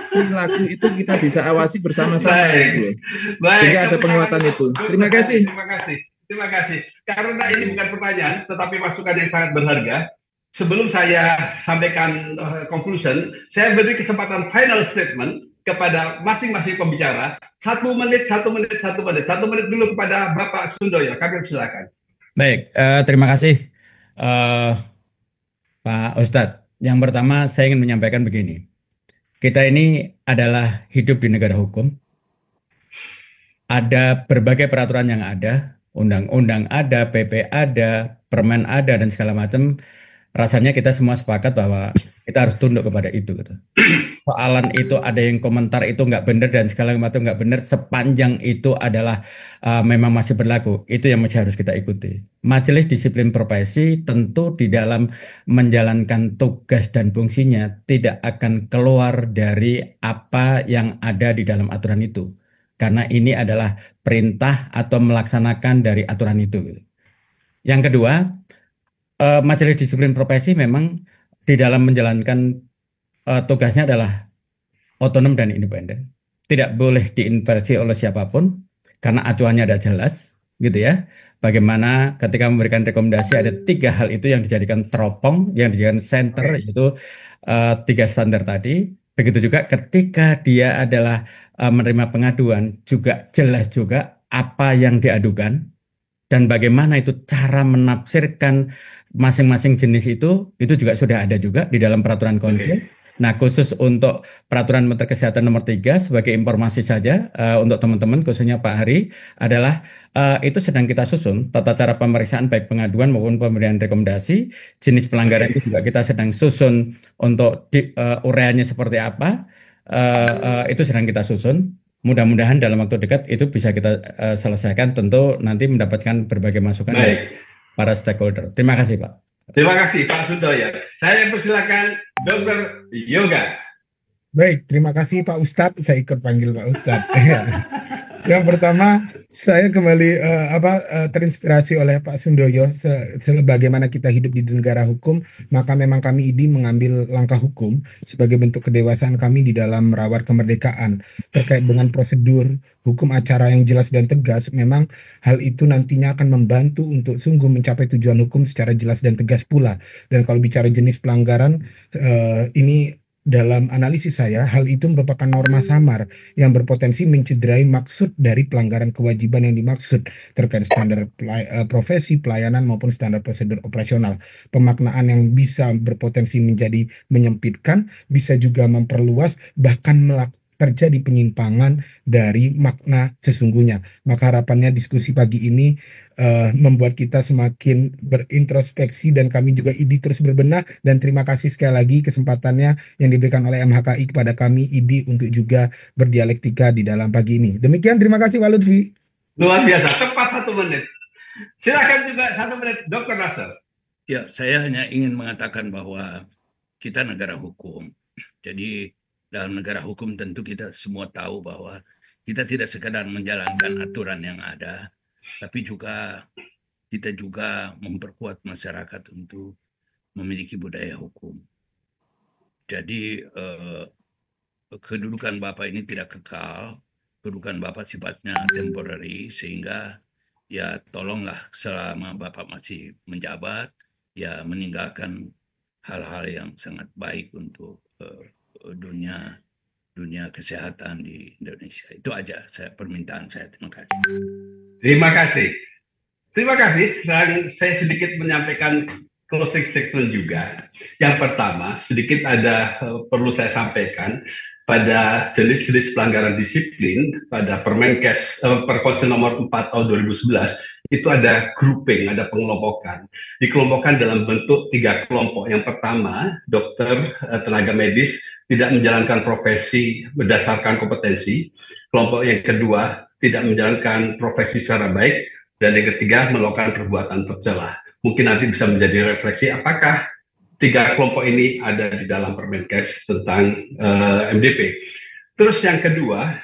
perilaku itu kita bisa awasi bersama-sama gitu. Sehingga ada penguatan itu. Terima kasih. Terima kasih. Karena ini bukan pertanyaan, tetapi masukan yang sangat berharga. Sebelum saya sampaikan conclusion, saya beri kesempatan final statement kepada masing-masing pembicara. 1 menit dulu kepada Bapak Sundoyo. Kami silakan. Baik, terima kasih Pak Ustadz. Yang pertama saya ingin menyampaikan begini. Kita ini adalah hidup di negara hukum. Ada berbagai peraturan yang ada. Undang-undang ada, PP ada, permen ada, dan segala macam. Rasanya kita semua sepakat bahwa kita harus tunduk kepada itu. Gitu. Soalan itu ada yang komentar itu nggak benar dan segala macam nggak benar, sepanjang itu adalah memang masih berlaku. Itu yang masih harus kita ikuti. Majelis Disiplin Profesi tentu di dalam menjalankan tugas dan fungsinya tidak akan keluar dari apa yang ada di dalam aturan itu. Karena ini adalah perintah atau melaksanakan dari aturan itu. Yang kedua, Majelis Disiplin Profesi memang di dalam menjalankan tugasnya adalah otonom dan independen. Tidak boleh diintervensi oleh siapapun karena acuannya ada jelas, gitu ya. Bagaimana ketika memberikan rekomendasi ada 3 hal itu yang dijadikan teropong, yang dijadikan center, yaitu 3 standar tadi. Begitu juga ketika dia adalah menerima pengaduan, juga jelas juga apa yang diadukan dan bagaimana itu cara menafsirkan masing-masing jenis itu juga sudah ada juga di dalam peraturan konsil. Nah, khusus untuk peraturan Menteri Kesehatan nomor 3 sebagai informasi saja untuk teman-teman, khususnya Pak Hari, adalah itu sedang kita susun tata cara pemeriksaan baik pengaduan maupun pemberian rekomendasi. Jenis pelanggaran itu juga kita sedang susun untuk ureanya seperti apa. Itu sedang kita susun. Mudah-mudahan dalam waktu dekat itu bisa kita selesaikan, tentu nanti mendapatkan berbagai masukan dari para stakeholder. Terima kasih, Pak. Terima kasih Pak Sundoyo. Saya persilakan Dr. Yoga. Baik, terima kasih Pak Ustadz. Saya ikut panggil Pak Ustadz. Yang pertama, saya kembali terinspirasi oleh Pak Sundoyo. Sebagaimana kita hidup di negara hukum, maka memang kami IDI mengambil langkah hukum sebagai bentuk kedewasaan kami di dalam merawat kemerdekaan terkait dengan prosedur hukum acara yang jelas dan tegas. Memang hal itu nantinya akan membantu untuk sungguh mencapai tujuan hukum secara jelas dan tegas pula. Dan kalau bicara jenis pelanggaran, ini dalam analisis saya, hal itu merupakan norma samar yang berpotensi mencederai maksud dari pelanggaran kewajiban yang dimaksud terkait standar profesi, pelayanan maupun standar prosedur operasional. Pemaknaan yang bisa berpotensi menjadi menyempitkan, bisa juga memperluas, bahkan terjadi penyimpangan dari makna sesungguhnya. Maka harapannya diskusi pagi ini membuat kita semakin berintrospeksi dan kami juga IDI terus berbenah, dan terima kasih sekali lagi kesempatannya yang diberikan oleh MHKI kepada kami IDI untuk juga berdialektika di dalam pagi ini. Demikian, terima kasih Pak Lutfi. Luar biasa, tepat 1 menit. Silakan juga 1 menit Dr. Nasser. Ya, saya hanya ingin mengatakan bahwa kita negara hukum. Jadi dalam negara hukum tentu kita semua tahu bahwa kita tidak sekadar menjalankan aturan yang ada, tapi kita juga memperkuat masyarakat untuk memiliki budaya hukum. Jadi kedudukan Bapak ini tidak kekal, kedudukan Bapak sifatnya temporary, sehingga ya tolonglah selama Bapak masih menjabat, ya meninggalkan hal-hal yang sangat baik untuk dunia kesehatan di Indonesia. Itu aja permintaan saya. Terima kasih. Terima kasih. Terima kasih. Dan saya sedikit menyampaikan closing statement juga. Yang pertama, sedikit ada perlu saya sampaikan pada jenis-jenis pelanggaran disiplin pada Permenkes Perkonsil nomor 4 tahun 2011 itu ada grouping, ada pengelompokan. Dikelompokkan dalam bentuk 3 kelompok. Yang pertama, dokter, tenaga medis tidak menjalankan profesi berdasarkan kompetensi. Kelompok yang kedua, tidak menjalankan profesi secara baik. Dan yang ketiga, melakukan perbuatan tercela. Mungkin nanti bisa menjadi refleksi apakah 3 kelompok ini ada di dalam Permenkes tentang MDP. Terus yang kedua,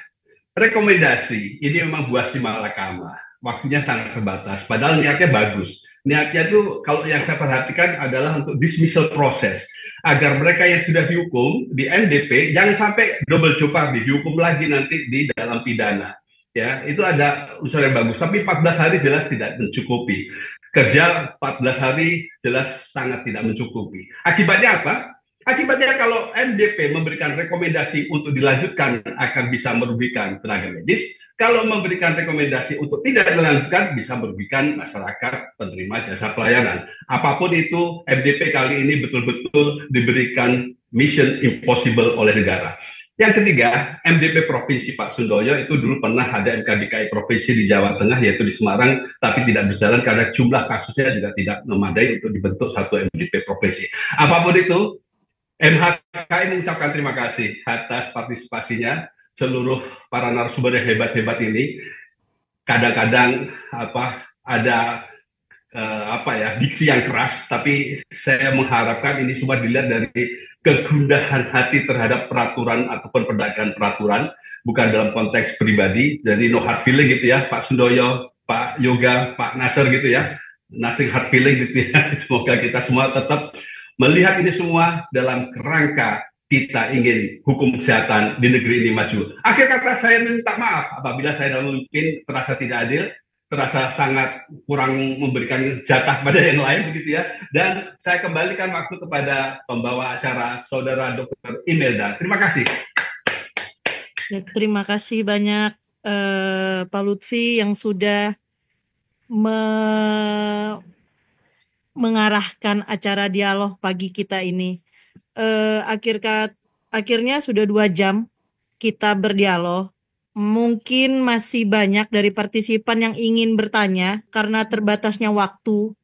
rekomendasi. Ini memang buah si malakama. Waktunya sangat terbatas. Padahal niatnya bagus. Niatnya itu kalau yang saya perhatikan adalah untuk dismissal proses. Agar mereka yang sudah dihukum di MDP jangan sampai double jeopardy, dihukum lagi nanti di dalam pidana. Ya, itu ada unsur yang bagus. Tapi 14 hari jelas tidak mencukupi. Kerja 14 hari jelas sangat tidak mencukupi. Akibatnya apa? Akibatnya kalau MDP memberikan rekomendasi untuk dilanjutkan akan bisa merugikan tenaga medis. Kalau memberikan rekomendasi untuk tidak dilanjutkan bisa merugikan masyarakat penerima jasa pelayanan. Apapun itu, MDP kali ini betul-betul diberikan mission impossible oleh negara. Yang ketiga, MDP Provinsi Pak Sundoyo itu dulu pernah ada MKDKI Provinsi di Jawa Tengah, yaitu di Semarang, tapi tidak berjalan karena jumlah kasusnya juga tidak memadai untuk dibentuk satu MDP Provinsi. Apapun itu, MHKI mengucapkan terima kasih atas partisipasinya. Seluruh para narasumber yang hebat-hebat ini kadang-kadang ada diksi yang keras, tapi saya mengharapkan ini semua dilihat dari kegundahan hati terhadap peraturan ataupun penegakan peraturan, bukan dalam konteks pribadi. Jadi no hard feeling gitu ya, Pak Sundoyo, Pak Yoga, Pak Nasir gitu ya, nothing hard feeling gitu ya. Semoga kita semua tetap melihat ini semua dalam kerangka kita ingin hukum kesehatan di negeri ini maju. Akhir kata saya minta maaf apabila saya dalam memimpin terasa tidak adil, terasa sangat kurang memberikan jatah pada yang lain begitu ya. Dan saya kembalikan waktu kepada pembawa acara Saudara Dr. Imelda. Terima kasih. Ya, terima kasih banyak Pak Lutfi yang sudah mengarahkan acara dialog pagi kita ini. Akhirnya sudah 2 jam kita berdialog. Mungkin masih banyak dari partisipan yang ingin bertanya karena terbatasnya waktu.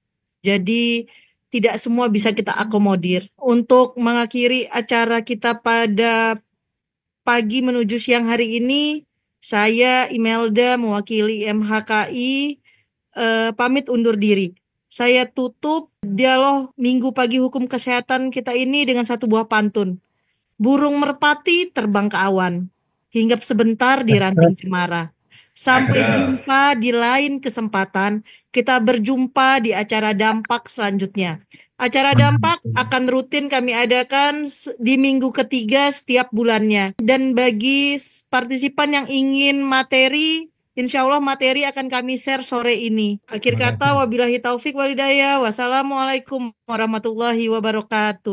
Jadi tidak semua bisa kita akomodir. Untuk mengakhiri acara kita pada pagi menuju siang hari ini, saya Imelda mewakili MHKI pamit undur diri. Saya tutup dialog Minggu Pagi Hukum Kesehatan kita ini dengan satu buah pantun. Burung merpati terbang ke awan, hinggap sebentar di ranting cemara. Sampai jumpa di lain kesempatan, kita berjumpa di acara dampak selanjutnya. Acara dampak akan rutin kami adakan di minggu ketiga setiap bulannya. Dan bagi partisipan yang ingin materi, insya Allah materi akan kami share sore ini. Akhir kata, wabillahi taufik walhidayah. Wassalamualaikum warahmatullahi wabarakatuh.